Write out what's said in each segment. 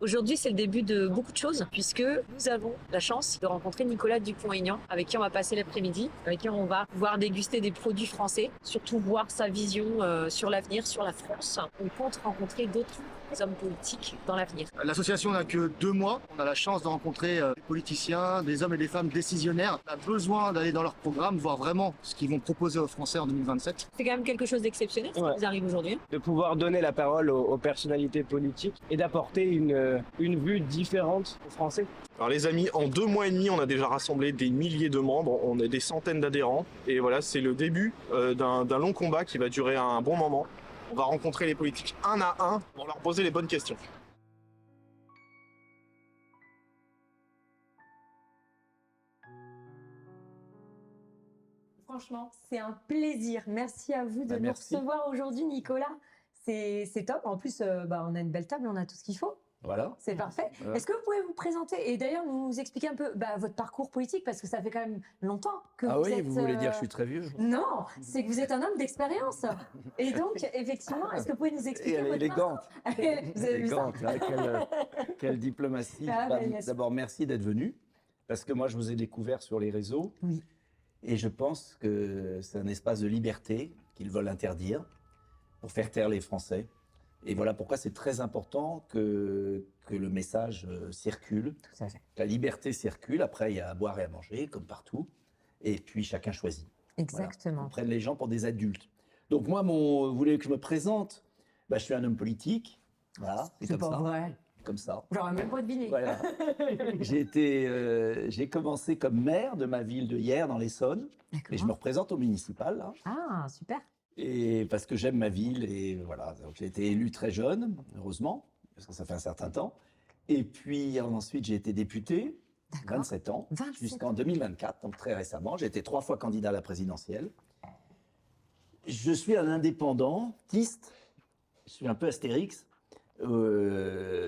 Aujourd'hui, c'est le début de beaucoup de choses puisque nous avons la chance de rencontrer Nicolas Dupont-Aignan avec qui on va passer l'après-midi, avec qui on va pouvoir déguster des produits français, surtout voir sa vision sur l'avenir, sur la France. On compte rencontrer d'autres hommes politiques dans l'avenir. L'association n'a que 2 mois. On a la chance de rencontrer des politiciens, des hommes et des femmes décisionnaires. On a besoin d'aller dans leur programme, voir vraiment ce qu'ils vont proposer aux Français en 2027. C'est quand même quelque chose d'exceptionnel ce qui nous arrive aujourd'hui. De pouvoir donner la parole aux personnalités politiques et d'apporter une vue différente aux Français. Alors les amis, en 2 mois et demi, on a déjà rassemblé des milliers de membres, on a des centaines d'adhérents. Et voilà, c'est le début d'un long combat qui va durer un bon moment. On va rencontrer les politiques un à un pour leur poser les bonnes questions. Franchement, c'est un plaisir. Merci à vous de nous recevoir aujourd'hui, Nicolas. C'est top. En plus, on a une belle table, on a tout ce qu'il faut. Voilà. C'est parfait. Est-ce que vous pouvez vous présenter et d'ailleurs nous expliquer un peu votre parcours politique parce que ça fait quand même longtemps que vous êtes... vous voulez dire que je suis très vieux? Non, c'est que vous êtes un homme d'expérience. Et donc, effectivement, est-ce que vous pouvez nous expliquer votre élégante. parcours? Vous avez vu ça? Élégante, quelle diplomatie. D'abord, merci d'être venu parce que moi, je vous ai découvert sur les réseaux. Oui. Et je pense que c'est un espace de liberté qu'ils veulent interdire pour faire taire les Français. Et voilà pourquoi c'est très important que le message circule. Tout à fait. La liberté circule, après il y a à boire et à manger, comme partout, et puis chacun choisit. Exactement. Voilà. On prenne les gens pour des adultes. Donc moi, vous voulez que je me présente? Je suis un homme politique, voilà, C'est pas vrai. comme ça. J'aurais même pas deviné. Voilà. J'ai commencé comme maire de ma ville de Hyères dans l'Essonne, et je me représente au municipal, là. Ah, super. Et parce que j'aime ma ville, et voilà. Donc j'ai été élu très jeune, heureusement, parce que ça fait un certain temps. Et puis ensuite, j'ai été député, 27 ans, jusqu'en 2024, donc très récemment. J'ai été 3 fois candidat à la présidentielle. Je suis un indépendantiste, je suis un peu Astérix,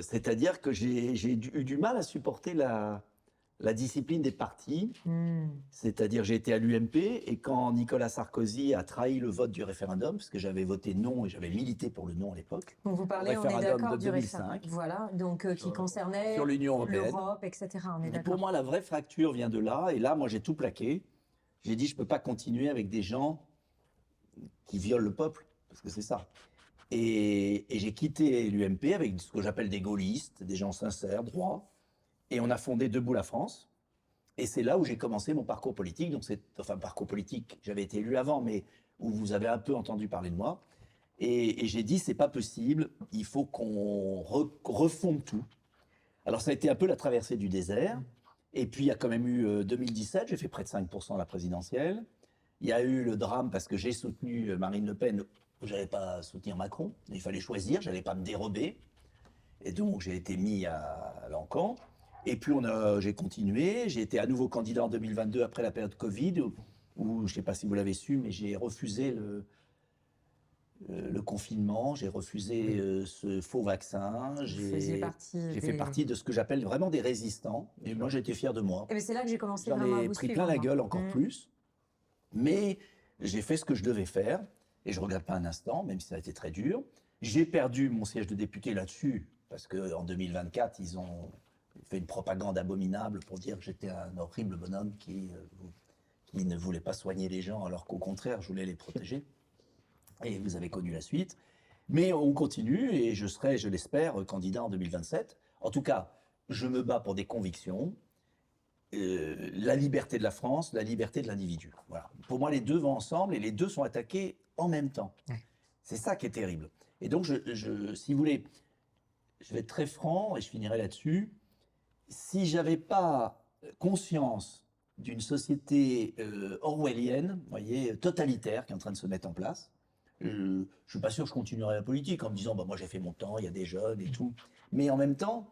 c'est-à-dire que j'ai eu du mal à supporter la discipline des partis, c'est-à-dire j'ai été à l'UMP et quand Nicolas Sarkozy a trahi le vote du référendum, parce que j'avais voté non et j'avais milité pour le non à l'époque. Donc vous parlez, on est d'accord, du référendum. Voilà, donc qui concernait sur l'Union européenne, l'Europe, etc. On est d'accord. Pour moi, la vraie fracture vient de là, et là, moi, j'ai tout plaqué. J'ai dit, je peux pas continuer avec des gens qui violent le peuple, parce que c'est ça. Et j'ai quitté l'UMP avec ce que j'appelle des gaullistes, des gens sincères, droits. Et on a fondé Debout la France. Et c'est là où j'ai commencé mon parcours politique. Donc parcours politique, j'avais été élu avant, mais où vous avez un peu entendu parler de moi. Et j'ai dit, c'est pas possible, il faut qu'on refonde tout. Alors ça a été un peu la traversée du désert. Et puis il y a quand même eu 2017, j'ai fait près de 5% à la présidentielle. Il y a eu le drame parce que j'ai soutenu Marine Le Pen, où j'allais pas soutenir Macron. Il fallait choisir, j'allais pas me dérober. Et donc j'ai été mis à l'encan. Et puis j'ai continué, j'ai été à nouveau candidat en 2022 après la période Covid, où je ne sais pas si vous l'avez su, mais j'ai refusé le confinement, j'ai refusé ce faux vaccin, j'ai fait partie de ce que j'appelle vraiment des résistants, et moi j'étais fier de moi. Et c'est là que j'ai commencé J'en vraiment à ai vous pris suivre, plein la gueule encore plus, mais j'ai fait ce que je devais faire, et je ne regrette pas un instant, même si ça a été très dur. J'ai perdu mon siège de député là-dessus, parce qu'en 2024, ils ont fait une propagande abominable pour dire que j'étais un horrible bonhomme qui ne voulait pas soigner les gens, alors qu'au contraire, je voulais les protéger. Et vous avez connu la suite. Mais on continue, et je serai, je l'espère, candidat en 2027. En tout cas, je me bats pour des convictions, la liberté de la France, la liberté de l'individu. Voilà. Pour moi, les deux vont ensemble, et les deux sont attaqués en même temps. C'est ça qui est terrible. Et donc, si vous voulez, je vais être très franc, et je finirai là-dessus. Si j'avais pas conscience d'une société orwellienne, voyez, totalitaire, qui est en train de se mettre en place, je suis pas sûr que je continuerais la politique en me disant, moi j'ai fait mon temps, il y a des jeunes et tout. Mais en même temps,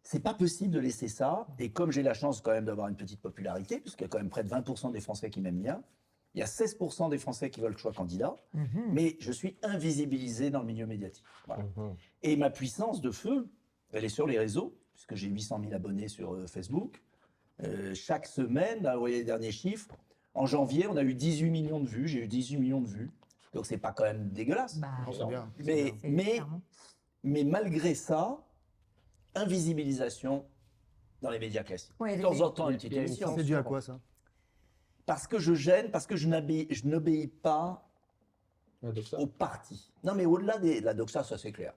c'est pas possible de laisser ça. Et comme j'ai la chance quand même d'avoir une petite popularité, puisqu'il y a quand même près de 20% des Français qui m'aiment bien, il y a 16% des Français qui veulent que je sois candidat, mais je suis invisibilisé dans le milieu médiatique. Voilà. Et ma puissance de feu, elle est sur les réseaux, puisque j'ai 800 000 abonnés sur Facebook. Chaque semaine, là, vous voyez les derniers chiffres, en janvier, on a eu 18 millions de vues, j'ai eu 18 millions de vues. Donc c'est pas quand même dégueulasse. C'est bien. Mais malgré ça, invisibilisation dans les médias classiques. Ouais, De temps en temps, une petite émission. C'est dû à quoi ça? Parce que je gêne, parce que je n'obéis pas au parti. Non, mais au-delà de la doxa, ça c'est clair.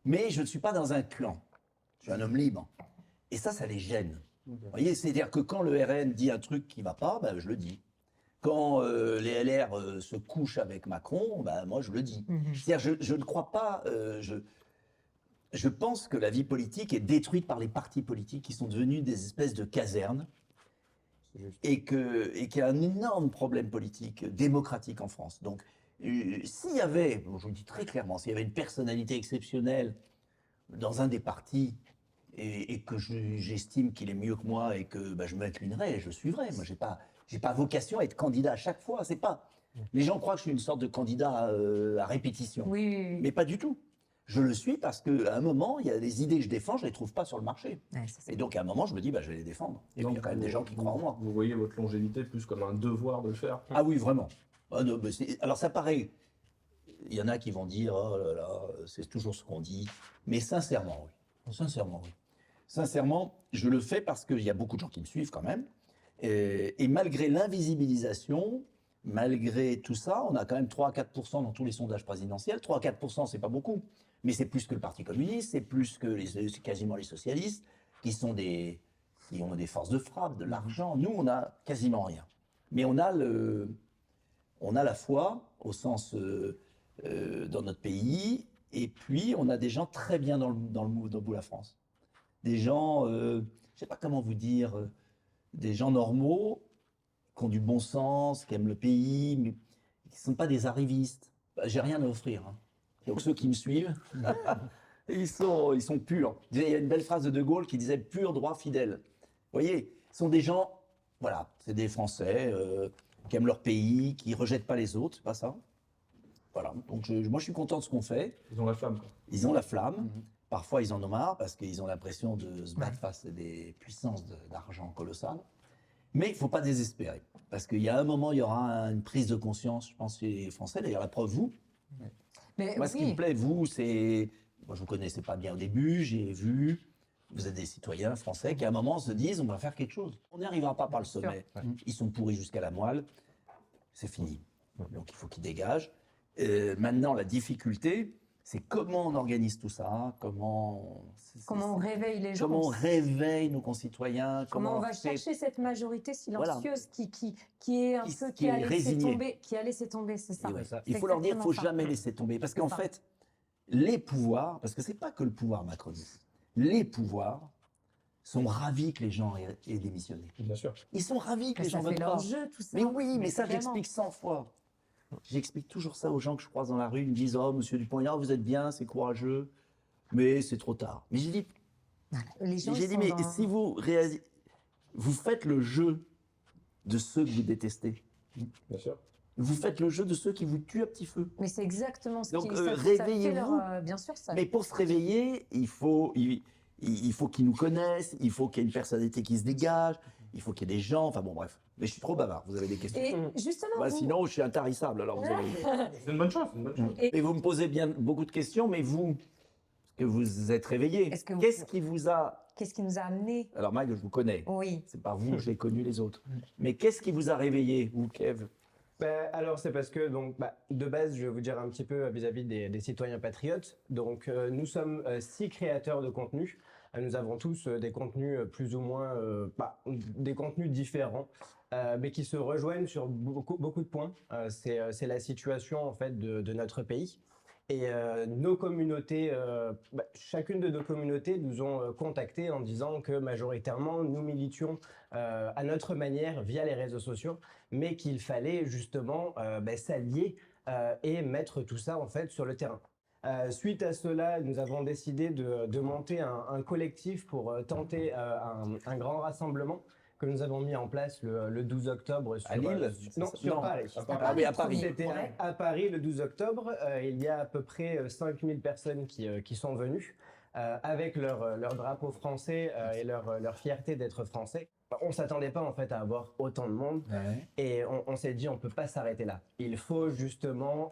Mais je ne suis pas dans un clan. Je suis un homme libre. Et ça les gêne. Vous voyez, c'est-à-dire que quand le RN dit un truc qui ne va pas, ben, je le dis. Quand les LR se couchent avec Macron, ben, moi je le dis. C'est-à-dire je ne crois pas... je pense que la vie politique est détruite par les partis politiques qui sont devenus des espèces de casernes et qu'il y a un énorme problème politique, démocratique en France. Donc, s'il y avait, je vous le dis très clairement, s'il y avait une personnalité exceptionnelle dans un des partis et que j'estime qu'il est mieux que moi et que bah, je m'inclinerais, je suivrais. Moi, j'ai pas vocation à être candidat à chaque fois. C'est pas. Les gens croient que je suis une sorte de candidat à répétition, Oui. mais pas du tout. Je le suis parce qu'à un moment, il y a des idées que je défends, je ne les trouve pas sur le marché. Ouais, ça, c'est Et donc, à un moment, je me dis, bah, je vais les défendre. Et puis, il y a quand même des gens qui croient en moi. Vous voyez votre longévité plus comme un devoir de le faire. Ah oui, vraiment. Ah non, mais alors, ça paraît... Il y en a qui vont dire, oh là là, c'est toujours ce qu'on dit. Mais sincèrement, oui. Sincèrement, oui. Sincèrement, je le fais parce qu'il y a beaucoup de gens qui me suivent quand même. Et malgré l'invisibilisation, malgré tout ça, on a quand même 3 à 4% dans tous les sondages présidentiels. 3 à 4%, c'est pas beaucoup. Mais c'est plus que le Parti communiste, c'est plus que quasiment les socialistes, qui ont des forces de frappe, de l'argent. Nous, on a quasiment rien. Mais on a la foi, au sens dans notre pays, et puis on a des gens très bien dans le bout de la France. Des gens, je ne sais pas comment vous dire, des gens normaux, qui ont du bon sens, qui aiment le pays, mais qui ne sont pas des arrivistes. Bah, j'ai rien à offrir. Hein. Donc ceux qui me suivent, ils sont purs. Il y a une belle phrase de Gaulle qui disait « pur, droit, fidèle ». Vous voyez, ce sont des gens, voilà, c'est des Français qui aiment leur pays, qui ne rejettent pas les autres, c'est pas ça. Voilà, donc moi je suis content de ce qu'on fait. Ils ont la flamme, quoi. Ils ont la flamme. Parfois ils en ont marre parce qu'ils ont l'impression de se battre face à des puissances d'argent colossales. Mais il ne faut pas désespérer. Parce qu'il y a un moment, il y aura une prise de conscience, je pense, chez les Français. D'ailleurs, la preuve, vous. Mais Moi, ce qui me plaît, vous, c'est... Moi, je ne vous connaissais pas bien au début, j'ai vu... Vous êtes des citoyens français qui, à un moment, se disent on va faire quelque chose. On n'y arrivera pas par le sommet. Ils sont pourris jusqu'à la moelle. C'est fini. Donc, il faut qu'ils dégagent. Maintenant, la difficulté, c'est comment on organise tout ça, comment on réveille les gens. Comment on réveille nos concitoyens. Comment on va chercher cette majorité silencieuse qui est un peu qui a laissé tomber, c'est ça. Il faut leur dire qu'il ne faut jamais laisser tomber. Parce qu'en fait, les pouvoirs, parce que ce n'est pas que le pouvoir macroniste, les pouvoirs sont ravis que les gens aient démissionné. Bien sûr. Ils sont ravis que les gens votent pas. Jeu, tout ça. Mais oui, mais ça, j'explique 100 fois. J'explique toujours ça aux gens que je croise dans la rue. Ils me disent « Oh, monsieur Dupont-Aignan, vous êtes bien, c'est courageux, mais c'est trop tard. » Mais j'ai dit, mais si vous faites le jeu de ceux que vous détestez. Bien sûr. Vous faites le jeu de ceux qui vous tuent à petit feu. Mais c'est exactement ce Donc, qui réveillez-vous. Bien sûr, ça. Mais pour se réveiller, il faut qu'ils nous connaissent, il faut qu'il y ait une personnalité qui se dégage, il faut qu'il y ait des gens, enfin bon bref. Mais je suis trop bavard, vous avez des questions. Et justement, Bah, sinon, je suis intarissable, alors vous avez... C'est une bonne chose, c'est une bonne chose. Et vous me posez bien beaucoup de questions, mais vous, parce que vous êtes réveillé, qu'est-ce qui vous a... Qu'est-ce qui nous a amené? Alors Mag, je vous connais. Oui. C'est pas vous, j'ai connu les autres. Mais qu'est-ce qui vous a réveillé, vous, Kev? Alors c'est parce que de base, je vais vous dire un petit peu vis-à-vis des citoyens patriotes. Donc nous sommes 6 créateurs de contenu. Nous avons tous des contenus plus ou moins, des contenus différents, mais qui se rejoignent sur beaucoup de points. C'est la situation en fait de notre pays. Et nos communautés, chacune de nos communautés nous ont contactés en disant que majoritairement nous militions à notre manière via les réseaux sociaux, mais qu'il fallait justement s'allier et mettre tout ça en fait sur le terrain. Suite à cela, nous avons décidé de monter un collectif pour tenter un grand rassemblement que nous avons mis en place le 12 octobre sur, à Lille sur Paris. Ah oui, à Paris. C'était à Paris le 12 octobre. Il y a à peu près 5000 personnes qui sont venues avec leur drapeau français et leur fierté d'être français. On ne s'attendait pas en fait à avoir autant de monde et on s'est dit on ne peut pas s'arrêter là. Il faut justement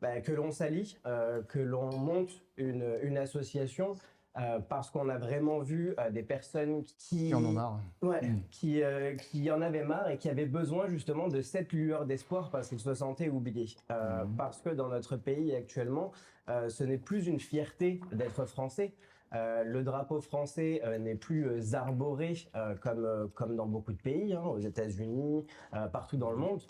que l'on s'allie, que l'on monte une association parce qu'on a vraiment vu des personnes Qui en ont marre. Ouais, qui en avaient marre et qui avaient besoin justement de cette lueur d'espoir parce qu'ils se sentaient oubliés. Parce que dans notre pays actuellement, ce n'est plus une fierté d'être français. Le drapeau français n'est plus arboré comme dans beaucoup de pays, hein, aux États-Unis, partout dans le monde.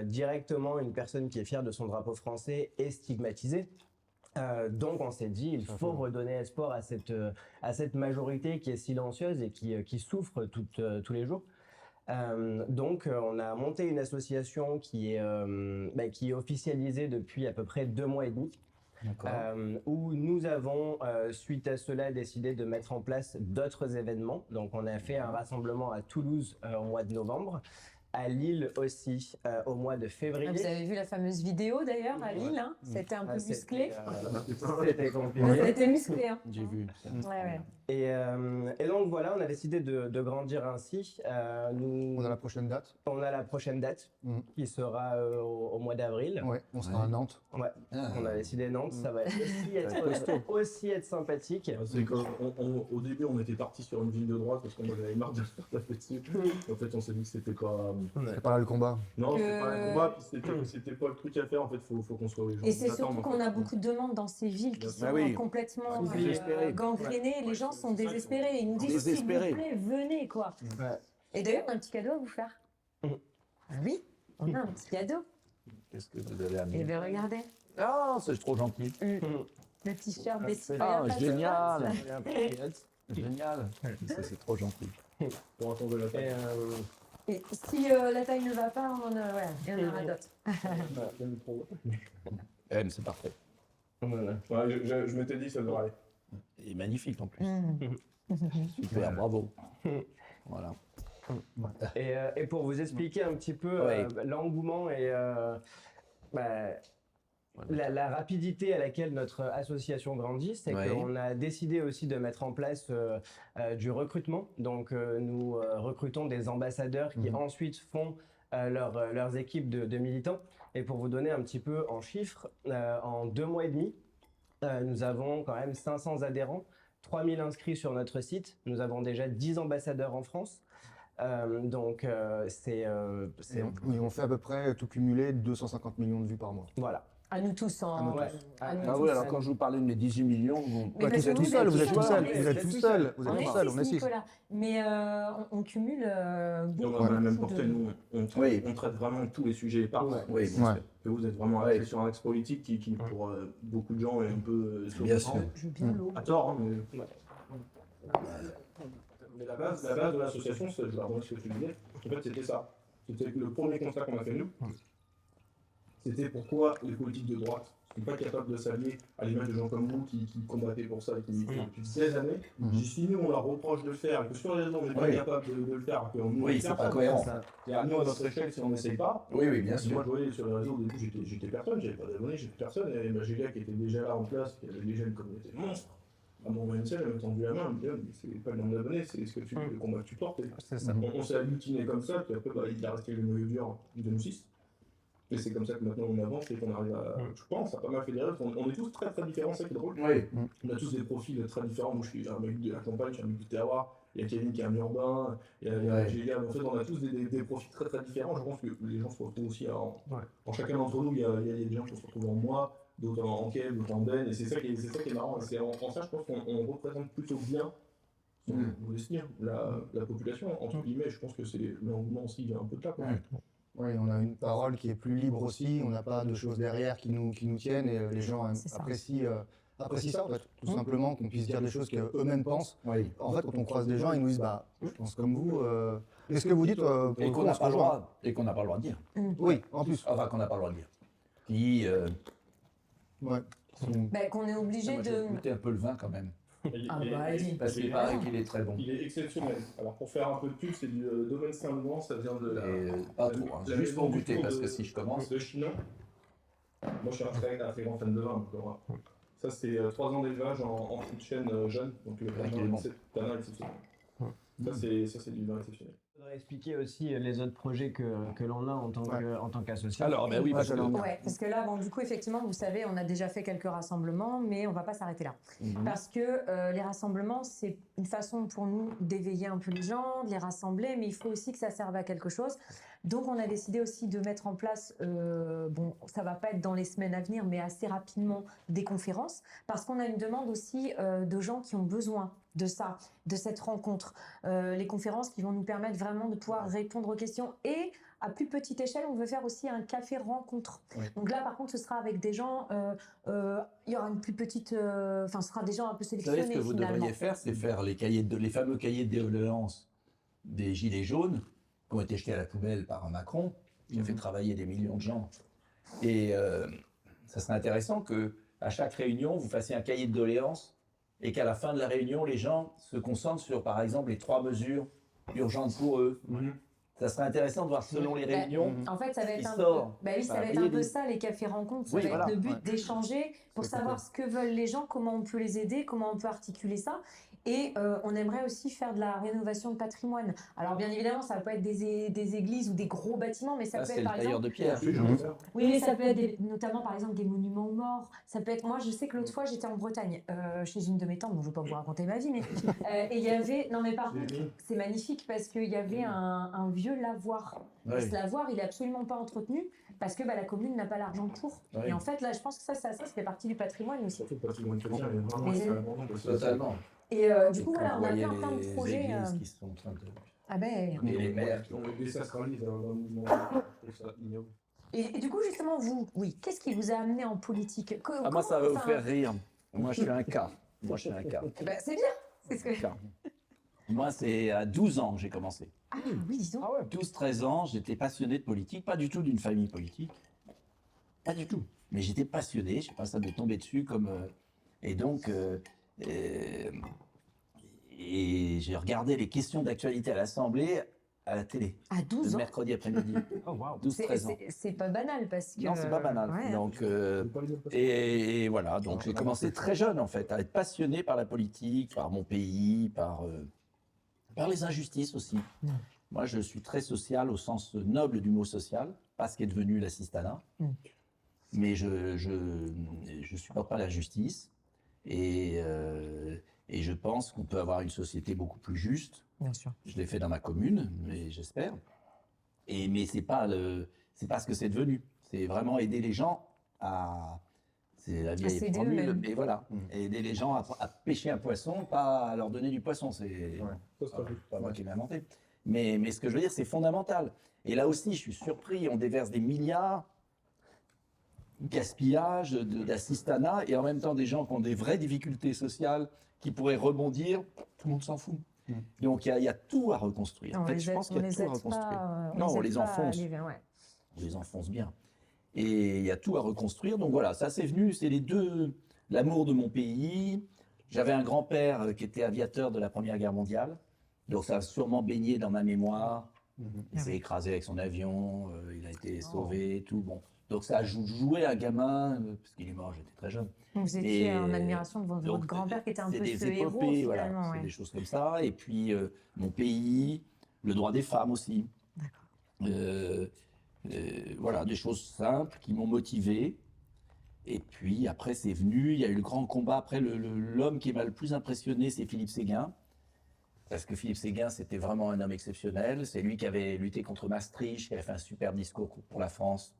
Directement, une personne qui est fière de son drapeau français est stigmatisée. Donc on s'est dit, il faut redonner espoir à cette majorité qui est silencieuse et qui souffre tous les jours. Donc on a monté une association qui est officialisée depuis à peu près 2 mois et demi. Où nous avons, suite à cela, décidé de mettre en place d'autres événements. Donc on a fait un rassemblement à Toulouse au mois de novembre, à Lille aussi au mois de février. Vous avez vu la fameuse vidéo d'ailleurs à Lille, hein, c'était un peu musclé. C'était compliqué. Ça a été musclé. Hein. J'ai vu. Ouais. Et donc voilà, on a décidé de grandir ainsi. On a la prochaine date. On a la prochaine date qui sera au mois d'avril. Ouais, on sera à Nantes. Ouais. On a décidé Nantes, ça va aussi être sympathique. C'est au début, on était parti sur une ligne de droite parce qu'on avait marre de se faire taper dessus. En fait, on s'est dit que c'était pas. C'est pas là le combat. Non, c'était pas un combat, puis c'était pas le truc à faire. En fait, faut qu'on soit les gens. Et c'est surtout qu'on a beaucoup de demandes dans ces villes qui sont complètement gangrénées. Les gens sont désespérés. Ils nous disent s'il vous plaît, venez quoi. Ouais. Et d'ailleurs, on a un petit cadeau à vous faire. Ah oui, on a un petit cadeau. Qu'est-ce que vous avez amené? Et bien regardez, Ah, c'est trop gentil. le t-shirt des Ah, citoyens génial. patriotes. Génial. Ça, c'est trop gentil. Pour attendre la taille. Et si la taille ne va pas, il y en aura d'autres. C'est parfait. Voilà. Ouais, je m'étais dit, ça devrait aller. Il est magnifique en plus. Super, bravo. Voilà. Et pour vous expliquer un petit peu l'engouement et la rapidité à laquelle notre association grandit, c'est qu'on a décidé aussi de mettre en place du recrutement. Donc nous recrutons des ambassadeurs qui ensuite font leurs équipes de militants. Et pour vous donner un petit peu en chiffres, en 2 mois et demi, nous avons quand même 500 adhérents, 3000 inscrits sur notre site. Nous avons déjà 10 ambassadeurs en France. Donc on fait à peu près tout cumulé 250 millions de vues par mois. Voilà. À nous tous. Oui, alors quand je vous parlais de mes 18 millions, Mais Vous êtes tout seul, vous êtes tout seul, vous êtes tout seul, vous On êtes est tout seul, 6, on est 6. Nicolas. Mais on cumule Et beaucoup. on a la même portée, nous. On Oui. traite vraiment tous les sujets par Oui, Ouais. Et vous êtes vraiment axé sur un axe politique qui pour beaucoup de gens, est un peu Bien sûr. Je veux bien l'eau. à tort, hein, mais la base de l'association, je vais reprendre ce que tu disais, en fait, c'était ça. C'était le premier constat qu'on a fait nous. C'était pourquoi les politiques de droite ne sont pas capables de s'allier à l'image de gens comme vous qui combattaient pour ça et qui militaient depuis 16 années. Si nous, on leur reproche de le faire et que sur les réseaux, on n'est pas capable de le faire, c'est pas cohérent. Nous, à notre échelle, si on n'essaye pas, Oui, bien moi, sûr. je voyais sur les réseaux, au début, j'étais personne, j'avais pas d'abonnés, j'étais personne. Et Magélia qui était déjà là en place, qui avait déjà une communauté monstre, à mon même elle m'a tendu la main, elle me dit, ah, mais c'est pas le nombre d'abonnés, c'est ce que le combat que tu portes. C'est ça. On s'est agglutiné comme ça, puis après, il a resté le noyau dur de nous 6. Et c'est comme ça que maintenant on avance et qu'on arrive à, je pense, à pas mal fédérer. On est tous très très différents, c'est ça qui est drôle. Oui. On a tous des profils très différents. Moi, je suis un mec de la campagne, je suis un mec du terroir. Il y a Kevin qui est un urbain, il y a Gélia. En fait, on a tous des profils très très différents. Je pense que les gens se retrouvent aussi en chacun d'entre nous. Il y a des gens qui se retrouvent en moi, d'autres en Kev, d'autres en Ben. Et c'est ça qui est marrant. C'est en ça, je pense qu'on représente plutôt bien, vous le dire, la population. Entre guillemets, je pense que c'est l'engouement aussi vient un peu de là. Quoi. Oui, on a une parole qui est plus libre aussi, on n'a pas de choses derrière qui nous tiennent et les gens apprécient ça en fait. Tout simplement qu'on puisse dire des choses qu'eux-mêmes pensent. Oui. En fait, quand on croise des gens, ils nous disent bah, je pense comme vous. Et ce que vous dites, pour Et le qu'on coup, n'a on se pas le rejoint. droit, et qu'on n'a pas le droit de dire. Oui, en plus. Enfin, qu'on n'a pas le droit de dire. Qui. Ouais. Qu'on est obligé Moi, je vais de. goûter un peu le vin quand même. Allez-y. Parce qu'il paraît qu'il est très bon. Il est exceptionnel. Alors pour faire un peu de pub, c'est du domaine Saint-Laurent, ça vient de la. Pas trop, hein. la Juste pour maison goûter, du parce tour que si je commence. De Chinon. Moi je suis un très grand fan de vin. Donc, ça c'est 3 ans d'élevage en fût de chêne jeune. Donc le il est bon. c'est un vin exceptionnel. Ça c'est du vin exceptionnel. expliquer aussi les autres projets que l'on a en tant qu'association. Alors, ben oui, parce que... Ouais, parce que là, bon, du coup, effectivement, vous savez, on a déjà fait quelques rassemblements, mais on va pas s'arrêter là. Parce que les rassemblements, c'est une façon pour nous d'éveiller un peu les gens, de les rassembler, mais il faut aussi que ça serve à quelque chose. Donc, on a décidé aussi de mettre en place, bon, ça va pas être dans les semaines à venir, mais assez rapidement, des conférences, parce qu'on a une demande aussi de gens qui ont besoin de ça, de cette rencontre. Les conférences qui vont nous permettre vraiment de pouvoir répondre aux questions. Et à plus petite échelle, on veut faire aussi un café rencontre. Oui. Donc là, par contre, ce sera avec des gens, il y aura une plus petite, enfin, ce sera des gens un peu Vous sélectionnés savez, ce que vous finalement. devriez faire, c'est faire les fameux cahiers de doléances des Gilets jaunes, qui ont été jetés à la poubelle par Macron, qui a fait travailler des millions de gens. Et ça serait intéressant que à chaque réunion, vous fassiez un cahier de doléances et qu'à la fin de la réunion, les gens se concentrent sur, par exemple, les 3 mesures urgentes pour eux. Ça serait intéressant de voir selon les réunions. En fait, ça va être qui un sort. peu, ça Enfin, va être un peu les- ça, les cafés rencontres. Ça Oui, va voilà. être le but Ouais. d'échanger pour savoir ce que veulent les gens, comment on peut les aider, comment on peut articuler ça. Et on aimerait aussi faire de la rénovation de patrimoine. Alors, bien évidemment, ça va pas être des églises ou des gros bâtiments, mais ça peut C'est être le par tailleur exemple. de pierre. Oui, mais ça peut être notamment par exemple des monuments aux morts. Ça peut être. Moi, je sais que l'autre fois, j'étais en Bretagne chez une de mes tantes. Bon, je ne vais pas vous raconter ma vie, mais et il y avait. Non, mais par contre, c'est magnifique parce qu'il y avait un vieux lavoir. Ouais. Et ce lavoir, il est absolument pas entretenu parce que la commune n'a pas l'argent pour. Ouais. Et en fait, là, je pense que ça fait partie du patrimoine aussi. Totalement. Et du coup, Quand voilà, vous on a voyez plein de les projets. églises qui sont en train de... Ah ben. Et les maires qui ont... Et du coup, justement, vous, oui, qu'est-ce qui vous a amené en politique? Ah, moi, ça va vous Enfin, faire rire. Moi, je suis un cas. Ben, c'est bien. C'est ce que. Cas. Moi, c'est à 12 ans que j'ai commencé. Ah oui, disons. 12-13 ans, j'étais passionné de politique, pas du tout d'une famille politique. Pas du tout. Mais j'étais passionné, je sais pas, ça m'est tombé dessus comme... et donc, et j'ai regardé les questions d'actualité à l'Assemblée à la télé, À 12 le ans. mercredi après-midi. Oh, wow. 12-13 ans. C'est pas banal parce que. Non, c'est pas banal. Ouais. Donc, et voilà, donc j'ai commencé très jeune en fait, à être passionné par la politique, par mon pays, par les injustices aussi. Moi, je suis très social au sens noble du mot social, pas ce qui est devenu l'assistanat. Mais je supporte pas l'injustice et je pense qu'on peut avoir une société beaucoup plus juste. Bien sûr. Je l'ai fait dans ma commune, mais j'espère. Mais c'est pas ce que c'est devenu. C'est vraiment aider les gens à. C'est la vieille s'aider formule. eux-mêmes. Et voilà, aider les gens à pêcher un poisson, pas à leur donner du poisson. C'est pas moi qui l'ai inventé. Mais ce que je veux dire, c'est fondamental. Et là aussi, je suis surpris. On déverse des milliards, gaspillage, d'assistanat, et en même temps des gens qui ont des vraies difficultés sociales, qui pourraient rebondir. Tout le monde s'en fout. Donc il y a tout à reconstruire. En fait, je pense qu'il y a tout à reconstruire. Non, on les enfonce. On les enfonce bien. Et il y a tout à reconstruire. Donc voilà, ça c'est venu, c'est les deux, l'amour de mon pays. J'avais un grand-père qui était aviateur de la Première Guerre mondiale. Donc ça a sûrement baigné dans ma mémoire. Il s'est écrasé avec son avion, il a été sauvé, tout. Bon. Donc ça a joué un gamin, parce qu'il est mort, j'étais très jeune. Vous étiez Et, en admiration de votre donc, grand-père qui était un c'est peu des ce héros épopées, finalement. voilà, Ouais. c'est des choses comme ça. Et puis mon pays, le droit des femmes aussi. D'accord. Voilà, des choses simples qui m'ont motivé. Et puis après, c'est venu, il y a eu le grand combat. Après, l'homme qui m'a le plus impressionné, c'est Philippe Séguin. Parce que Philippe Séguin, c'était vraiment un homme exceptionnel. C'est lui qui avait lutté contre Maastricht, qui avait fait un super discours pour la France,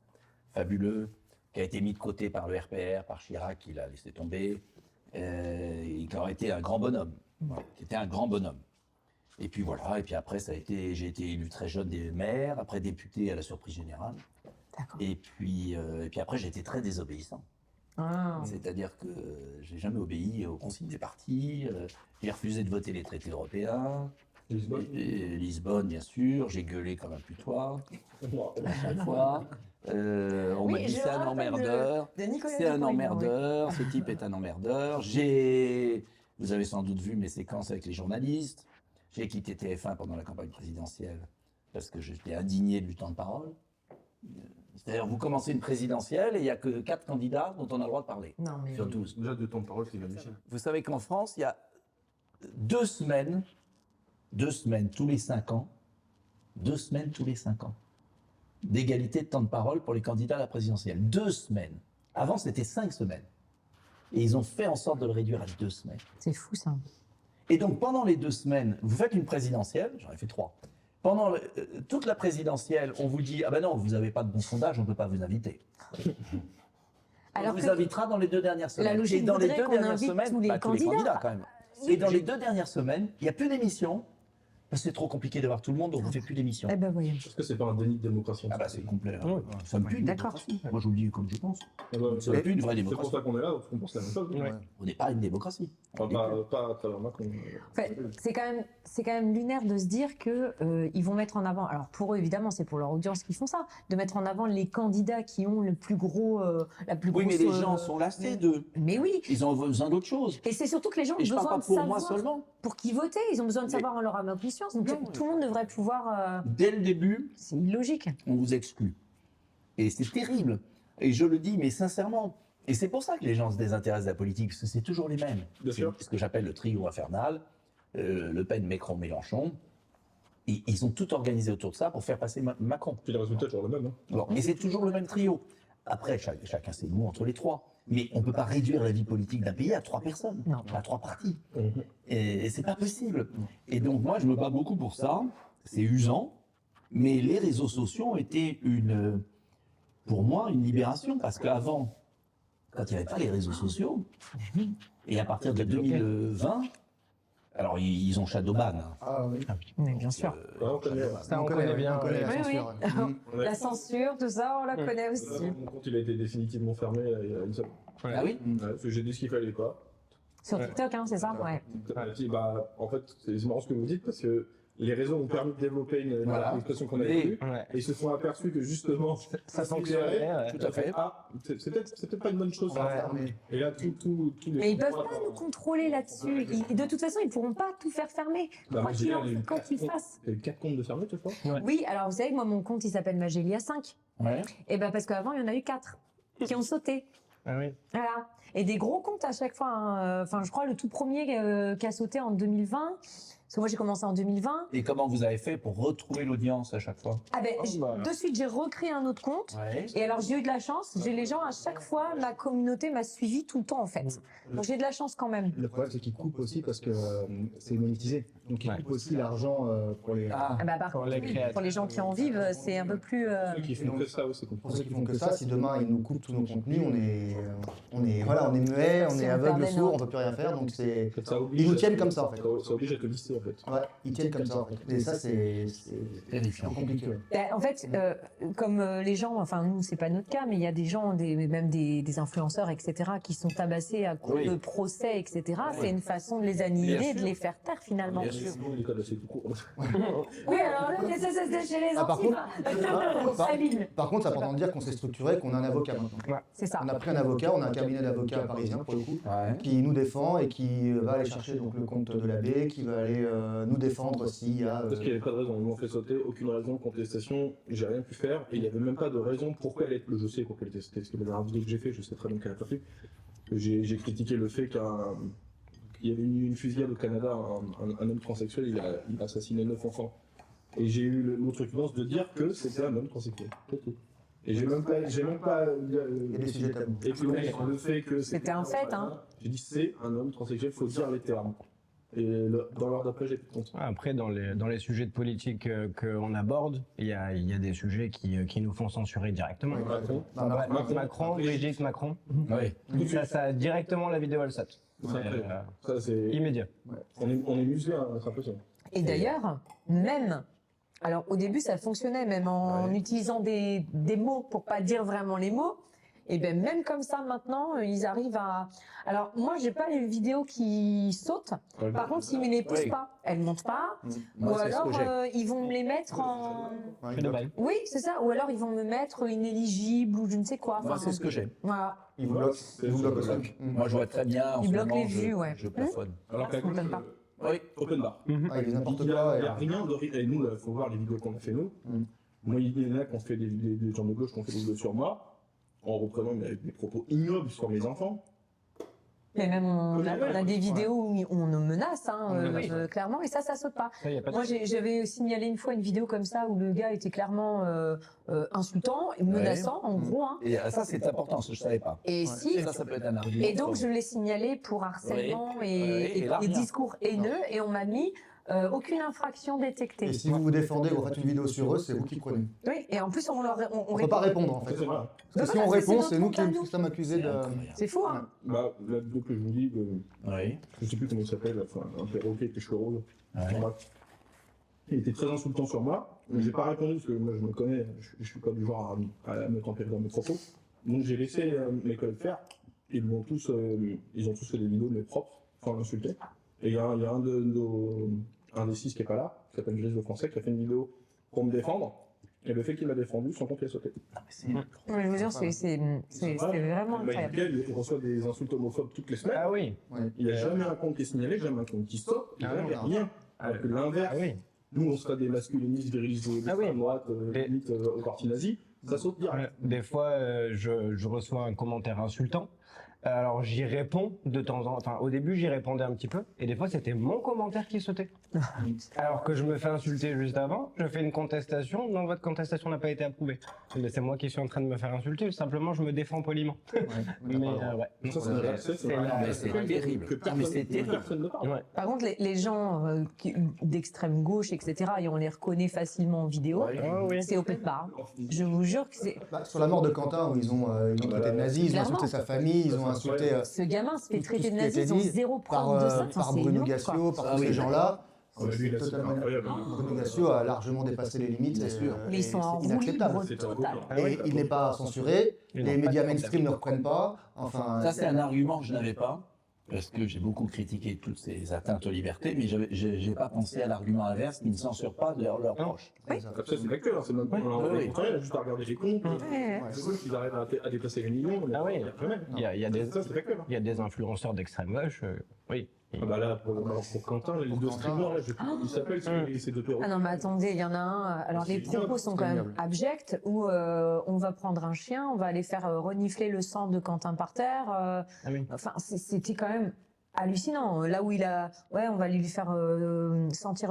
fabuleux, qui a été mis de côté par le RPR, par Chirac, qui l'a laissé tomber, et qui aurait été un grand bonhomme, voilà, qui était un grand bonhomme. Et puis voilà, et puis après, j'ai été élu très jeune des maires, après député à la surprise générale. D'accord. Et puis après, j'ai été très désobéissant. Ah. C'est-à-dire que j'ai jamais obéi aux consignes des partis, j'ai refusé de voter les traités européens, Lisbonne bien sûr, j'ai gueulé comme un putois à chaque fois. On m'a dit c'est un emmerdeur, c'est un emmerdeur, ce type est un emmerdeur. Vous avez sans doute vu mes séquences avec les journalistes, j'ai quitté TF1 pendant la campagne présidentielle parce que j'étais indigné du temps de parole. C'est-à-dire, vous commencez une présidentielle et il n'y a que 4 candidats dont on a le droit de parler, Non, mais... sur 12. Déjà, de temps de parole, c'est magnifique. Vous savez qu'en France, il y a 2 semaines, tous les 5 ans, 2 semaines tous les 5 ans. D'égalité de temps de parole pour les candidats à la présidentielle. 2 semaines. Avant, c'était 5 semaines. Et ils ont fait en sorte de le réduire à 2 semaines. C'est fou ça. Et donc, pendant les 2 semaines, vous faites une présidentielle, j'en ai fait 3. Pendant toute la présidentielle, on vous dit « Ah ben non, vous n'avez pas de bon sondage, on ne peut pas vous inviter. » Alors On que vous invitera dans les 2 dernières semaines. la logique Et dans les voudrait 2 qu'on dernières invite semaines, tous les tous les candidats. candidats quand même. Et dans les 2 dernières semaines, il n'y a plus d'émissions. Parce que c'est trop compliqué de voir tout le monde, donc on ne fait plus d'émissions. Eh ben voyons. Est-ce que c'est pas un déni de démocratie? Ah bah c'est complet. Ouais. Ça me pue une D'accord. démocratie. Moi je vous le dis comme je pense. Ah bah, Ça me pue une vraie c'est pour démocratie. ça qu'on est là, on pense la même chose. Ouais. On n'est pas une démocratie. Enfin, pas à travers Macron. En fait, c'est quand même lunaire de se dire que ils vont mettre en avant. Alors pour eux évidemment, c'est pour leur audience qu'ils font ça, de mettre en avant les candidats qui ont le plus gros, la plus Oui, grosse. mais les gens sont lassés de. Mais oui. Ils ont besoin d'autre chose. Et c'est surtout que les gens ont Et je besoin parle de pas pour savoir moi seulement. pour qui voter. Ils ont besoin de Mais- savoir en leur âme et conscience. Donc Non, tout le monde devrait pouvoir. Dès le début, C'est illogique. on vous exclut. Et c'est terrible. Et je le dis, mais sincèrement. Et c'est pour ça que les gens se désintéressent de la politique, parce que c'est toujours les mêmes. Bien sûr. C'est ce que j'appelle le trio infernal. Le Pen, Macron, Mélenchon. Et ils ont tout organisé autour de ça pour faire passer Macron. Puis les résultats, toujours le même. Hein. Bon, et c'est toujours le même trio. Après, chacun ses goûts entre les 3. Mais on ne peut pas réduire la vie politique d'un pays à 3 personnes, Non. à 3 partis. Mhm. Et c'est pas possible. Et donc moi, je me bats beaucoup pour ça. C'est usant. Mais les réseaux sociaux ont été pour moi, une libération. Parce qu'avant, quand il n'y avait pas les réseaux sociaux, et à partir de 2020, alors ils ont Shadowban. Hein. Ah oui. Oui, bien sûr. Ouais, on connaît. Ça, on connaît bien. on connaît la Oui, censure, oui. ouais. On a- La censure, tout ça, on la connaît aussi. Mon compte, il a été définitivement fermé il y a une semaine. Ah oui. Ouais, parce que j'ai dit ce qu'il fallait pas. Sur TikTok, hein, c'est ça. Ouais. Et puis, bah, en fait, c'est marrant ce que vous dites parce que les réseaux ont permis de développer une Voilà. expression qu'on a Et- vue. Ouais. Et ils se sont aperçus que justement, Ça fonctionnait. Ouais. Tout à fait. Ah, c'est peut-être pas une bonne chose. Ouais. Fermé. Et là, tous les. Mais ils peuvent pas nous contrôler là-dessus. De toute façon, ils pourront pas tout faire fermer. Bah, Quoi qu'il Magélia, en- il y a eu quoi qu'il 4 fasse. Il y a eu 4 comptes de fermés, tu vois. Oui, alors vous savez que moi, mon compte, il s'appelle Magélia 5. Ouais. Et ben parce qu'avant, il y en a eu 4 qui ont sauté. Ah oui. Voilà. Et des gros comptes à chaque fois. Hein. Enfin, je crois le tout premier qui a sauté en 2020. Parce que moi, j'ai commencé en 2020. Et comment vous avez fait pour retrouver l'audience à chaque fois? Ah ben, bah. de suite, j'ai recréé un autre compte. Ouais. Et alors, j'ai eu de la chance. J'ai les gens à chaque fois, ma communauté m'a suivi tout le temps, en fait. Donc, j'ai de la chance quand même. Le problème, c'est qu'ils coupent aussi parce que c'est monétisé. Donc, ils Ouais. coupent aussi l'argent pour les. Ah. Ah bah, par Pour contre, les oui, créateurs. pour les gens qui en vivent, c'est un peu plus. Ceux qui font que ça, ouais, c'est Pour compliqué. ceux qui font que ça, si demain ils nous coupent tous nos contenus, on est muet, on Si est on aveugle, perdait sourd, nos- on peut plus rien faire. Donc c'est, Ça oblige ils nous à- tiennent comme ça en fait. Ça oblige à te lister en fait. Ouais, ils tiennent comme ça en fait. Et ça c'est Terrifiant. compliqué. Ouais. Ben, en fait, comme les gens, enfin nous c'est pas notre cas, mais il y a des gens, même des influenceurs, etc., qui sont tabassés à coup Oui. de procès, etc. Oui. C'est une façon de les annihiler, Bien de sûr. les faire taire finalement. Bien sûr. Sinon, l'école, c'est tout court. Oui, alors là, mais ça c'est chez les Ah, par antifas. par- Habile. Par contre, c'est important de dire qu'on s'est structuré, qu'on a un avocat maintenant. C'est ça. On a pris un avocat, on a un cabinet d'avocats parisien pour le coup, Ouais. qui nous défend et qui va aller chercher donc le compte de l'abbé, qui va aller nous défendre s'il y a. Parce qu'il n'y avait pas de raison, ils m'ont fait sauter, aucune raison de contestation, j'ai rien pu faire, et il n'y avait même pas de raison pourquoi elle était. Je sais pourquoi elle était sauté, parce que la dernière vidéo que j'ai fait, je sais très bien qu'elle n'a pas fait. J'ai critiqué le fait qu'il y avait eu une fusillade au Canada, un homme transsexuel, il a assassiné 9 enfants. Et j'ai eu l'outre-cuidance de dire que c'était un homme transsexuel. C'est tout. Et j'ai même pas. Il y a des sujets tabous. Et puis le fait que C'était un fait, hein. J'ai dit c'est un homme transsexuel, faut dire les termes. Et dans l'heure d'après, j'ai plus de compte. Après, dans les sujets de politique qu'on aborde, il y a des sujets qui nous font censurer directement. Oui. Macron. Non, Macron. Macron, Brigitte Macron. Oui. Ça, directement, la vidéo, elle saute. Ça, ça, c'est. Immédiat. On est muselé, hein, c'est impressionnant. Et d'ailleurs, même, alors au début ça fonctionnait, même en utilisant des mots pour pas dire vraiment les mots, et bien même comme ça maintenant, ils arrivent à... Alors moi j'ai pas les vidéos qui sautent, par contre ils me les poussent Oui. pas, elles montent pas, Moi, ou c'est ce alors que j'ai. ils vont me les mettre en... Ouais, Que de balle. Oui c'est ça, ou alors ils vont me mettre inéligible ou je ne sais quoi. Moi, c'est ce que j'ai. Voilà. Ils vous bloquent. Ils vous bloquent aussi. Moi, je vois très bien. En Ils ce bloquent moment, les vues, ouais. Je plafonne. Alors qu'à Ça m'étonne gauche, pas. Oui. open bar. Ah, il y a n'importe Il n'y quoi. a rien de. Et nous, il faut voir les vidéos qu'on a fait nous. Moi, il y en a qui ont fait des gens de gauche qui ont fait des vidéos sur moi, en reprenant avec des propos ignobles sur mes enfants. Mais même on a des vidéos où on nous menace, Oui. clairement, et ça saute pas. Ça, y a pas de Moi, souci. j'avais signalé une fois une vidéo comme ça où le gars était clairement insultant et menaçant, en gros. Hein. Et ça, c'est important, ça, je savais pas. Et si. Ça peut être un argument. Et donc, je l'ai signalé pour harcèlement et là, rien. discours haineux, et on m'a mis aucune infraction détectée. Et si vous vous défendez ou vous faites une vidéo sur eux, c'est vous qui prenez. Oui, et en plus, on On peut pas répondre en Ça, fait. c'est vrai. Parce que si on Voilà, c'est répond, notre c'est nous qui compte à nous. sommes accusés de. C'est fou, hein. Bah, la vidéo que je vous dis, Oui. je sais plus comment il s'appelle, enfin, un perroquet avec les cheveux roses. Ouais. Enfin, bref. Il était très insultant sur moi, mais j'ai pas répondu parce que moi je me connais, je suis pas du genre à me tempérer dans mes propos. Donc j'ai laissé mes collègues faire. Ils ont tous fait des vidéos de mes propres, enfin l'insulter. Et il y a un des 6 qui est pas là, qui s'appelle Grise le Français, qui a fait une vidéo pour me défendre. Et le fait qu'il m'a défendu, son compte il a sauté. Non, mais c'est- Ouais, je vous jure, c'est vraiment Le mec, incroyable. il reçoit des insultes homophobes toutes les semaines. Ah oui. Il n'y a jamais un compte qui est signalé, jamais un compte qui saute, Ah jamais non. rien. Alors que l'inverse, Ah oui. nous on se fait des masculinistes, virilistes, Ah oui. d'extrême droite, Et- limite au parti nazi, ça saute direct. Des fois, je reçois un commentaire insultant. Alors j'y réponds de temps en temps. Enfin, au début, j'y répondais un petit peu. Et des fois, c'était mon commentaire qui sautait. Alors que je me fais insulter juste avant, je fais une contestation. Non, votre contestation n'a pas été approuvée. Mais c'est moi qui suis en train de me faire insulter. Simplement, je me défends poliment. Mais ouais. Ça, c'est un accès, c'est vrai. énorme. mais c'est terrible. Que Ah, mais c'est personne, terrible. personne ne parle. Ouais. Par contre, les gens d'extrême gauche, etc., et on les reconnaît facilement en vidéo, Ah oui. c'est open bar. Je vous jure que c'est... Bah, sur la mort de Quentin, où ils ont traité de nazi, ils ont Clairement. insulté sa famille, ils ont insulté Ce gamin se fait tout traiter ce de qui a nazi, été ils ont dit zéro par, preuve de ça. Enfin, par c'est Bruno énorme, Gassio, quoi. par Ah tous oui, ces gens-là. Lui, là, c'est Totalement- incroyable. Bruno Gassio a largement dépassé les limites. Bien sûr. Mais ils sont en c'est roue inacceptable. libre C'est totale. un Et il n'est pas censuré, Ils les n'ont pas médias de mainstream ne reprennent pas. Enfin, Ça, c'est un argument que je n'avais pas, parce que j'ai beaucoup critiqué toutes ces atteintes aux libertés, mais j'ai pas pensé à l'argument inverse qui ne censure pas leurs proches. Après, c'est l'actuel, c'est même pas. Oui. Il a juste à regarder les comptes. Ouais. C'est cool qu'ils arrivent à dépasser les millions. Ah oui. Quand même. Il y a des, Ça, c'est l'actuel. il y a des influenceurs d'extrême gauche. Oui. Ah bah là, pour Quentin, les deux Quentin. streamers, là, ils s'appellent ces deux perros. Ah non, mais attendez, il y en a un. Alors, les propos sont quand même ignoble. abjects, où on va prendre un chien, on va aller faire renifler le sang de Quentin par terre. Ah oui. Enfin, c'était quand même hallucinant. Là où il a, ouais, on va lui faire sentir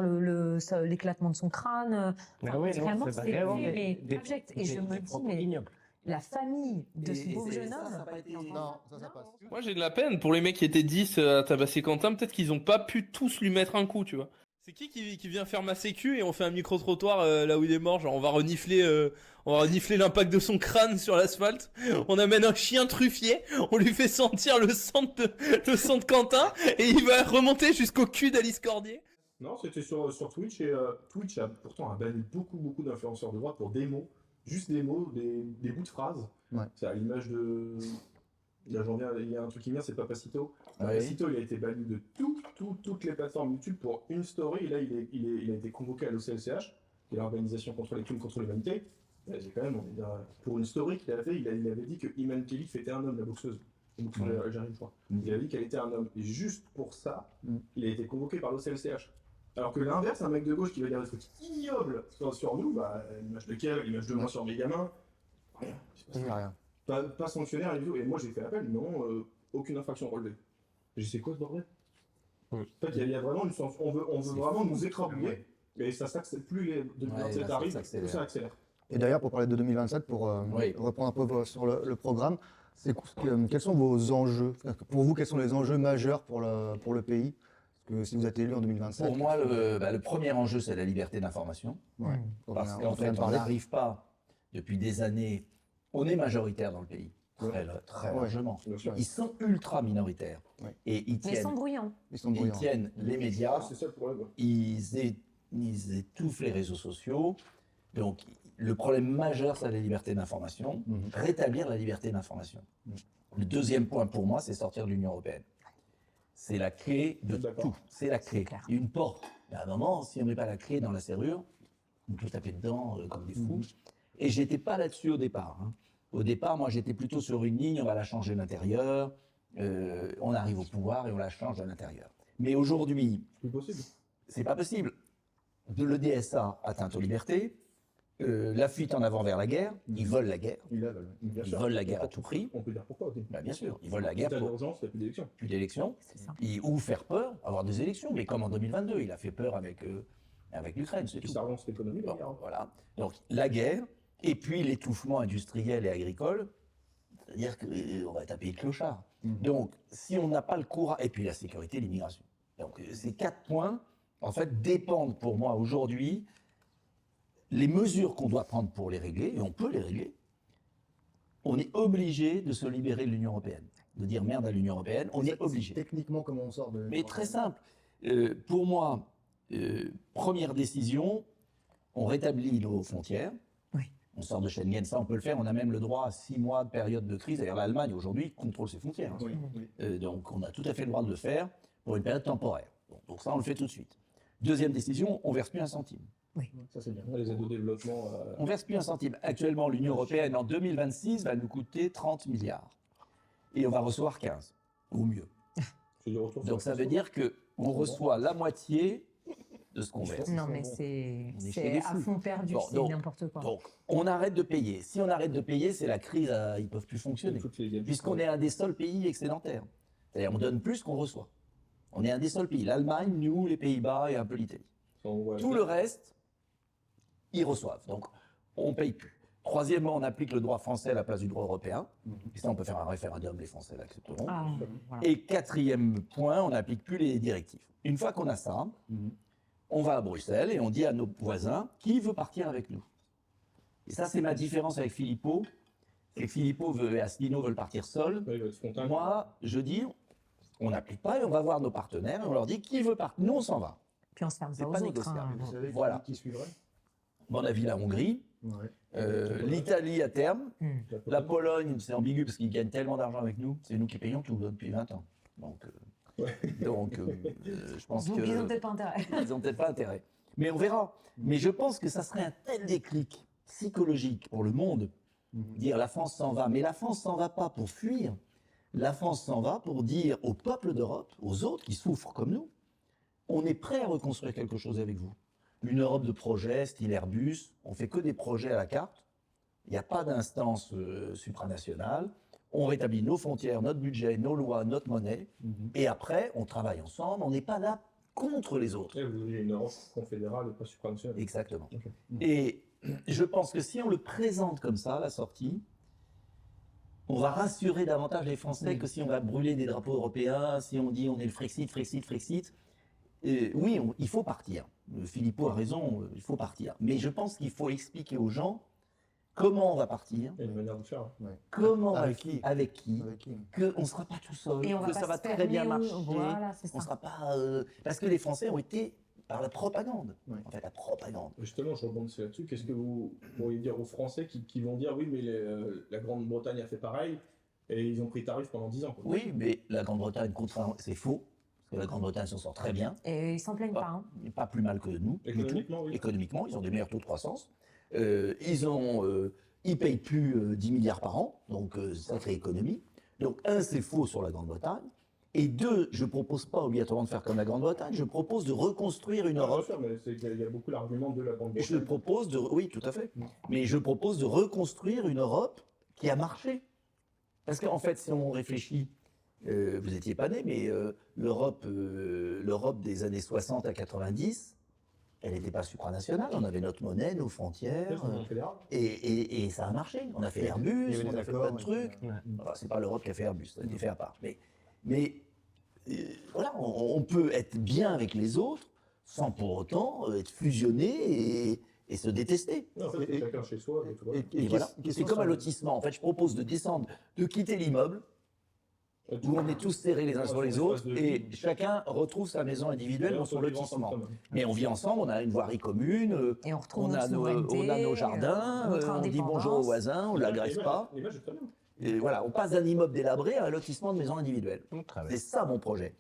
l'éclatement de son crâne. Ah oui, non, Vraiment, c'est c'est vraiment mais abject. Et je me des dis, propos mais ignobles. la famille de ce Et beau c'est- jeune ça, homme. ça a pas été- non, ça passe. Moi j'ai de la peine pour les mecs qui étaient 10 à tabasser Quentin, peut-être qu'ils ont pas pu tous lui mettre un coup, tu vois. C'est qui vient faire ma sécu et on fait un micro-trottoir là où il est mort, genre on va renifler l'impact de son crâne sur l'asphalte, on amène un chien truffier, on lui fait sentir le sang de Quentin et il va remonter jusqu'au cul d'Alice Cordier. Non, c'était sur Twitch et Twitch a pourtant banni beaucoup d'influenceurs de droite pour des mots, juste des mots, des bouts de phrases. Ouais. C'est à l'image de. Là, il y a un truc qui vient, c'est Papacito. Ouais. Papacito, il a été banni de toutes les plateformes YouTube pour une story. Et là, il a été convoqué à l'OCLCH, qui est l'organisation contre les crimes contre l'humanité. Là, j'ai quand même envie de dire, pour une story qu'il a fait, il avait dit que Iman Khelif était un homme, la boxeuse. Une boxeuse algérienne, je crois. Il a dit qu'elle était un homme. Et juste pour ça, il a été convoqué par l'OCLCH. Alors que l'inverse, un mec de gauche qui va dire des trucs ignobles sur nous, bah, l'image de Kev, l'image de moi sur mes gamins, rien. Il n'y a rien. Pas sanctionné, rien du tout. Et moi j'ai fait appel, non, aucune infraction relevée. J'ai dit, c'est quoi ce bordel? En fait, il y a vraiment une sens. On veut vraiment nous écrabouiller, et ça s'accélère. Plus les 2027 là, ça arrivent, s'accélère. plus ça accélère. Et d'ailleurs, pour parler de 2027, pour Oui. reprendre un peu sur le programme, quels sont vos enjeux? Pour vous, quels sont les enjeux majeurs pour le pays? Parce que si vous êtes élu en 2027, Pour moi, le premier enjeu, c'est la liberté d'information. ouais, Parce on qu'en vient fait, de on parler. n'arrive pas, depuis des années, on est majoritaire dans le pays, très Ouais. largement. Bien sûr. Ils sont ultra minoritaires. Ouais. Et ils Mais ils sont tiennent, bruyants. Ils sont ils bruyants. tiennent les médias, C'est ça le problème. ouais. ils étouffent les réseaux sociaux. Donc, le problème majeur, c'est la liberté d'information. Mhm. Rétablir la liberté d'information. Le deuxième point pour moi, c'est sortir de l'Union européenne. C'est la clé de D'accord. tout. C'est la clé. clair. Une porte. À un moment, si on met pas la clé dans la serrure, on peut taper dedans comme des fous. Et j'étais pas là-dessus au départ. Hein. Au départ, moi, j'étais plutôt sur une ligne, on va la changer de l'intérieur. On arrive au pouvoir et on la change de l'intérieur. Mais aujourd'hui, C'est plus possible. c'est pas possible. Le DSA, atteinte aux libertés. La fuite en avant vers la guerre, ils veulent la guerre. Bien Ils sûr. veulent la guerre à tout prix. On peut dire pourquoi aussi. Bah, bien sûr, ils veulent la guerre État pour d'urgence, il n'y a plus d'élection. plus d'élections. C'est ça. Ou faire peur, avoir des élections. Mais comme en 2022, il a fait peur avec l'Ukraine, c'est Puis tout. ça relance l'économie, la Bon, guerre. voilà. Donc la guerre, et puis l'étouffement industriel et agricole, c'est-à-dire qu'on va taper le clochard. Donc si on n'a pas le courage, et puis la sécurité, l'immigration. Donc ces 4 points, en fait, dépendent pour moi aujourd'hui les mesures qu'on doit prendre pour les régler, et on peut les régler. On est obligé de se libérer de l'Union européenne, de dire merde à l'Union européenne, on est obligé. Techniquement, comment on sort de... Mais très simple. Pour moi, première décision, on rétablit nos frontières. Oui. On sort de Schengen, ça on peut le faire. On a même le droit à 6 mois de période de crise. D'ailleurs, l'Allemagne aujourd'hui contrôle ses frontières. Oui, oui. Donc on a tout à fait le droit de le faire pour une période temporaire. Donc ça, on le fait tout de suite. Deuxième décision, on verse plus un centime. Ça, c'est bien. Les aides au développement. On verse plus un centime. Actuellement, l'Union européenne en 2026 va nous coûter 30 milliards. Et on va recevoir 15, ou mieux. c'est du retour sur Donc ça veut investissement. dire qu'on reçoit la moitié de ce qu'on verse. Non, mais c'est On est chez les à fous. fond perdu, Bon, c'est donc- n'importe quoi. Donc, on arrête de payer. Si on arrête de payer, c'est la crise, ils ne peuvent plus fonctionner. Il faut que les gadgets- Puisqu'on est un des seuls pays excédentaires. C'est-à-dire, on donne plus qu'on reçoit. On est un des seuls pays. L'Allemagne, nous, les Pays-Bas et un peu l'Italie. Ouais. Tout le reste, ils reçoivent. Donc, on ne paye plus. Troisièmement, on applique le droit français à la place du droit européen. Et ça, on peut faire un référendum, les Français l'accepteront. Ah, voilà. Et quatrième point, on n'applique plus les directives. Une fois qu'on a ça, on va à Bruxelles et on dit à nos voisins qui veut partir avec nous. Et ça, c'est ma différence avec Philippot. C'est que Philippot et Asselineau veulent partir seuls. Ouais, il va être spontané. Moi, je dis, on n'applique pas et on va voir nos partenaires et on leur dit qui veut partir. Nous, on s'en va. Puis on se ferme C'est pas pas aux autres. négociable. hein. Vous savez Voilà. qui suivrait À mon avis, la Hongrie, Ouais. l'Italie à terme, Hmm. la Pologne, c'est ambigu parce qu'ils gagnent tellement d'argent avec nous. C'est nous qui payons tout depuis 20 ans. Donc, je pense Donc que... ils n'ont peut-être pas intérêt. Ils n'ont peut-être pas intérêt. Mais on verra. Mais je pense que ça serait un tel déclic psychologique pour le monde, dire la France s'en va. Mais la France s'en va pas pour fuir. La France s'en va pour dire au peuple d'Europe, aux autres qui souffrent comme nous, on est prêt à reconstruire quelque chose avec vous. Une Europe de projets, style Airbus, on fait que des projets à la carte. Il n'y a pas d'instance supranationale. On rétablit nos frontières, notre budget, nos lois, notre monnaie. Et après, on travaille ensemble. On n'est pas là contre les autres. Et vous avez une Europe confédérale et pas supranationale. Exactement. Ok. Et je pense que si on le présente comme ça, la sortie, on va rassurer davantage les Français que si on va brûler des drapeaux européens, si on dit on est le Frexit, Frexit, Frexit. Oui, il faut partir. Philippot a raison, il faut partir. Mais je pense qu'il faut expliquer aux gens comment on va partir, Il y a une manière de faire. hein. comment, Avec qui avec qui, Avec qui qu'on ne sera pas tout seul, Et on va que pas ça va se très fermer bien ou- marcher. Voilà, c'est On ça. sera pas parce que les Français ont été par la propagande. Ouais. En fait, la propagande. Justement, je rebondis là-dessus. Qu'est-ce que vous pourriez dire aux Français qui vont dire oui, mais la Grande-Bretagne a fait pareil et ils ont pris tarif pendant 10 ans. Quoi. Oui, mais la Grande-Bretagne, contrairement, c'est faux, parce que la Grande-Bretagne s'en sort très bien, Et ils s'en plaignent pas. Hein. pas plus mal que nous. du tout. Économiquement, oui. Économiquement, ils ont des meilleurs taux de croissance. Ils payent plus 10 milliards par an, donc sacrée économie. Donc un, c'est faux sur la Grande-Bretagne. Et deux, je propose pas obligatoirement de faire comme la Grande-Bretagne, je propose de reconstruire une Ah, bien Europe. sûr, mais il y a beaucoup l'argument de la Je Grande-Bretagne. propose de, oui, tout à fait. Mais je propose de reconstruire une Europe qui a marché. Parce qu'en fait, si on réfléchit, vous n'étiez pas né, mais l'Europe des années 60 à 90, elle n'était pas supranationale. On avait notre monnaie, nos frontières, C'est un fédéral. et ça a marché. On a fait Il y Airbus, avait on des a fait accords, plein de ouais. trucs. Enfin, c'est pas l'Europe qui a fait Airbus, ça a été fait à part. Mais voilà, on peut être bien avec les autres sans pour autant être fusionné et se détester. Non, en fait, c'est chacun chez soi. Et tout va. Et voilà. C'est comme un lotissement. En fait, je propose de descendre, de quitter l'immeuble où on est tous serrés les uns sur les autres et chacun retrouve sa maison individuelle dans son lotissement. Mais on vit ensemble, on a une voirie commune, Et on retrouve on notre a souveraineté, nos jardins, notre on dit bonjour aux indépendance. voisins, on ne l'agresse pas. L'image est très bien. Et voilà, on passe d'un immeuble délabré à un lotissement de maisons individuelles. C'est ça mon projet.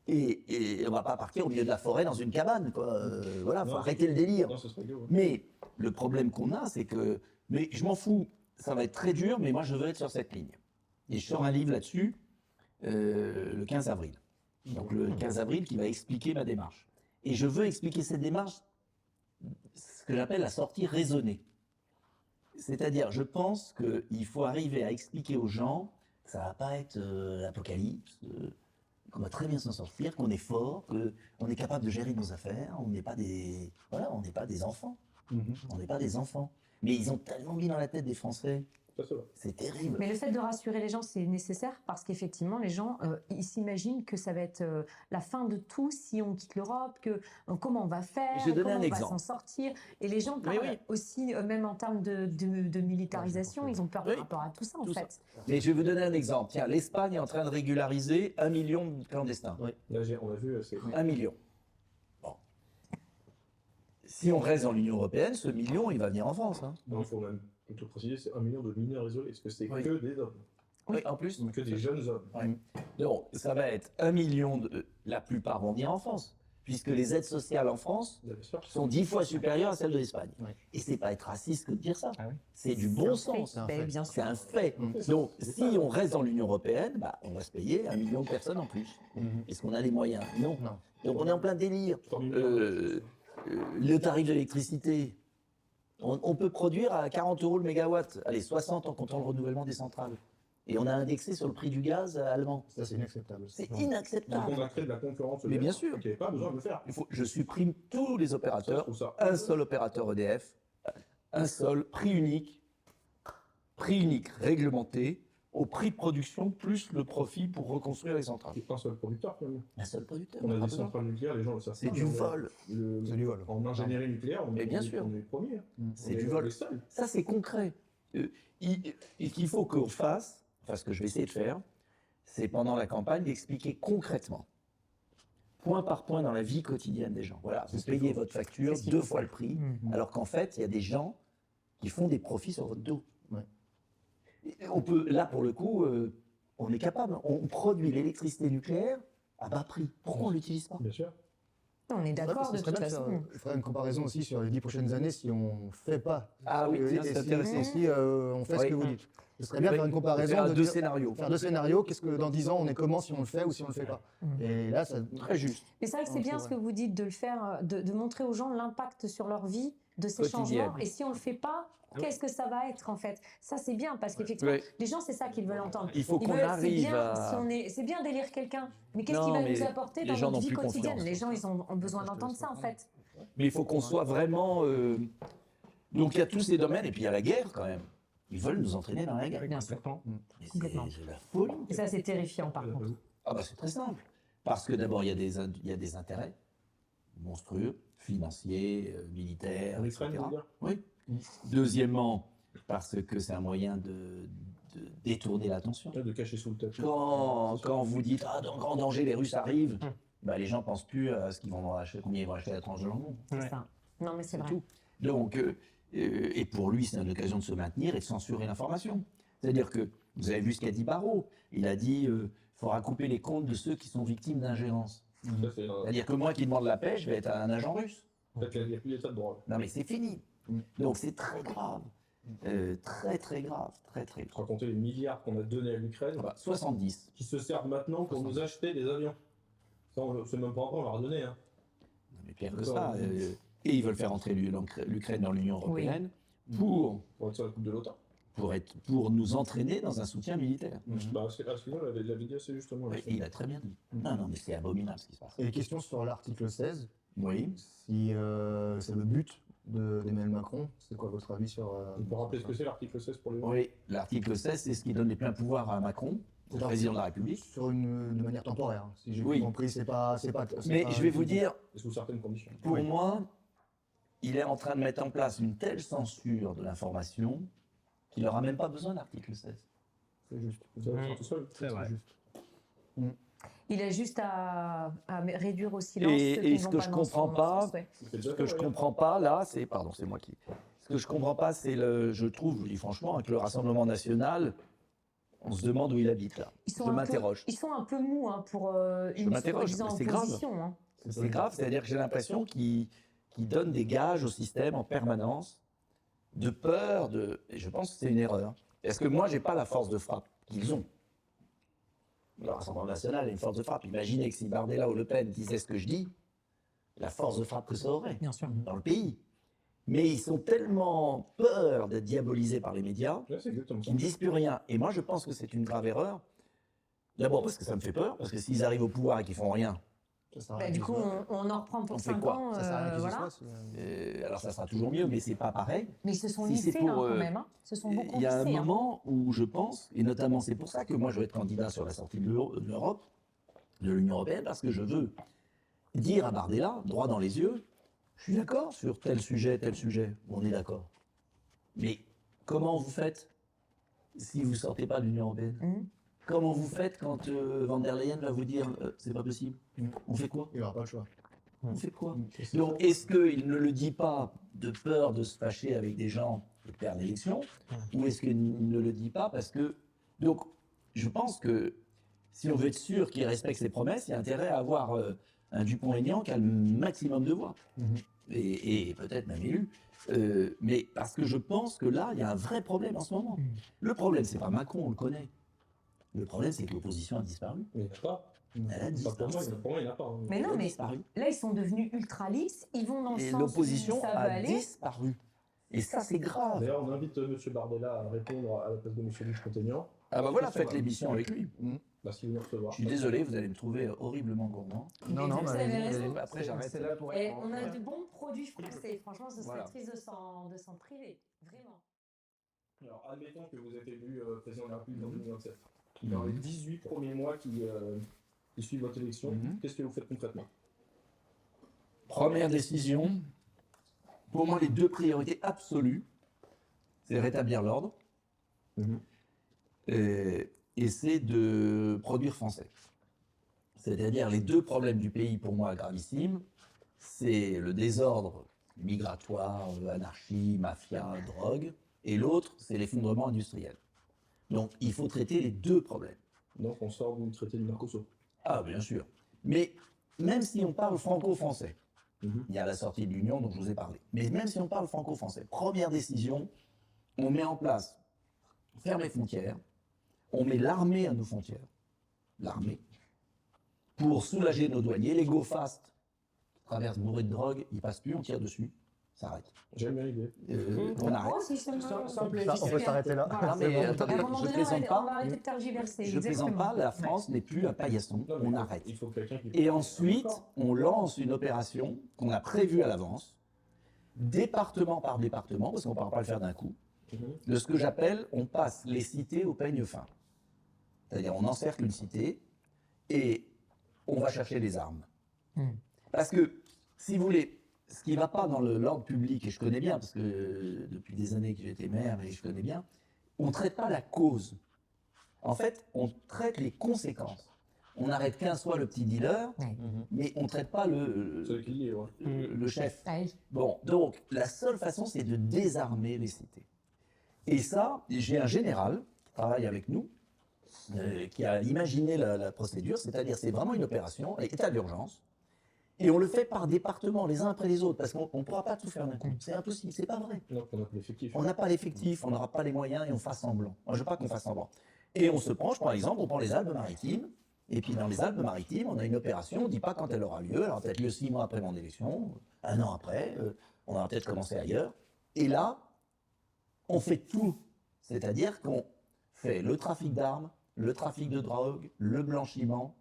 Et on va pas partir au milieu de la forêt dans une cabane, quoi. Voilà, faut Non. arrêter le délire. Non, ce serait idiot. Mais le problème qu'on a, c'est que, mais je m'en fous, ça va être très dur, mais moi je veux être sur cette ligne. Et je sors un livre là-dessus le 15 avril. Donc le 15 avril qui va expliquer ma démarche. Et je veux expliquer cette démarche, ce que j'appelle la sortie raisonnée. C'est-à-dire, je pense qu'il faut arriver à expliquer aux gens que ça va pas être l'apocalypse, qu'on va très bien s'en sortir, qu'on est fort, qu'on est capable de gérer nos affaires, on n'est pas des, voilà, on n'est pas des enfants. On n'est pas des enfants. Mais ils ont tellement mis dans la tête des Français. Ça, c'est vrai. C'est terrible. Mais le fait de rassurer les gens, c'est nécessaire parce qu'effectivement, les gens, ils s'imaginent que ça va être la fin de tout si on quitte l'Europe, que comment on va faire, Je vais donner comment un on va exemple. s'en sortir. Et les gens parlent oui. aussi, même en termes de militarisation, ils ont peur Oui. par rapport à tout ça, en Tout ça. fait. Mais je vais vous donner un exemple. Tiens, l'Espagne est en train de régulariser 1 million de clandestins. Là, on a vu, c'est 1 million. Bon. Si on reste dans l'Union européenne, ce million, il va venir en France. Hein. Non, il faut même plutôt préciser, c'est 1 million de mineurs isolés, parce que c'est Oui. que des hommes, Oui, en plus. que des jeunes hommes. Ouais. Donc, ça va être 1 million la plupart vont venir en France, puisque les aides sociales en France Bien sûr. sont 10 fois supérieures à celles de l'Espagne. Ouais. Et c'est pas être raciste que de dire ça. Ah oui. C'est du C'est bon un sens. fait. un Ben, fait. bien C'est sûr. un fait. Donc, si on reste dans l'Union européenne, bah, on va se payer 1 million de personnes en plus. Est-ce qu'on a les moyens? Non. Non. Donc, on est en plein délire. 3 000 Le tarif de l'électricité, on peut produire à 40 euros le mégawatt. Allez, 60 en comptant le renouvellement des centrales. Et on a indexé sur le prix du gaz allemand. Ça, c'est inacceptable. C'est Donc, inacceptable. on a créé de la concurrence. Mais bien sûr. Il n'y avait pas besoin de le faire. Je supprime tous les Ça, je opérateurs, trouve ça. un seul opérateur EDF, un seul, prix unique réglementé, au prix de production plus le profit pour reconstruire les centrales. C'est un seul producteur, finalement. Un seul producteur. On a pas des besoin. centrales nucléaires, les gens le savent C'est pas, du mais vol. C'est du vol. En ingénierie nucléaire, Mais bien sûr. on est les premiers. C'est On du est vol. les seuls. Ça, c'est concret. Et qu'il faut qu'on fasse, enfin ce que je vais essayer de faire, c'est pendant la campagne d'expliquer concrètement, point par point dans la vie quotidienne des gens. Voilà, vous payez votre facture C'est ce qu'il 2 faut fois le prix, alors qu'en fait, il y a des gens qui font des profits sur votre dos. Ouais. Et on peut, là, pour le coup, on est capable. On produit l'électricité nucléaire à bas prix. Pourquoi on ne l'utilise pas? Bien sûr. On est d'accord de Ce serait toute bien de faire, façon. je ferai une comparaison aussi sur les 10 prochaines années si on ne fait pas. Ah oui, tiens, Et c'est si- intéressant. et si on fait ce Oui. que vous dites. Ce serait bien de faire une comparaison. Faire de deux dire- scénarios. Faire 2 scénarios. Qu'est-ce que dans 10 ans, on est comment si on le fait ou si on le fait pas? Et là, ça. Très juste. Mais c'est vrai que c'est Non, bien c'est ce que vous dites de le faire, de montrer aux gens l'impact sur leur vie de ces Quotidienne. changements. Et si on le fait pas, qu'est-ce que ça va être en fait? Ça c'est bien parce qu'effectivement, Ouais. les gens c'est ça qu'ils veulent entendre. Il faut Ils qu'on veulent- c'est arrive bien, à- si on est- c'est bien d'élire quelqu'un, mais qu'est-ce Non, qu'il va mais nous apporter les dans gens notre n'ont vie plus quotidienne? confiance. Les gens ils ont besoin d'entendre ça en fait. Mais il faut qu'on soit vraiment. Donc il y a tous ces domaines, et puis il y a la guerre quand même. Ils veulent nous entraîner dans la guerre. Bien sûr. Mais Complètement. c'est la folie. Et ça c'est terrifiant par contre. Ah bah c'est très simple. Parce que d'abord il y a des intérêts monstrueux, financiers, militaires, En etc. Ukraine, vous voulez dire Oui. Deuxièmement, parce que c'est un moyen de détourner l'attention. De cacher sous le tapis. Quand vous dites ah dans grand danger les Russes arrivent, bah, les gens pensent plus à ce qu'ils vont acheter, combien ils vont acheter à la tranche de jambon. C'est ça. Non mais c'est vrai. Tout. Donc, et pour lui, c'est une occasion de se maintenir et de censurer l'information. C'est-à-dire que, vous avez vu ce qu'a dit Barrot. Il a dit il faudra couper les comptes de ceux qui sont victimes d'ingérence. Ça, c'est C'est-à-dire que moi qui demande la paix, je vais être un agent russe. peut-être qu'il n'y a plus d'état de droit. Non mais c'est fini. Donc c'est très grave. Très très grave. Très très Je grave. racontais les milliards qu'on a donnés à l'Ukraine, Ah bah, 70. qui se servent maintenant pour nous acheter des avions. Ça, c'est même pas encore, on leur a donné. Hein. Non, mais pire que ça. Et ils veulent faire entrer l'Ukraine dans l'Union européenne pour Pour être sur la coupe de l'OTAN. pour nous entraîner dans un soutien militaire. Bah, sinon, la vidéo, c'est justement. Et il a très bien dit. Non, non, mais c'est abominable ce qui se passe. Et question sur l'article 16. Oui. Si c'est le but d'Emmanuel Macron, c'est quoi votre avis sur. On peut rappeler ce que c'est l'article 16 pour les gens. Oui, l'article 16, c'est ce qui donne les pleins pouvoirs à Macron, au président de la République. De manière temporaire. hein. Si j'ai Oui. bien compris, c'est pas. Mais je vais vous dire, Et sous certaines conditions. pour moi, il est en train de mettre en place une telle censure de l'information qu'il n'aura même pas besoin de l'article 16. C'est juste. Ça va faire tout seul. C'est vrai. Il a juste à réduire au silence. Et ceux qui ce vont que je dans son comprends pas, sens, ouais. Il fait Ce déjà que je ça, comprends pas là, c'est pardon, c'est moi qui. Ce que je comprends pas, c'est je trouve, je vous dis franchement, avec le Rassemblement national, on se demande où il habite là. Ils Je sont un peu- m'interroge. Ils sont un peu mous hein, pour une m'interroge, soi-disant mais c'est grave. opposition. Hein. C'est grave, c'est-à-dire que j'ai l'impression qu'ils donnent des gages au système en permanence de peur, et je pense que c'est une erreur. Parce que moi, j'ai pas la force de frappe qu'ils ont. Le Rassemblement national a une force de frappe. Imaginez que si Bardella ou Le Pen disaient ce que je dis, la force de frappe que ça aurait Bien sûr. dans le pays. Mais ils sont tellement peur d'être diabolisés par les médias Ouais, c'est exactement ça. qu'ils ne disent plus rien. Et moi, je pense que c'est une grave erreur. D'abord parce que ça me fait peur, parce que s'ils arrivent au pouvoir et qu'ils font rien, Ça sert à Bah, rien du qu'ils coup, y soient. on en reprend pour On fait 5 quoi ans. Ça sert à rien qu'ils y Voilà. soient, alors ça sera toujours mieux, mais c'est pas pareil. Mais ils se sont Si c'est lissés pour, hein, quand même. Hein. Ils se sont beaucoup Il y a un lissés. Hein. moment où je pense, et notamment c'est pour ça que moi je veux être candidat sur la sortie de l'Europe, de l'Union européenne, parce que je veux dire à Bardella, droit dans les yeux, je suis d'accord sur tel sujet, on est d'accord. Mais comment vous faites si vous sortez pas de l'Union européenne? Comment vous faites quand Van der Leyen va vous dire c'est pas possible? On fait quoi? Il n'y aura pas le choix. On fait quoi? Donc, est-ce qu'il ne le dit pas de peur de se fâcher avec des gens et de perdre l'élection? Ou est-ce qu'il ne le dit pas parce que... Donc, je pense que si on veut être sûr qu'il respecte ses promesses, il y a intérêt à avoir un Dupont-Aignan qui a le maximum de voix. Et peut-être même élu. Mais parce que je pense que là, il y a un vrai problème en ce moment. Le problème, c'est pas Macron, on le connaît. Le problème, c'est que l'opposition a disparu. Mais il n'y en a pas. Elle a Pas pour moi, disparu. pour moi, il n'y en a pas. hein. Mais Elle non, a mais disparu. là, ils sont devenus ultra lisses. Ils vont dans le Et sens où l'opposition ça veut a aller. disparu. Et ça, c'est grave. D'ailleurs, on invite M. Bardella à répondre à la place de M. Dupont-Aignan. Ah bah voilà, faites l'émission avec lui. Bah, s'il veut nous recevoir. Je suis désolé, vous allez me trouver horriblement gourmand. Non, non, vous bah, avez allez-y, raison. allez-y. Après, j'arrête. C'est là pour Et être- on a de bons produits français. Franchement, ce serait Voilà. triste de s'en priver. Vraiment. Alors, admettons que vous êtes élu président de la République en 2027. Dans les 18 premiers mois qui suivent votre élection, qu'est-ce que vous faites concrètement? Première décision. Pour moi, les deux priorités absolues, c'est rétablir l'ordre et c'est de produire français. C'est-à-dire les deux problèmes du pays, pour moi, gravissimes, c'est le désordre migratoire, anarchie, mafia, drogue, et l'autre, c'est l'effondrement industriel. Donc, il faut traiter les deux problèmes. Donc, on sort du traité du Mercosur. Ah, bien sûr. Mais même si on parle franco-français, il y a la sortie de l'Union dont je vous ai parlé. Mais même si on parle franco-français, première décision, on met en place, on ferme les frontières, on met l'armée à nos frontières, l'armée, pour soulager nos douaniers. Les go fast traversent bourrés de drogue, ils passent plus, on tire dessus, ça arrête. J'aime bien l'idée. On arrête. Oh, si seulement. Simple et Ça, on peut s'arrêter là. Voilà. Non, mais attendez, À un moment je donné, plaisante on va pas. arrêter de tergiverser. Je plaisante exactement. pas, la France n'est plus un paillasson, Non, mais on il faut- arrête. Il faut quelqu'un qui. Et ensuite, on lance une opération qu'on a prévue à l'avance, département par département, parce qu'on ne pourra pas le faire d'un coup, de ce que j'appelle, on passe les cités au peigne fin. C'est-à-dire, on encercle une cité et on va chercher les armes. Parce que, si vous voulez, ce qui ne va pas dans l'ordre public, et je connais bien, parce que depuis des années que j'ai été maire et je connais bien, on ne traite pas la cause. En fait, on traite les conséquences. On n'arrête qu'un soit le petit dealer, mais on ne traite pas Celui qui y est, ouais. le chef. Ah oui. Bon, donc la seule façon, c'est de désarmer les cités. Et ça, j'ai un général qui travaille avec nous, qui a imaginé la procédure, c'est-à-dire c'est vraiment une opération, état d'urgence, et on le fait par département, les uns après les autres, parce qu'on ne pourra pas tout faire d'un coup. C'est impossible, c'est pas vrai. Donc, on a plus l'effectif. On n'a pas l'effectif, on n'aura pas les moyens et on fasse semblant. Moi, je veux pas qu'on fasse semblant. Et on se prend, je prends l'exemple, on prend les Alpes-Maritimes, et puis dans les Alpes-Maritimes, on a une opération, on ne dit pas quand elle aura lieu, elle aura peut-être lieu 6 mois après mon élection, 1 an après, on va peut-être commencer ailleurs. Et là, on fait tout. C'est-à-dire qu'on fait le trafic d'armes, le trafic de drogue, le blanchiment,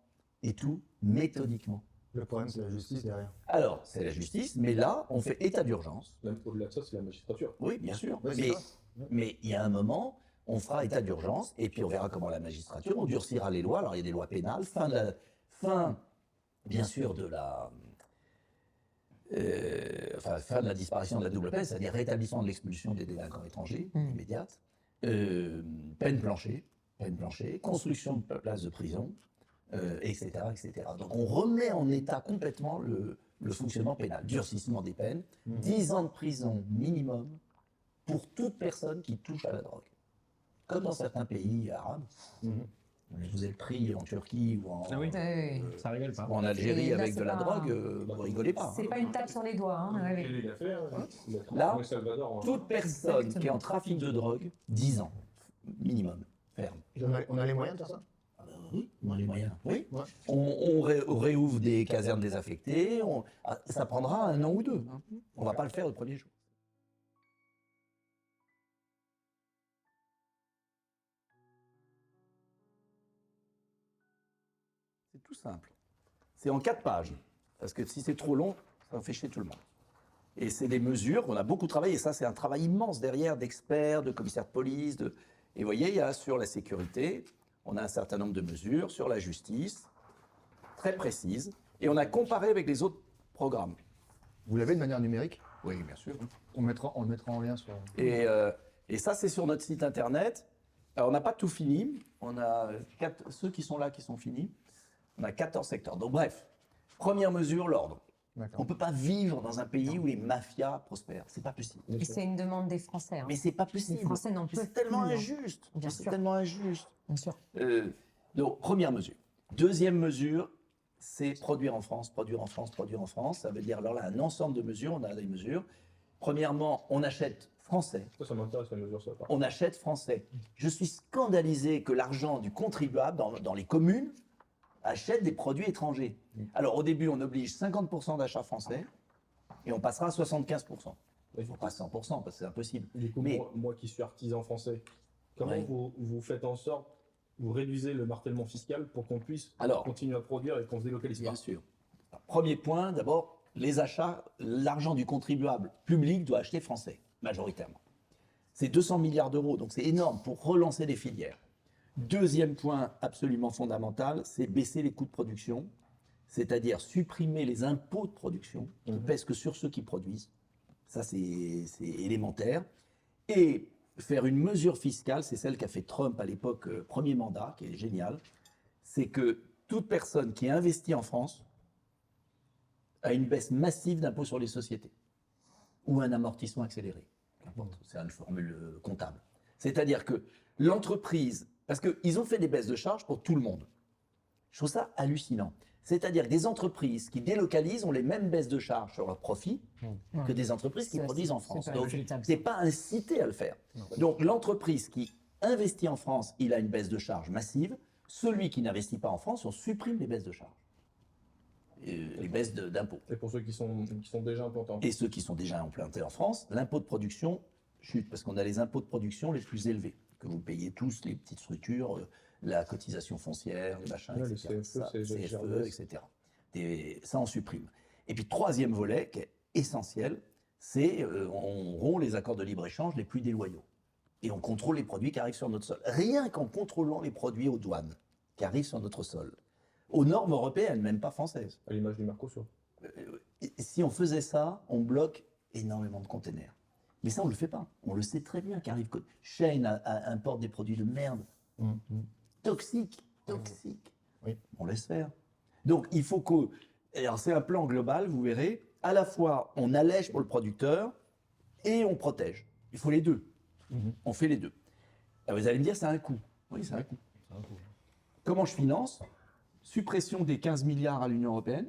et tout méthodiquement. Le problème, c'est la justice derrière. Alors, c'est la justice, mais là, on fait état d'urgence. Même au-delà de ça, c'est la magistrature. Oui, bien sûr. Ouais, c'est mais, ça. mais il y a un moment, on fera état d'urgence et puis on verra comment la magistrature, on durcira les lois. Alors il y a des lois pénales, fin bien sûr, de la, fin de la disparition de la double peine, c'est-à-dire rétablissement de l'expulsion des délinquants étrangers immédiate, peine plancher, construction de places de prison, etc., etc. Donc on remet en état complètement le fonctionnement pénal, durcissement des peines, 10 ans de prison minimum pour toute personne qui touche à la drogue. Comme dans certains pays arabes. Je vous ai pris en Turquie ou en, Ah oui. Oui. Ça rigole pas. ou en Algérie Et là, avec c'est de la pas- drogue, vous rigolez pas. C'est pas une tape sur les doigts. Hein. ouais, ouais. Quel est l'affaire Là, El Salvador, hein. toute personne qui est en trafic de drogue, 10 ans minimum, ferme. On a les moyens de faire ça? Ah ben oui, on a les moyens. Oui. Ouais. On réouvre des casernes désaffectées. Ça prendra 1 an ou 2. Hein. On ne va pas le faire le premier jour. simple. C'est en 4 pages. Parce que si c'est trop long, ça va faire chier tout le monde. Et c'est des mesures qu'on a beaucoup travaillé. Et ça, c'est un travail immense derrière d'experts, de commissaires de police. Et vous voyez, il y a sur la sécurité, on a un certain nombre de mesures, sur la justice, très précises. Et on a comparé avec les autres programmes. Vous l'avez de manière numérique? Oui, bien sûr. On le mettra en lien sur... Et ça, c'est sur notre site internet. Alors, on n'a pas tout fini. On a ceux qui sont là qui sont finis. On a 14 secteurs. Donc, bref, première mesure, l'ordre. D'accord. On ne peut pas vivre dans un pays où les mafias prospèrent. C'est pas possible. Et c'est une demande des Français. hein. Mais c'est pas possible. Les Français n'en peuvent C'est tellement plus, hein. injuste. Bien C'est sûr. tellement injuste. Bien sûr. Donc, première mesure. Deuxième mesure, c'est produire en France, produire en France, produire en France. Ça veut dire, alors là, un ensemble de mesures. On a des mesures. Premièrement, on achète français. Ça m'intéresse la mesure, ça. par contre. On achète français. Je suis scandalisé que l'argent du contribuable dans les communes achète des produits étrangers. Alors au début, on oblige 50% d'achats français et on passera à 75%. Il faut pas 100% parce que c'est impossible. Du coup, Mais- moi qui suis artisan français, comment Ouais. vous faites en sorte, vous réduisez le martèlement fiscal pour qu'on puisse Alors, continuer à produire et qu'on se délocalise pas? bien sûr. Premier point, d'abord, les achats, l'argent du contribuable public doit acheter français, majoritairement. C'est 200 milliards d'euros, donc c'est énorme pour relancer les filières. Deuxième point absolument fondamental, c'est baisser les coûts de production, c'est-à-dire supprimer les impôts de production qui pèsent que sur ceux qui produisent. Ça, c'est élémentaire. Et faire une mesure fiscale, c'est celle qu'a fait Trump à l'époque, premier mandat, qui est génial, c'est que toute personne qui investit en France a une baisse massive d'impôts sur les sociétés ou un amortissement accéléré. Qu'importe, c'est une formule comptable. C'est-à-dire que l'entreprise, parce qu'ils ont fait des baisses de charges pour tout le monde. Je trouve ça hallucinant. C'est-à-dire que des entreprises qui délocalisent ont les mêmes baisses de charges sur leurs profits que des entreprises qui Ça, produisent en c'est France. pas Donc, équitable, c'est pas incité à le faire. Donc, l'entreprise qui investit en France, il a une baisse de charges massive. Celui qui n'investit pas en France, on supprime les baisses de charges. Les baisses d'impôts. Et pour ceux qui sont déjà implantés en Et ceux qui sont déjà implantés en France, l'impôt de production chute, parce qu'on a les impôts de production les plus élevés, que vous payez tous, les petites structures, la cotisation foncière, les machins, Ouais, le etc. CFE, Ça, CFE, CFE, etc. Et ça, on supprime. Et puis, troisième volet, qui est essentiel, c'est on rompt les accords de libre-échange les plus déloyaux. Et on contrôle les produits qui arrivent sur notre sol. Rien qu'en contrôlant les produits aux douanes qui arrivent sur notre sol, aux normes européennes, même pas françaises. à l'image du Mercosur. Et si on faisait ça, on bloque énormément de containers. Mais ça, on ne le fait pas. On le sait très bien qu'arrive. Shane importe des produits de merde. Toxiques. Oui. On laisse faire. Donc, il faut que. Alors, c'est un plan global, vous verrez. À la fois, on allège pour le producteur et on protège. Il faut les deux. On fait les deux. Alors, vous allez me dire, ça a un coût. Oui, ça a un coût. Comment je finance? Suppression des 15 milliards à l'Union européenne.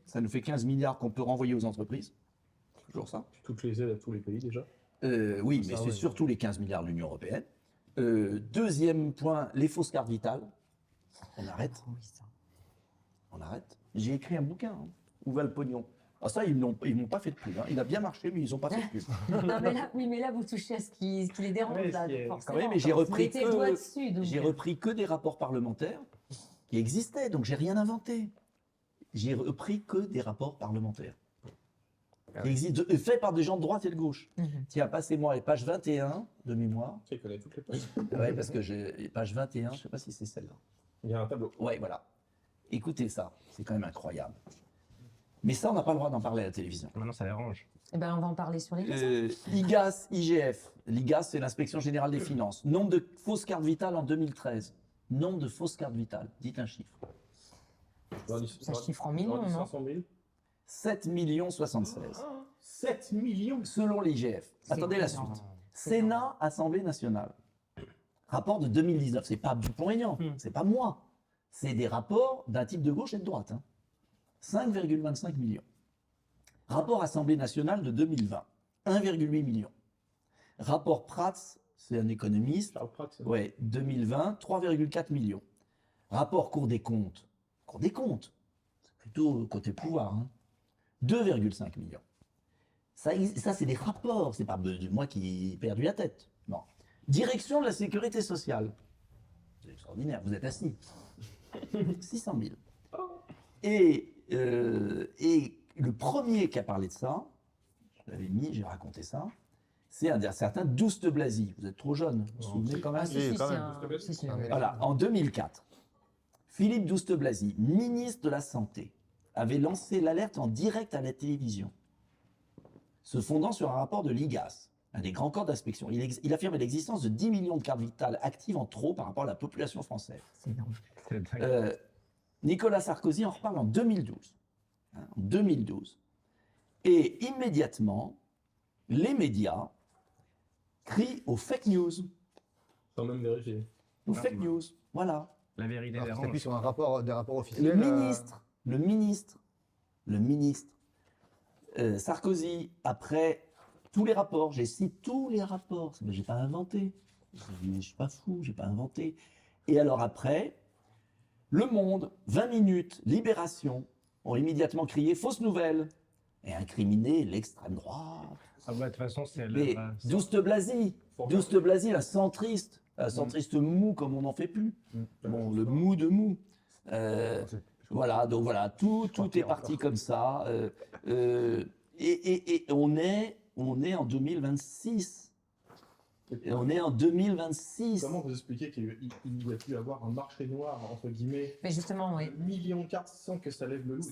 Ça nous fait 15 milliards qu'on peut renvoyer aux entreprises. C'est toujours ça. Toutes les aides à tous les pays déjà. Oui, mais c'est surtout les 15 milliards de l'Union européenne. Deuxième point, les fausses cartes vitales. On arrête. On arrête. J'ai écrit un bouquin. Où va le pognon? Ah, ça, ils m'ont pas fait de pub. Il a bien marché, mais ils n'ont pas fait de pub. Non, mais là, vous touchez à ce qui les dérange, Oui, là, ce qui est- forcément. Oui, mais j'ai Vous repris mettez le doigt dessus, donc. J'ai repris que des rapports parlementaires qui existaient, donc j'ai rien inventé. J'ai repris que des rapports parlementaires qui existent, faits par des gens de droite et de gauche. Tiens, passez-moi les pages 21 de mémoire. Tu sais, il connaît toutes les pages. Ouais, parce que page 21, je ne sais pas si c'est celle-là. Il y a un tableau. Ouais, voilà. Écoutez ça, c'est quand même incroyable. Mais ça, on n'a pas le droit d'en parler à la télévision. Maintenant, ça dérange. Eh ben, on va en parler sur les réseaux. IGAS, IGF. L'IGAS, c'est l'Inspection Générale des Finances. Nombre de fausses cartes vitales en 2013. Nombre de fausses cartes vitales. Dites un chiffre. Ça chiffre en millions, non? 500 000. 7 76 7 millions. selon l'IGF. Attendez la énorme. suite. Sénat, Assemblée nationale. Rapport de 2019. C'est pas Dupont-Aignan, c'est pas moi. C'est des rapports d'un type de gauche et de droite. 5,25 millions. Rapport Assemblée nationale de 2020. 1,8 million. Rapport Prats, c'est un économiste. Charles Pratt, c'est- Ouais, 2020, 3,4 millions. Rapport Cour des comptes. Cour des comptes, c'est plutôt côté pouvoir. 2,5 millions. Ça, c'est des rapports, c'est pas de moi qui ai perdu la tête. Non. Direction de la sécurité sociale. C'est extraordinaire, vous êtes assis. 600 000. Et le premier qui a parlé de ça, je l'avais mis, j'ai raconté ça, c'est un certain Douste Blazy. Vous êtes trop jeune, vous vous souvenez quand même? Ah, si, Oui, si, quand si, même. si. Voilà, en 2004, Philippe Douste Blazy, ministre de la Santé, avait lancé l'alerte en direct à la télévision, se fondant sur un rapport de l'IGAS, un des grands corps d'inspection. Il affirmait l'existence de 10 millions de cartes vitales actives en trop par rapport à la population française. C'est énorme. Nicolas Sarkozy en reparle en 2012. En 2012. Et immédiatement, les médias crient aux fake news. Sans même vérifier. Aux fake news. Voilà. La vérité Alors, dérange. t'appuies sur des rapports Le officiels. ministre, Sarkozy, après tous les rapports, j'ai cité tous les rapports, mais j'ai pas inventé. Je suis pas fou, j'ai pas inventé. Et alors après, Le Monde, 20 minutes, Libération, ont immédiatement crié fausse nouvelle et incriminé l'extrême droite. Ah bah, de toute façon, c'est Mais Douste Blazy, la centriste mou comme on n'en fait plus. Bon, le mou de mou. Voilà, donc voilà, tout est parti comme ça. Et on est en 2026. Et on est en 2026. Comment vous expliquez qu'il y a pu y avoir un marché noir, entre guillemets, Mais justement, oui. millions de cartes sans que ça lève le loup?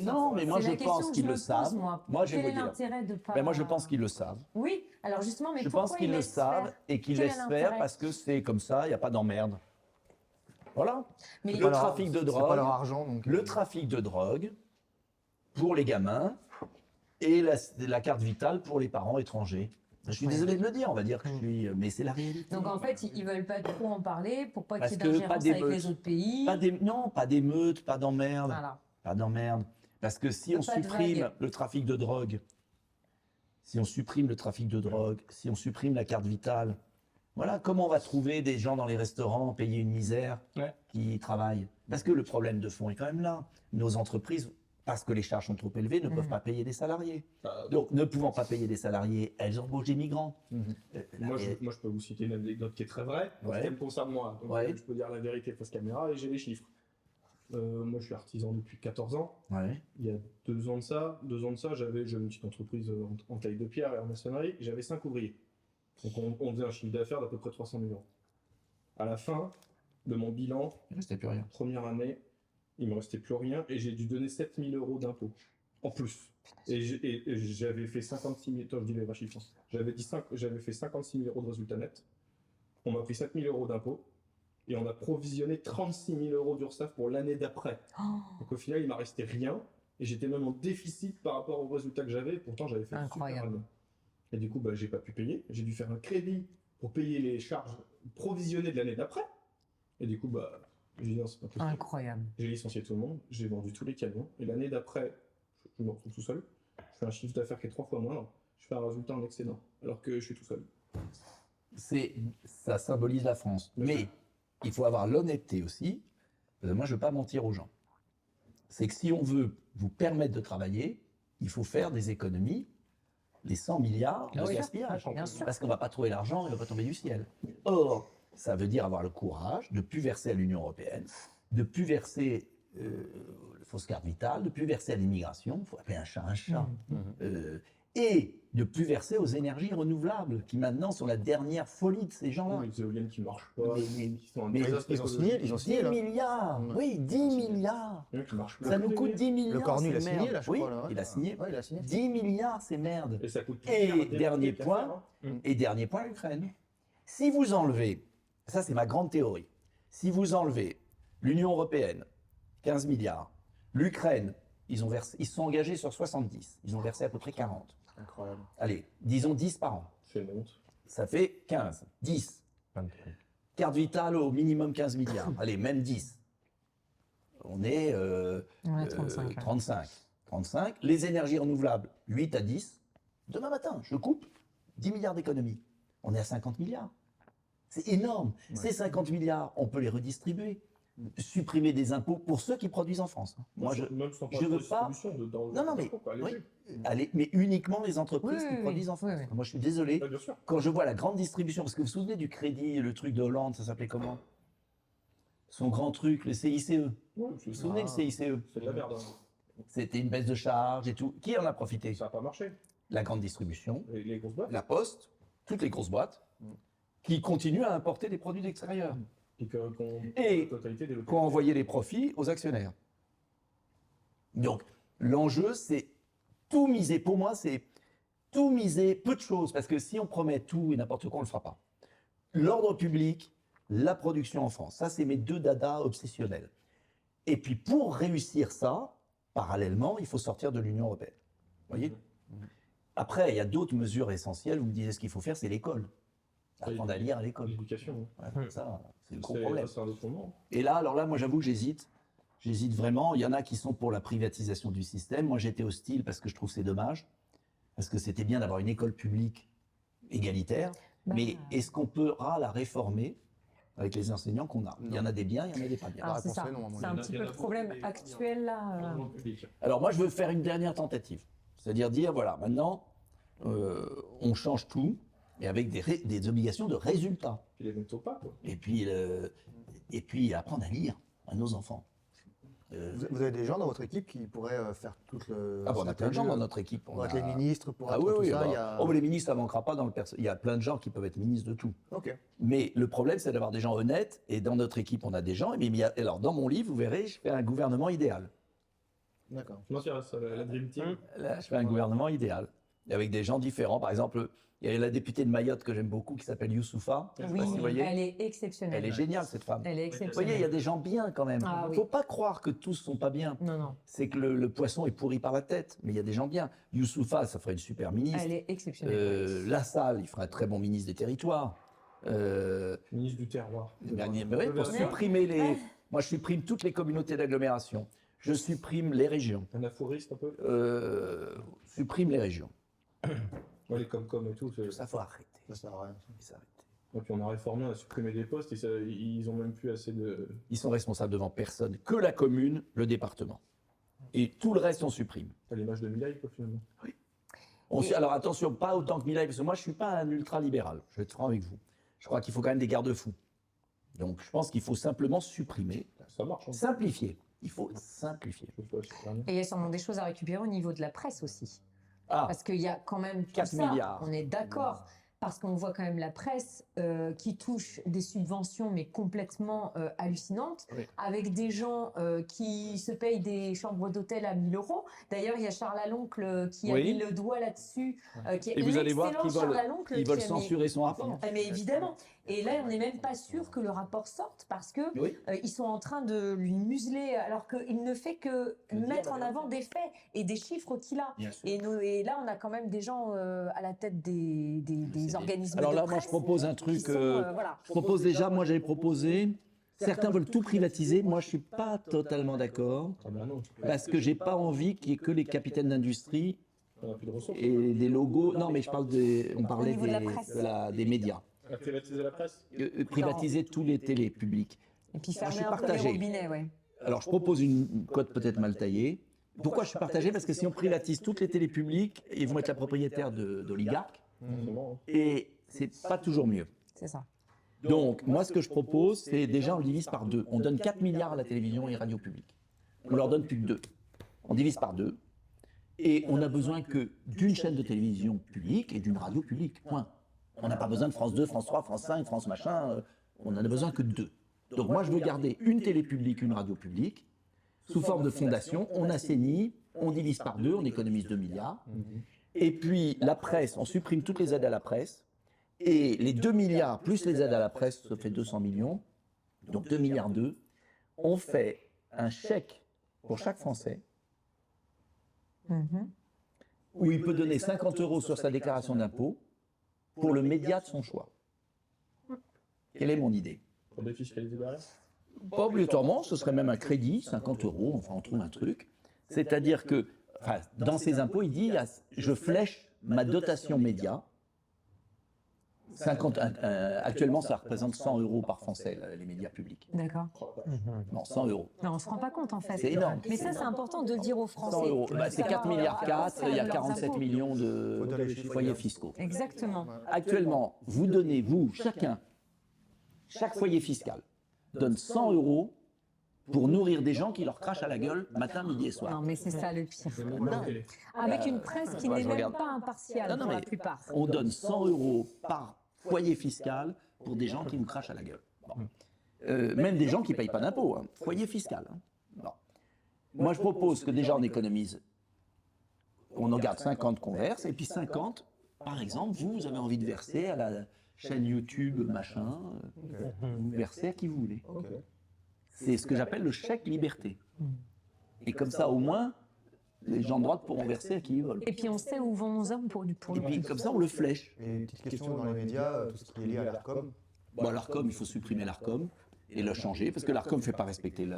Non, mais moi C'est je la question pense que qu'ils je le me pose, savent. moi. je vais Quel est vous dire. l'intérêt de pas... Ben, moi je pense qu'ils le savent. Oui, alors justement, mais Je pourquoi pense qu'ils ils le laissent savent faire et qu'ils Quel est laissent faire l'intérêt parce que c'est comme ça, il n'y a pas d'emmerde. Voilà. Mais Le trafic de C'est pas drogue, leur argent, donc. le trafic de drogue pour les gamins et la carte vitale pour les parents étrangers. Je suis désolé de le dire, on va dire que je suis, mais c'est la réalité. Donc en fait, ils veulent pas trop en parler pour pas qu'il y ait Parce que pas d'ingérence avec d'émeutes. les autres pays. Non, pas d'émeutes, pas d'emmerde. Voilà. Pas d'emmerde. Parce que si on Pas de supprime vague. le trafic de drogue, si on supprime la carte vitale, voilà, comment on va trouver des gens dans les restaurants payer une misère qui travaillent? Parce que le problème de fond est quand même là. Nos entreprises, parce que les charges sont trop élevées, ne peuvent pas payer des salariés. Donc, ne pouvant pas payer des salariés, elles embauchent des migrants. Moi, je peux vous citer une anecdote qui est très vraie, parce qu'elle me concerne moi. Donc, Ouais. je peux dire la vérité face caméra et j'ai les chiffres. Moi, je suis artisan depuis 14 ans. Ouais. Il y a 2 ans de ça, j'avais une petite entreprise en taille de pierre et en maçonnerie, et j'avais 5 ouvriers. Donc on faisait un chiffre d'affaires d'à peu près 300 000 euros. À la fin de mon bilan, Il ne restait plus rien. première année, il me restait plus rien et j'ai dû donner 7 000 euros d'impôts en plus. Et j'avais fait 56 000, je dis les vrais chiffres, j'avais fait 56 000 euros de résultat net. On m'a pris 7 000 euros d'impôts et on a provisionné 36 000 euros d'URSSAF pour l'année d'après. Donc au final, il m'a resté rien et j'étais même en déficit par rapport aux résultats que j'avais. Pourtant, j'avais fait Incroyable. super année. Et du coup, j'ai pas pu payer. J'ai dû faire un crédit pour payer les charges provisionnées de l'année d'après. Et du coup, j'ai dit non, c'est pas possible. Incroyable. J'ai licencié tout le monde, j'ai vendu tous les camions. Et l'année d'après, je me retrouve tout seul. Je fais un chiffre d'affaires qui est 3 fois moindre. Je fais un résultat en excédent, alors que je suis tout seul. Ça symbolise la France. Mais il faut avoir l'honnêteté aussi. Parce que moi, je ne veux pas mentir aux gens. C'est que si on veut vous permettre de travailler, il faut faire des économies, les 100 milliards de gaspillage. Bien sûr. Parce qu'on ne va pas trouver l'argent, il ne va pas tomber du ciel. Or, ça veut dire avoir le courage de ne plus verser à l'Union européenne, de ne plus verser les fausses cartes vitales, de ne plus verser à l'immigration, il faut appeler un chat un chat, et de ne plus verser aux énergies renouvelables, qui maintenant sont la dernière folie de ces gens-là. Les éoliennes qui marchent pas, Mais- qui sont un mais désastre Ils ont signé, ils ont 10 signé là. milliards, oui, 10 milliards. qui marchent pas. Ça nous coûte 10 milliards. Le Cornu, il a ces signé merdes. là, je Oui, crois. Là, ouais. il a signé. Ouais, il a signé. 10 milliards, c'est merde. Et ça coûte plus Et cher à développer dernier qu'à point, faire, hein. Et dernier point, l'Ukraine. Si vous enlevez, ça c'est ma grande théorie, si vous enlevez l'Union européenne, 15 milliards, l'Ukraine, ils se sont engagés sur 70, ils ont versé à peu près 40. Incroyable. Allez, disons 10 par an. C'est une honte. Ça fait 15, 10. Carte vitale au minimum 15 milliards. Allez, même 10. On est On est 35. ouais. 35. 35. Les énergies renouvelables, 8 à 10. Demain matin, je coupe 10 milliards d'économies. On est à 50 milliards. C'est énorme. Ces 50 milliards, on peut les redistribuer. Supprimer des impôts pour ceux qui produisent en France. Moi, Même sans je veux pas- Non, Non, mais, allez, mais uniquement les entreprises Oui, qui oui, produisent en France. oui, oui. Moi, je suis désolé. Bien sûr. Quand je vois la grande distribution, parce que vous vous souvenez du crédit, le truc de Hollande, ça s'appelait comment? son grand truc, le CICE. Vous vous souvenez le CICE? C'est de la merde. C'était une baisse de charge et tout. Qui en a profité? Ça n'a pas marché. La grande distribution, Les grosses boîtes. la Poste, toutes les grosses boîtes, qui continuent à importer des produits d'extérieur, Et Et la totalité des qui ont envoyé les profits aux actionnaires. Donc, l'enjeu, c'est tout miser. Pour moi, c'est tout miser, peu de choses, parce que si on promet tout et n'importe quoi, on ne le fera pas. L'ordre public, la production en France, ça, c'est mes deux dadas obsessionnels. Et puis, pour réussir ça, parallèlement, il faut sortir de l'Union européenne. Vous voyez? Après, il y a d'autres mesures essentielles. Vous me disiez, ce qu'il faut faire, c'est l'école. Apprendre à lire à l'école. L'éducation. Ouais, ça, c'est le gros problème. C'est un des fondements. Et là, alors là, moi, j'avoue que j'hésite. J'hésite vraiment. Il y en a qui sont pour la privatisation du système. Moi, j'étais hostile parce que je trouve que c'est dommage. Parce que c'était bien d'avoir une école publique égalitaire. Mais est-ce qu'on pourra la réformer avec les enseignants qu'on a? Il y en a des biens, il y en a des pas bien. Alors, c'est ça. C'est un petit peu le problème actuel là. Alors moi, je veux faire une dernière tentative. C'est-à-dire dire, voilà, maintenant, on change tout, et avec des obligations de résultats. Puis les métaux pas, quoi. Et puis apprendre à lire à nos enfants. Vous avez des gens dans votre équipe qui pourraient faire toute le. Ah bon, on a plein de gens dans notre équipe. Pour être les ministres, pour Ah être oui, tout oui, ça. bah, il y a... oh, mais les ministres, ça ne manquera pas dans le Il y a plein de gens qui peuvent être ministres de tout. Ok. Mais le problème, c'est d'avoir des gens honnêtes. Et dans notre équipe, on a des gens. Alors, dans mon livre, vous verrez, je fais un gouvernement idéal. D'accord. Je m'intéresse à la Dream Team. Là, je fais un gouvernement idéal. Avec des gens différents. Par exemple, il y a la députée de Mayotte que j'aime beaucoup qui s'appelle Youssoufa. Je sais Oui, pas si vous voyez. elle est exceptionnelle. Elle est géniale, cette femme. Elle est Vous exceptionnelle. voyez, il y a des gens bien quand même. Il Ah ne oui. faut pas croire que tous sont pas bien. Non, non. C'est que le poisson est pourri par la tête, mais il y a des gens bien. Youssoufa, ça ferait une super ministre. Elle est exceptionnelle. Lassalle, il ferait un très bon ministre des Territoires. Ministre du terroir. Mais oui, pour supprimer les... Moi, je supprime toutes les communautés d'agglomération. Je supprime les régions. Un aphoriste un peu. Supprime les régions. Ouais, les Comcom et tout. Ça, faut arrêter. Ça sert à rien. Faut s'arrêter. Et puis on a réformé, on a supprimé des postes et ils ont même plus assez de. Ils sont responsables devant personne, que la commune, le département. Et tout le reste, on supprime. À l'image de Milaï, quoi, finalement. Alors attention, pas autant que Milaï, parce que moi, je ne suis pas un ultra-libéral. Je vais être franc avec vous. Je crois qu'il faut quand même des garde-fous. Donc, je pense qu'il faut simplement supprimer, Ça marche. Hein. simplifier. Il faut simplifier. Je sais pas, c'est pas bien. Et il y a sûrement des choses à récupérer au niveau de la presse aussi. Ah, Parce qu'il y a quand même tout 4 ça, milliards. on est d'accord. Parce qu'on voit quand même la presse qui touche des subventions mais complètement hallucinantes, Oui. avec des gens qui se payent des chambres d'hôtel à 1000 euros. D'ailleurs, il y a Charles Aloncle qui a Oui. mis le doigt là-dessus, qui est Et vous allez voir l'excellent qu'ils Charles veulent, Aloncle ils qui veulent a mis- censurer son rapport. Ah, mais évidemment. Et là, on n'est même pas sûr que le rapport sorte parce que Oui. ils sont en train de lui museler alors qu'il ne fait que mettre en avant des faits et des chiffres qu'il a. Et là, on a quand même des gens à la tête des organismes Alors de là, presse moi, je propose un qui truc. sont, voilà. Je propose déjà, moi, j'avais proposé. Certains veulent tout privatiser. Moi, je suis pas totalement d'accord. Ah ben non. Parce que j'ai pas envie qu'il y ait que les capitaines d'industrie On n'a plus de ressources. et des logos. Non, mais je parle on parlait niveau de la presse. des médias. À privatiser la presse. Privatiser tous les télés publics. Et puis je fermer suis un peu les partagé. robinets, ouais. Alors, je propose une cote peut-être mal taillée. Pourquoi je suis partagé? Parce que si on privatise toutes les télés publiques, ils vont être la propriétaire d'oligarques. C'est bon. Et c'est pas toujours mieux. C'est ça. Donc, moi, ce que je propose, c'est déjà on le divise par 2. On donne 4 milliards à la télévision et radio publique. On leur donne plus que 2. On divise par 2. Et on n'a besoin que d'une chaîne de télévision publique et d'une radio publique. Point. On n'a pas besoin de France 2, France 3, France 5, France machin. On n'en a besoin que de 2. Donc, moi, je veux garder une télé publique, une radio publique, sous forme de fondation. On assainit, on divise par 2, on économise 2 milliards. Et puis, la presse, on supprime toutes les aides à la presse. Et les 2 milliards plus les aides à la presse, ça fait 200 millions, donc 2 milliards 2, on fait un chèque pour chaque Français Mhm. où il peut donner 50 € sur sa déclaration d'impôt pour le média de son choix. Quelle est mon idée? Pour défiscaliser derrière. Pas obligatoirement, ce serait même un crédit, 50 €, enfin on trouve un truc. C'est-à-dire que, enfin, dans ses impôts, il dit, je flèche ma dotation média. 50, actuellement, ça représente 100 € par Français, les médias publics. D'accord. Non, 100 €. Non, on se rend pas compte en fait. C'est énorme. Mais ça, c'est important de le dire aux 100 Français. €. Bah, c'est 4 milliards 4, il y a Leurs 47 impôts. millions de Faut donner les chiffres foyers exacts. fiscaux. Exactement. Actuellement, vous donnez, vous, chacun, chaque foyer fiscal, donne 100 € pour nourrir des gens qui leur crachent à la gueule matin, midi et soir. Non, mais c'est ça le pire. Même moi, la télé. Avec une presse qui moi, n'est je même regarde. pas impartiale Non, non, pour la mais plupart. On donne 100 € par foyer fiscal pour des gens qui nous crachent à la gueule. Bon. Même des gens qui ne payent pas d'impôts, hein. Foyer fiscal. Hein. Bon. Moi, je propose que déjà on économise, on en garde 50 qu'on verse, et puis 50, par exemple, vous avez envie de verser à la chaîne YouTube, machin, vous versez à qui vous voulez. C'est ce que j'appelle le chèque liberté. Et comme ça, au moins, les gens de droite pourront verser à qui ils veulent. Et puis on sait où vont nos hommes pour Et le puis comme ça, on le flèche. Et une petite question dans les médias, tout ce qui est lié à l'ARCOM. Bon, l'ARCOM, il faut supprimer l'ARCOM et le changer, parce que l'ARCOM ne fait pas respecter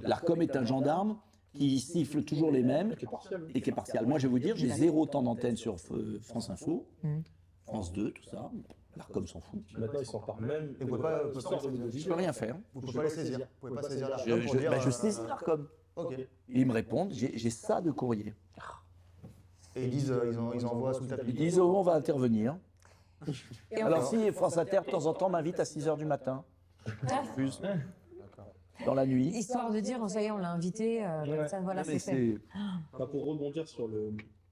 l'ARCOM est un gendarme qui siffle toujours les mêmes Qui est partiel. et qui est partial. Moi, je vais vous dire, j'ai 0 temps d'antenne sur France Info, France 2, tout ça. L'ARCOM s'en fout. Maintenant, ils s'emparent même. Et vous pouvez pas- de l'histoire de nos Je vies. peux rien faire. Vous pouvez pas les saisir. Vous pouvez pas saisir Je, l'ARCOM pour dire. je saisis l'ARCOM. Ok. Ils me répondent, j'ai ça de courrier. Et ils disent, ils envoient sous le tapis. Ils disent, oh, on va intervenir. Et Alors si France Inter, de temps en temps, m'invite à 6 h du matin, je refuse. Dans la nuit. Histoire de dire, ça y est, on l'a invité, comme ça, voilà, Mais c'est fait. Enfin, pour rebondir sur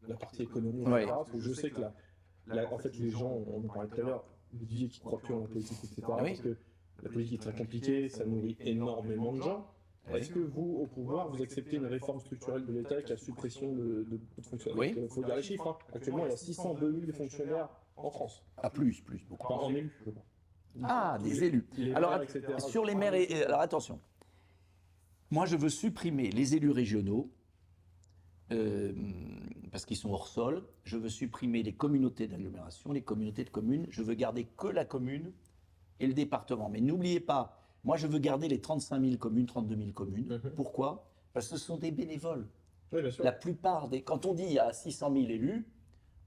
la partie économique, Ouais. etc., parce que je sais que en fait, les gens, on en parlait tout à l'heure, vous disiez qu'ils croient plus en la politique, etc. Ah oui. Parce que la politique est très compliquée, ça nourrit énormément de gens. Est-ce que vous, au pouvoir, vous acceptez une réforme structurelle de l'État avec la suppression de fonctionnaires? Oui. Il faut dire les chiffres. Hein. Actuellement, il y a 602 000 fonctionnaires en France. Ah, plus, beaucoup. Enfin, en élus, je crois. Ah, des élus. Les Alors, maires, etc. sur les maires, alors attention. Moi, je veux supprimer les élus régionaux, parce qu'ils sont hors sol. Je veux supprimer les communautés d'agglomération, les communautés de communes. Je veux garder que la commune et le département. Mais n'oubliez pas, moi, je veux garder les 35 000 communes, 32 000 communes. Pourquoi? Parce que ce sont des bénévoles. Oui, bien sûr. La plupart des... Quand on dit il y a 600 000 élus,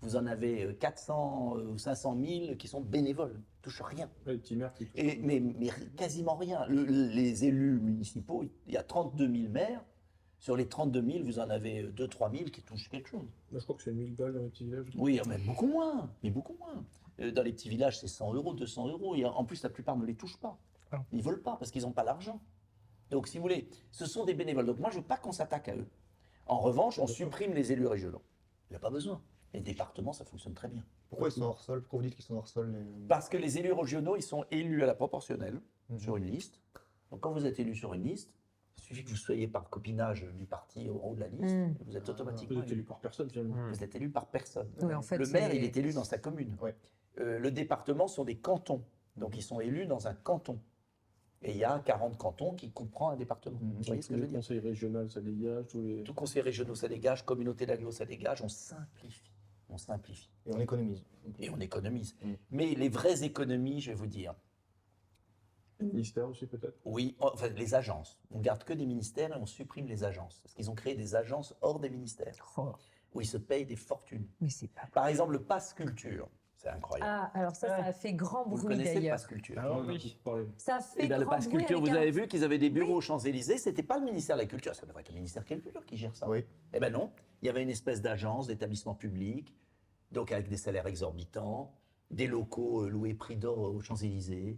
vous en avez 400 ou 500 000 qui sont bénévoles, ne touchent rien. Ouais, les petits maires qui... Mais quasiment rien. Les élus municipaux, il y a 32 000 maires. Sur les 32 000, vous en avez 2-3 000 qui touchent quelque chose. Moi, je crois que c'est 1000 balles dans les petits villages. Oui, mais beaucoup moins. Mais beaucoup moins. Dans les petits villages, c'est 100 €, 200 €. Et en plus, la plupart ne les touchent pas. Ils ne veulent pas parce qu'ils n'ont pas l'argent. Donc, si vous voulez, ce sont des bénévoles. Donc, moi, je ne veux pas qu'on s'attaque à eux. En revanche, on supprime les élus régionaux. Il n'y a pas besoin. Les départements, ça fonctionne très bien. Pourquoi ils sont hors sol? Pourquoi vous dites qu'ils sont hors sol? Parce que les élus régionaux, ils sont élus à la proportionnelle sur une liste. Donc, quand vous êtes élu sur une liste, il suffit que vous soyez par copinage du parti au haut de la liste, vous êtes Vous automatiquement êtes élu par personne, finalement. Vous êtes élu par personne. Oui, en fait, Le maire, c'est- il est élu dans sa commune. Ouais. Le département sont des cantons. Donc, ils sont élus dans un canton. Et il y a 40 cantons qui comprend un département. Vous voyez ce que je veux Le dire? conseil régional, ça dégage. Tous les... Tout conseil régional, ça dégage. Communauté d'agglo, ça dégage. On simplifie. On simplifie. Et on économise. Et on économise. Mais les vraies économies, je vais vous dire, Ministère aussi, peut-être. oui, enfin, les agences. On garde que des ministères et on supprime les agences. Parce qu'ils ont créé des agences hors des ministères, Oh, où ils se payent des fortunes. mais c'est pas. Par exemple, le pass culture. C'est incroyable. Ah, alors ça a fait grand Vous le bruit connaissez, le d'ailleurs. pass culture? Oui. Parler. Ça a fait Eh bien, le grand pass bruit culture, avec vous un- avez vu qu'ils avaient des bureaux aux Champs-Élysées. C'était pas le ministère de la Culture. Ça devrait être le ministère de la Culture qui gère ça. Oui. Eh ben non. Il y avait une espèce d'agence, d'établissement public, donc avec des salaires exorbitants, des locaux loués prix d'or aux Champs-Élysées.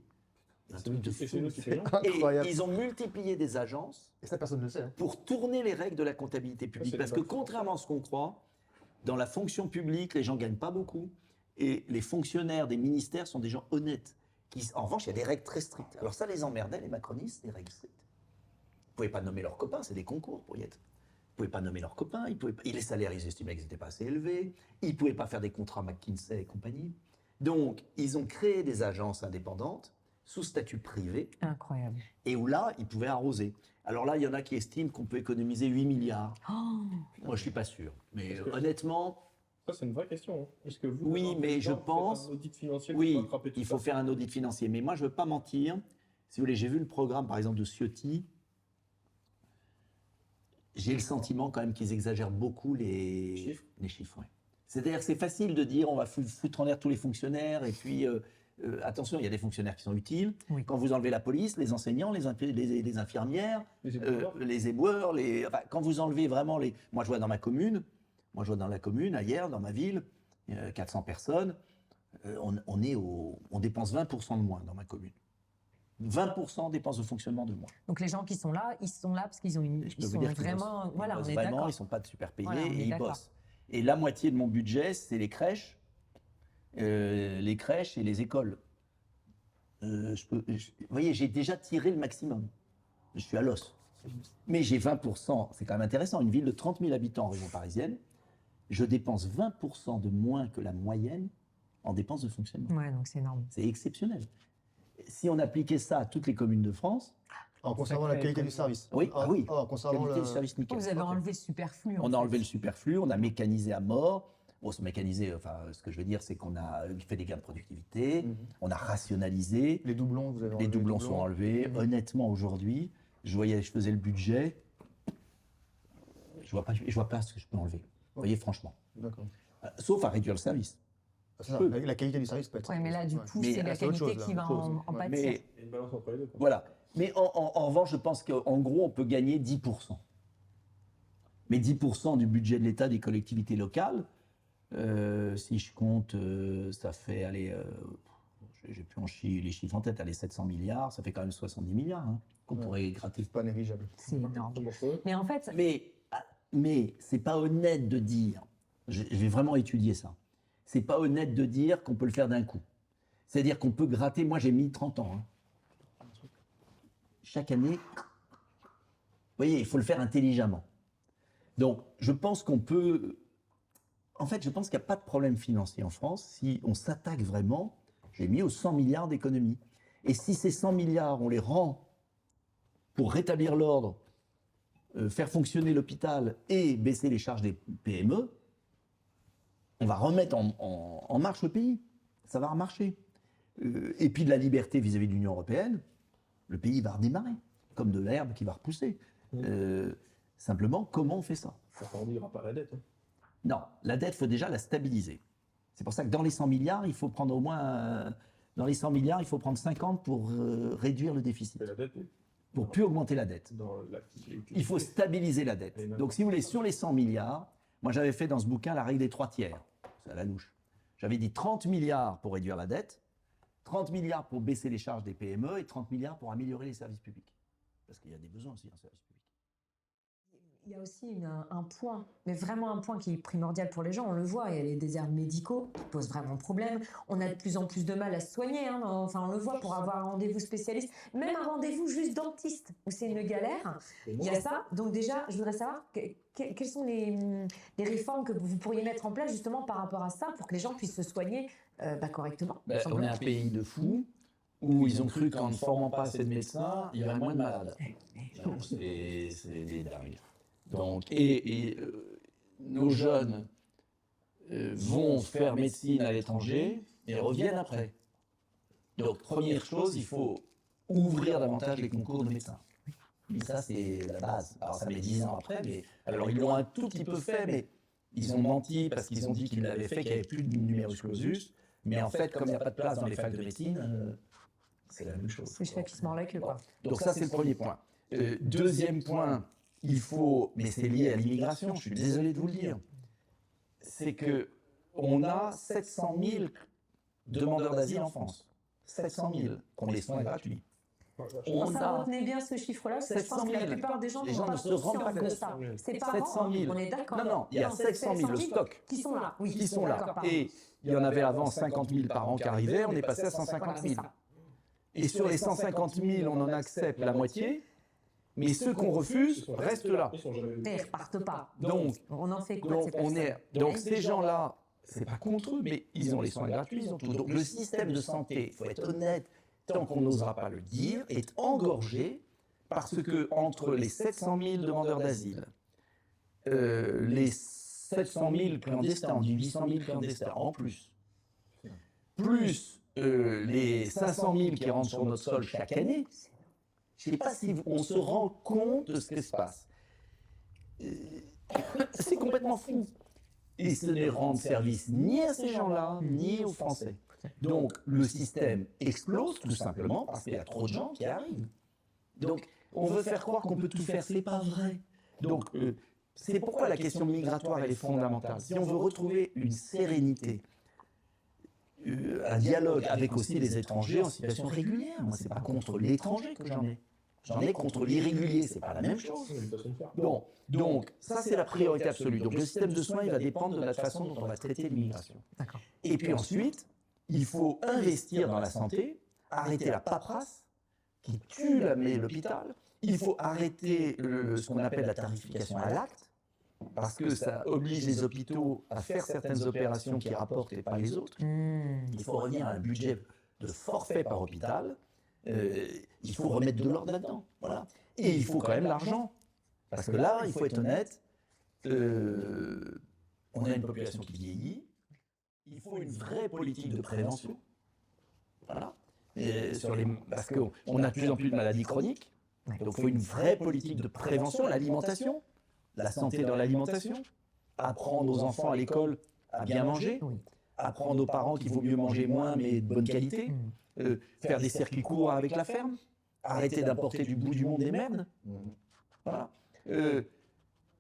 Un truc de Et fou. c'est nous qui payons. Et Incroyable. ils ont multiplié des agences Et ça, personne ne le sait. Hein. pour tourner les règles de la comptabilité publique. c'est Parce les que bacs. contrairement à ce qu'on croit, dans la fonction publique, les gens ne gagnent pas beaucoup. Et les fonctionnaires des ministères sont des gens honnêtes. En revanche, il y a des règles très strictes. Alors ça les emmerdait, les macronistes, les règles strictes. Ils ne pouvaient pas nommer leurs copains, c'est des concours pour y être. Ils ne pouvaient pas nommer leurs copains, et les salaires, ils estimaient qu'ils n'étaient pas assez élevés. Ils ne pouvaient pas faire des contrats McKinsey et compagnie. Donc, ils ont créé des agences indépendantes sous statut privé, Incroyable. et où là, ils pouvaient arroser. Alors là, il y en a qui estiment qu'on peut économiser 8 milliards. Oh, Moi, je ne suis pas sûr. Mais honnêtement, Ça, c'est une vraie question. Hein. Est-ce que vous, Oui, dans un mais je président, vous pense- faites un audit financier pour oui, rattraper tout il faut ça faire un audit financier. Mais moi, je ne veux pas mentir. Si vous voulez, j'ai vu le programme, par exemple, de Ciotti. J'ai le sentiment quand même qu'ils exagèrent beaucoup les chiffres. Ouais. C'est-à-dire que c'est facile de dire on va foutre en l'air tous les fonctionnaires et puis attention, il y a des fonctionnaires qui sont utiles. Oui. Quand vous enlevez la police, les enseignants, les infirmières, Les éboueurs. les éboueurs, enfin, quand vous enlevez vraiment les... Moi, je vois dans ma commune, dans la commune, ailleurs, dans ma ville, 400 personnes, on dépense 20% de moins dans ma commune. 20% dépenses de fonctionnement de moins. Donc les gens qui sont là, ils sont là parce qu'ils ont une. Je peux Ils vous sont dire qu'ils vraiment. bossent. Ils Voilà, on bossent est vraiment, d'accord. ils sont pas super payés Voilà, on est et ils d'accord. bossent. Et la moitié de mon budget, c'est les crèches et les écoles. Vous voyez, j'ai déjà tiré le maximum. Je suis à l'os. Mais j'ai 20%, c'est quand même intéressant, une ville de 30 000 habitants en région parisienne, je dépense 20% de moins que la moyenne en dépenses de fonctionnement. Ouais, donc c'est énorme. C'est exceptionnel. Si on appliquait ça à toutes les communes de France, En conservant la qualité du service. oui, Ah, oui, en conservant qualité le du service nickel. Vous avez enlevé le superflu. On a enlevé le superflu, on a mécanisé à mort. Bon, c'est mécanisé, enfin, ce que je veux dire, c'est qu'on a fait des gains de productivité, on a rationalisé, Les doublons, vous avez les enlevé doublons sont enlevés. Honnêtement, aujourd'hui, je faisais le budget, je vois pas ce que je peux enlever. Vous voyez, franchement. D'accord. Sauf à réduire le service. C'est ça, peux. la qualité du service peut être. Oui, mais là, du Ouais. coup, Mais c'est la c'est autre qualité chose, qui là, va autre chose. en pâtir. Mais Il y a une balance entre les deux. Quoi. voilà. Mais en revanche, je pense qu'en gros, on peut gagner 10%. Mais 10% du budget de l'État des collectivités locales, si je compte, ça fait, allez, j'ai plus les chiffres en tête, allez, 700 milliards, ça fait quand même 70 milliards qu'on Ouais. pourrait gratter. C'est pas négligeable. C'est énorme. Mais en fait, Mais c'est pas honnête de dire, je vais vraiment étudier ça, c'est pas honnête de dire qu'on peut le faire d'un coup. C'est-à-dire qu'on peut gratter, moi j'ai mis 30 ans. Chaque année, vous voyez, il faut le faire intelligemment. Donc je pense qu'on peut, en fait je pense qu'il n'y a pas de problème financier en France si on s'attaque vraiment, j'ai mis aux 100 milliards d'économies. Et si ces 100 milliards, on les rend pour rétablir l'ordre, faire fonctionner l'hôpital et baisser les charges des PME, on va remettre en marche le pays. Ça va remarcher. Et puis de la liberté vis-à-vis de l'Union européenne, le pays va redémarrer, comme de l'herbe qui va repousser. Simplement, comment on fait ça? Ça n'arrondira pas la dette. Hein. Non, la dette, il faut déjà la stabiliser. C'est pour ça que dans les 100 milliards, il faut prendre au moins... dans les 100 milliards, il faut prendre 50 pour réduire le déficit. Et la dette, Pour plus augmenter la dette. dans la... Il faut stabiliser la dette. Donc, si vous voulez, sur les 100 milliards, moi j'avais fait dans ce bouquin la règle des 3 tiers. C'est à la louche. J'avais dit 30 milliards pour réduire la dette, 30 milliards pour baisser les charges des PME et 30 milliards pour améliorer les services publics. Parce qu'il y a des besoins aussi en services publics. il y a aussi un point, mais vraiment un point qui est primordial pour les gens. On le voit, il y a les déserts médicaux qui posent vraiment problème. On a de plus en plus de mal à se soigner. Enfin, on le voit pour avoir un rendez-vous spécialiste, même un rendez-vous juste dentiste, où c'est une galère. Il y a ça. Donc déjà, je voudrais savoir quelles sont les réformes que vous pourriez mettre en place justement par rapport à ça, pour que les gens puissent se soigner correctement. On est un pays de fous où ils ont cru qu'en ne formant pas assez de médecins, il y aurait moins de malades. C'est des dingues. Donc, nos jeunes vont faire médecine à l'étranger et reviennent après. Donc, première chose, il faut ouvrir davantage les concours de médecins. Et ça, c'est la base. Alors, ça met 10 ans après, mais alors ils l'ont un tout petit peu fait, mais ils ont menti parce qu'ils ont dit qu'ils l'avaient fait, qu'il n'y avait plus de numerus clausus. Mais en fait, comme il n'y a pas de place dans les facs de médecine, c'est la même chose. C'est le chat qui se mord la queue, quoi. Donc ça, c'est le premier point. Deuxième point, il faut, mais c'est lié à l'immigration, je suis désolé de vous le dire, c'est que on a 700 000 demandeurs d'asile en France. 700 000 qu'on les soins gratuits. On Ça, a retenez bien ce chiffre-là, parce que je 700 pense que 000. la plupart des gens Les n'ont gens pas ne se rendent conscience pas de compte. ça. C'est pas 700 000. on est d'accord. Non, il y a 700 000, le stock. Qui sont là, oui. Qui sont là. D'accord, pardon. Et il y en avait avant 50 000 par an qui arrivaient, on est passé à Voilà, 150 c'est 000. ça. Et sur les 150 000, on en accepte la moitié, mais ceux qu'on refuse restent là. Ils sont jamais Mais ils repartent pas. Donc, On en fait quoi de ces personnes donc ces gens-là, c'est pas contre eux, mais ils ont les soins gratuits, ils ont tout. Donc le système de santé, il faut être honnête, tant qu'on n'osera pas le dire, est engorgé parce que entre les 700 000 demandeurs d'asile, les 700 000 clandestins, on dit 800 000 clandestins en plus, plus les 500 000 qui rentrent sur notre sol chaque année, je ne sais pas si on se rend compte de ce qui se passe. C'est complètement fou. Et ce n'est rendre service ni à ces gens-là, ni aux Français. Donc le système explose tout simplement parce qu'il y a trop de gens qui arrivent. Donc on veut faire croire qu'on peut tout faire, c'est pas vrai. Donc c'est pourquoi la question migratoire elle est fondamentale. Si on veut retrouver une sérénité, un dialogue avec aussi les étrangers en situation régulière. Moi, c'est pas contre l'étranger que j'en ai. J'en ai contre l'irrégulier, c'est pas la même chose. C'est une façon de faire. Bon, donc ça c'est la priorité absolue. Donc le système de soins, il va dépendre de la façon dont on va traiter l'immigration. D'accord. Et puis ensuite, il faut investir dans la santé, arrêter la paperasse qui tue l'hôpital. Il faut arrêter ce qu'on appelle la tarification à l'acte, parce que ça oblige les hôpitaux à faire certaines opérations qui rapportent et pas les autres. Il faut revenir à un budget de forfait par hôpital. Il faut remettre de l'ordre là-dedans. Voilà. Et il faut quand même l'argent. Parce que là, il faut être honnête, on a une population qui vieillit, il faut une vraie politique de prévention. Voilà. Parce qu'on a de plus en plus de maladies chroniques. Donc il faut une vraie politique de prévention, l'alimentation, la santé dans l'alimentation, apprendre aux enfants à l'école à bien manger, apprendre aux parents qu'il vaut mieux manger moins mais de bonne qualité, faire des circuits courts avec la ferme, arrêter d'importer du bout du monde des merdes. Voilà.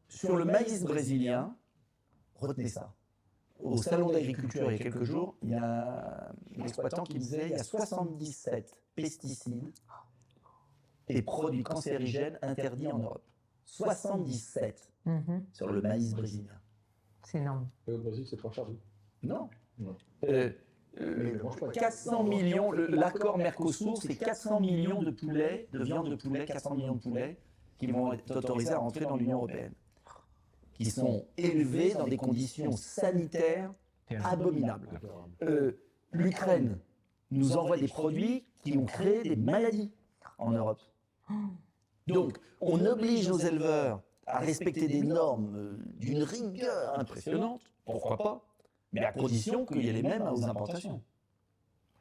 Sur le maïs brésilien, retenez ça. Au salon d'agriculture il y a quelques jours, il y a un exploitant qui me disait il y a 77 pesticides et produits cancérigènes interdits en Europe. 77 sur le maïs brésilien. C'est énorme. Et au Brésil, c'est pas cher. Non. Non. 400 millions, l'accord Mercosur, c'est 400 millions de poulets, de viande de poulet, 400 millions de poulets qui vont être autorisés à rentrer dans l'Union européenne, qui sont élevés dans des conditions sanitaires abominables. L'Ukraine nous envoie des produits qui ont créé des maladies en Europe. Donc, on oblige nos éleveurs à respecter des normes d'une rigueur impressionnante, pourquoi pas, mais à condition qu'il y ait les mêmes aux importations.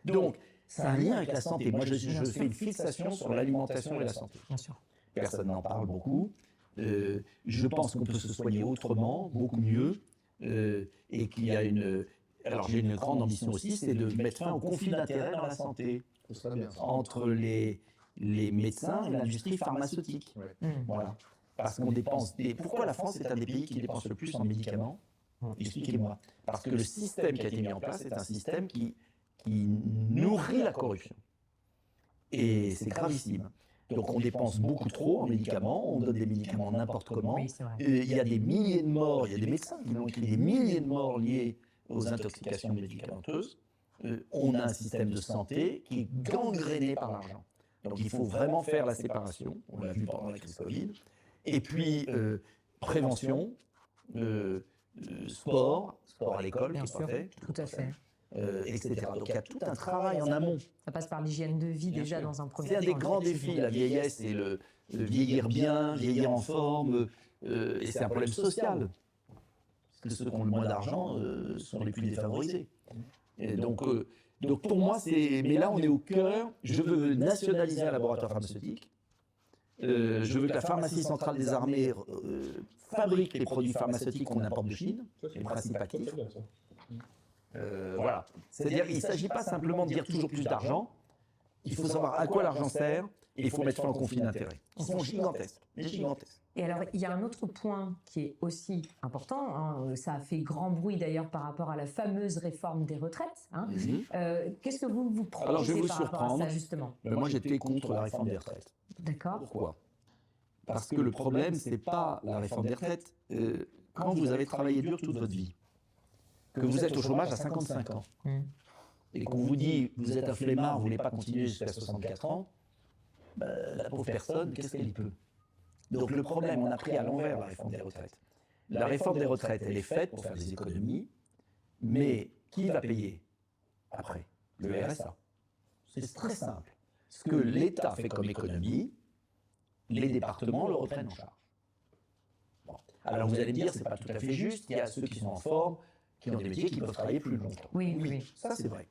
Donc, c'est un lien avec la santé. Moi, je fais une fixation sur l'alimentation et la santé. Bien sûr. Personne n'en parle beaucoup. Je pense qu'on peut se soigner autrement, beaucoup mieux, et qu'il y a une... Alors, j'ai une grande ambition aussi, c'est de mettre fin au conflit d'intérêts dans la santé entre les médecins et l'industrie pharmaceutique. Voilà. Parce qu'on dépense Pourquoi la France est un des pays qui dépense le plus en médicaments? Expliquez-moi. Parce que le système qui a été mis en place est un système qui nourrit la corruption. Et c'est gravissime. Donc on dépense beaucoup trop en médicaments, on donne des médicaments n'importe comment. Oui, c'est vrai. Il y a des milliers de morts, il y a des médecins qui ont écrit des milliers de morts liées aux intoxications médicamenteuses. On a un système de santé qui est gangréné par l'argent. Donc il faut vraiment faire la séparation, on l'a vu pendant la crise Covid. Et puis prévention, sport à l'école qui Bien est sûr, pas fait, tout à fait. etc. Donc il y a tout un travail en amont. Ça passe par l'hygiène de vie Bien déjà sûr. dans un premier C'est temps. un des grands défis, la vieillesse, et le vieillir bien, vieillir en forme, et c'est un problème social. Parce que ceux qui ont le moins d'argent sont les plus défavorisés. Et donc pour moi, mais là on est au cœur, je veux nationaliser un laboratoire pharmaceutique, je veux que la pharmacie centrale des armées fabrique les produits pharmaceutiques qu'on importe de Chine, les principes actifs. Voilà. C'est-à-dire qu'il ne s'agit pas simplement de dire toujours plus d'argent, il faut savoir à quoi l'argent sert et il faut mettre fin aux conflits d'intérêts, qui sont gigantesques, mais gigantesques. Et alors, il y a un autre point qui est aussi important, hein, ça a fait grand bruit d'ailleurs par rapport à la fameuse réforme des retraites. Hein. Qu'est-ce que vous proposez Alors, je vais vous par rapport à surprendre. ça, justement? Moi, j'étais contre la réforme des retraites. D'accord. Pourquoi? Parce que le problème, c'est pas la réforme des retraites. Quand vous avez travaillé dur toute votre vie, que vous êtes au chômage à 55 ans, et qu'on vous dit, vous êtes un flemmard, vous ne voulez pas continuer jusqu'à 64 ans, la pauvre personne, qu'est-ce qu'elle y peut? Donc le problème, on a pris à l'envers la réforme des retraites. La réforme des retraites, elle est faite pour faire des économies, mais qui va payer après? Le RSA. C'est très simple. Ce que l'État fait comme économie, les départements le reprennent en charge. Bon. Alors vous allez me dire, c'est pas tout à fait juste, il y a ceux qui sont en forme, qui ont des métiers qui peuvent travailler plus longtemps. Oui. Ça c'est vrai.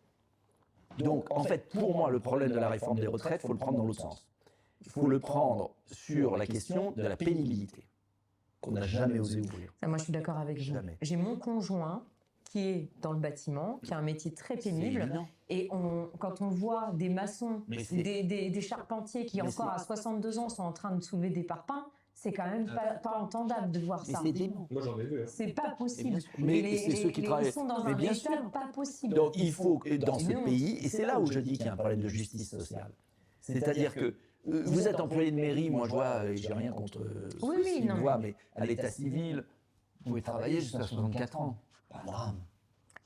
Donc en fait, pour moi, le problème de la réforme des retraites, il faut le prendre dans l'autre sens. Il faut le prendre sur la question de la pénibilité, qu'on n'a jamais osé ouvrir. Ça, moi, je suis d'accord avec vous. Jamais. J'ai mon conjoint qui est dans le bâtiment, qui a un métier très pénible. évident. Et quand on voit des maçons, Mais c'est- des charpentiers qui Mais encore c'est- à 62 ans sont en train de soulever des parpaings, c'est quand même pas entendable de voir Mais ça. c'est dément. Moi, j'en ai vu. Hein. C'est pas possible. Mais c'est ceux qui travaillent. Ils sont dans Mais un bien état sûr. pas possible. Donc il faut que dans ce Non. pays, et c'est là où je dis qu'il y a un problème de justice sociale. C'est-à-dire que vous êtes employé de mairie, moi je vois, j'ai rien contre Oui, ceux oui, qui non, me mais- voient, mais à l'état civil, vous pouvez travailler jusqu'à 64 ans. Pas un drame.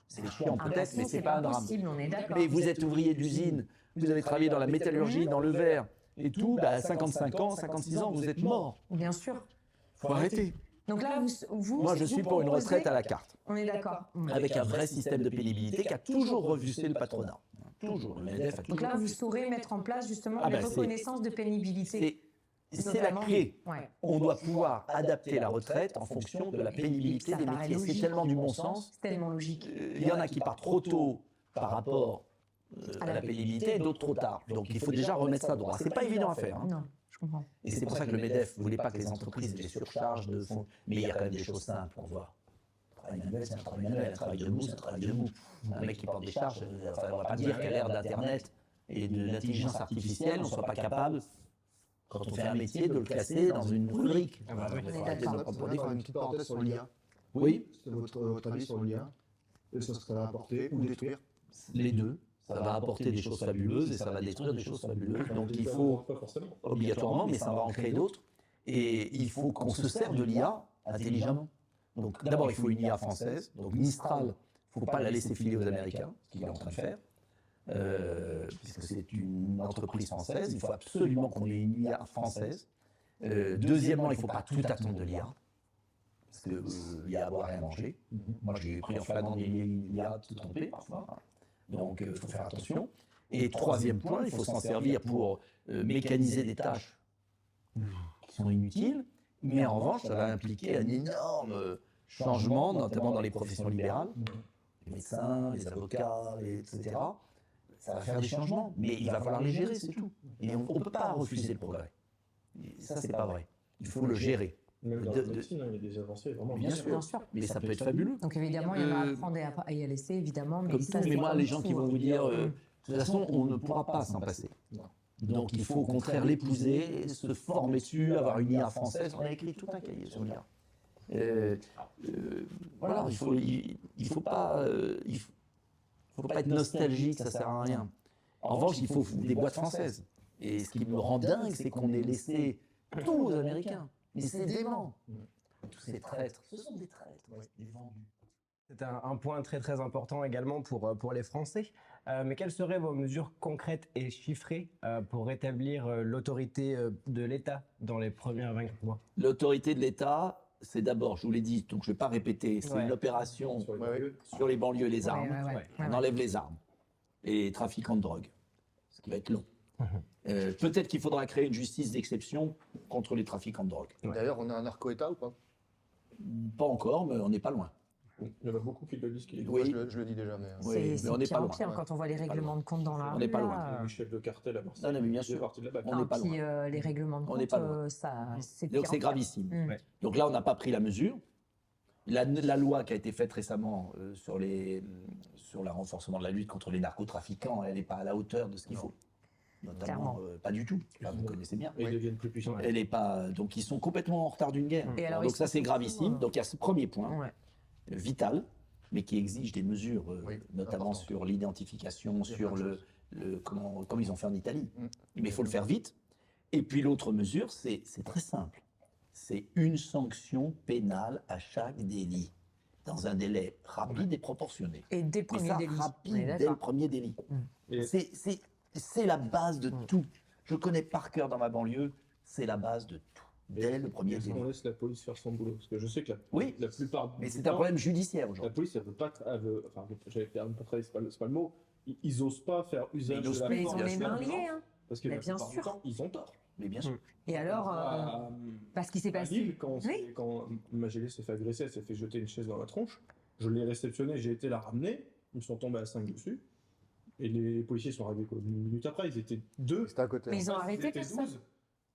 C'est chiant Ah, peut-être, bah, mais c'est pas un drame. possible, on est d'accord. Mais vous êtes ouvrier d'usine, vous avez travaillé dans la métallurgie, dans le verre et tout, bah, à 55 ans, 56 ans, vous êtes mort. Bien sûr. Faut arrêter. Donc là, vous Moi je vous suis pour une proposez- retraite à la carte, On est d'accord. avec un vrai système de pénibilité qui a toujours refusé le patronat. Toujours. Le MEDEF a Donc toujours là, vous saurez mettre en place justement Ah les bah, c'est- reconnaissances de pénibilité. C'est la notamment. clé. Ouais. On doit pouvoir adapter la retraite en fonction de la pénibilité Ça des paraît métiers. C'est logique. tellement du bon sens. C'est tellement logique. Il y en a qui partent trop tôt par rapport à la pénibilité et d'autres trop tard. Donc il faut déjà remettre ça droit. C'est pas évident à faire. Hein. Non, je comprends. Et c'est pour ça que le MEDEF ne voulait pas que les entreprises les surchargent de fonds. Mais il y a quand même des choses simples qu'on voit. Un travail manuel, c'est un travail manuel. Un travail debout, c'est un travail debout. Un mec qui porte des charges, enfin, on ne va pas dire qu'à l'ère d'Internet et de l'intelligence artificielle, on ne soit pas capable, quand on fait un métier, de le classer dans une rubrique. Ah bah oui. Il faut On est arrêter de d'accord. le prendre pour des Faire fous. une petite parenthèse sur l'IA. Oui, C'est votre avis sur l'IA. Et ce que ça va apporter ou détruire. les deux. Ça va apporter des choses fabuleuses et ça va détruire des choses fabuleuses. Donc il faut Pas forcément. obligatoirement, mais ça va en créer d'autres. Et il faut qu'on se serve de l'IA intelligemment. Donc d'abord, il faut une IA française. Donc Mistral, il ne faut pas la laisser filer aux Américains, ce qu'il est en train de faire. Puisque c'est une entreprise française, il faut absolument qu'on ait une IA française. Deuxièmement, il ne faut pas tout attendre de l'IA. Parce qu'il y a à boire et à manger. Moi, j'ai pris en flagrant l'IA tout trompé parfois. Donc, il faut faire attention. Et troisième point, il faut s'en servir pour mécaniser des tâches qui sont inutiles. Mais en revanche, ça va impliquer un énorme changement, notamment dans les professions libérales. Les médecins, les avocats, etc. Ça va faire des changements, mais il va falloir les gérer, c'est tout. Et on ne peut pas refuser le progrès. Et ça, c'est pas vrai. Il faut le gérer. Même dans De- la médecine, hein, il y a des avancées vraiment. Bien sûr. Bien sûr. Mais ça peut être fabuleux. Donc évidemment, il y en a à prendre et à y laisser, évidemment. Mais Comme ça, tout, c'est mais moi, comme les gens tout, qui vont hein. vous dire, de toute façon, on ne pourra pas s'en passer. Donc il faut au contraire l'épouser, se former dessus, avoir une IA française. On a écrit tout un cahier sur l'IA. Voilà, il faut pas être nostalgique, ça sert à rien. En revanche, il faut des boîtes françaises. Et ce qui me rend dingue, c'est qu'on ait laissé tout aux Américains. Mais c'est dément. Tous ces traîtres, ce sont des traîtres, des vendus. C'est un point très très important également pour les Français. Mais quelles seraient vos mesures concrètes et chiffrées pour rétablir l'autorité de l'État dans les premiers 24 mois? L'autorité de l'État, c'est d'abord, je vous l'ai dit, donc je ne vais pas répéter, c'est une opération Sur les banlieues. sur les banlieues et les armes. Ouais. On enlève les armes et les trafiquants de drogue, ce qui va être long. Peut-être qu'il faudra créer une justice d'exception contre les trafiquants de drogue. D'ailleurs, on a un narco-État ou pas? Pas encore, mais on n'est pas loin. Il y en a beaucoup qui le disent qu'il est Oui. Moi, je le dis déjà, mais. Oui, C'est mais on n'est pire pas en loin. pire quand on voit les règlements de compte dans la On n'est pas rue, loin. là. les chefs de cartel à Marseille. Non, mais bien c'est sûr. parti de là-bas. On n'est pas Puis loin. les règlements de On n'est compte, pas loin. c'est Donc pire en c'est pire. gravissime. Mm. Ouais. Donc là, on n'a pas pris la mesure. La loi qui a été faite récemment sur le renforcement de la lutte contre les narcotrafiquants, elle n'est pas à la hauteur de ce qu'il faut. Notamment, Clairement. pas du tout. Enfin, vous connaissez bien. Et ils deviennent plus puissants. Elle n'est pas. Donc ils sont complètement en retard d'une guerre. Et alors, Donc ils ça sont c'est surtout, gravissime. Donc il y a ce premier point Ouais. vital, mais qui exige des mesures, Oui, notamment important. sur l'identification, sur plein de comme ils ont fait en Italie. Mm. Mais il faut le faire vite. Et puis l'autre mesure, c'est très simple. C'est une sanction pénale à chaque délit, dans un délai rapide et proportionné. Et dès le Et premier ça, délit. On est rapide dès le d'accord. premier délit. Et- C'est la base de tout. Je connais par cœur dans ma banlieue, c'est la base de tout. Dès le premier Est-ce délit. qu'on laisse la police faire son boulot? Parce que je sais que Oui. la plupart Mais du c'est un temps, problème judiciaire la aujourd'hui. police, elle veut pas. Enfin, j'allais faire pas travailler, c'est pas le mot. Ils osent pas faire usage ils osent de la pas, Mais ils force ont les mains violente, liées, hein. Parce que Mais la bien plupart du sûr. temps, ils ont tort. Mais bien sûr. Et alors, parce qu'il s'est À passé. Lille, quand Oui. Magélé s'est fait agresser, elle s'est fait jeter une chaise dans la tronche. Je l'ai réceptionnée, j'ai été la ramener. Ils me sont tombés à 5 dessus. Et les policiers sont arrivés quoi, une minute après. Ils étaient 2. C'était à côté. Mais ils ont Ils arrêté étaient personne. 12.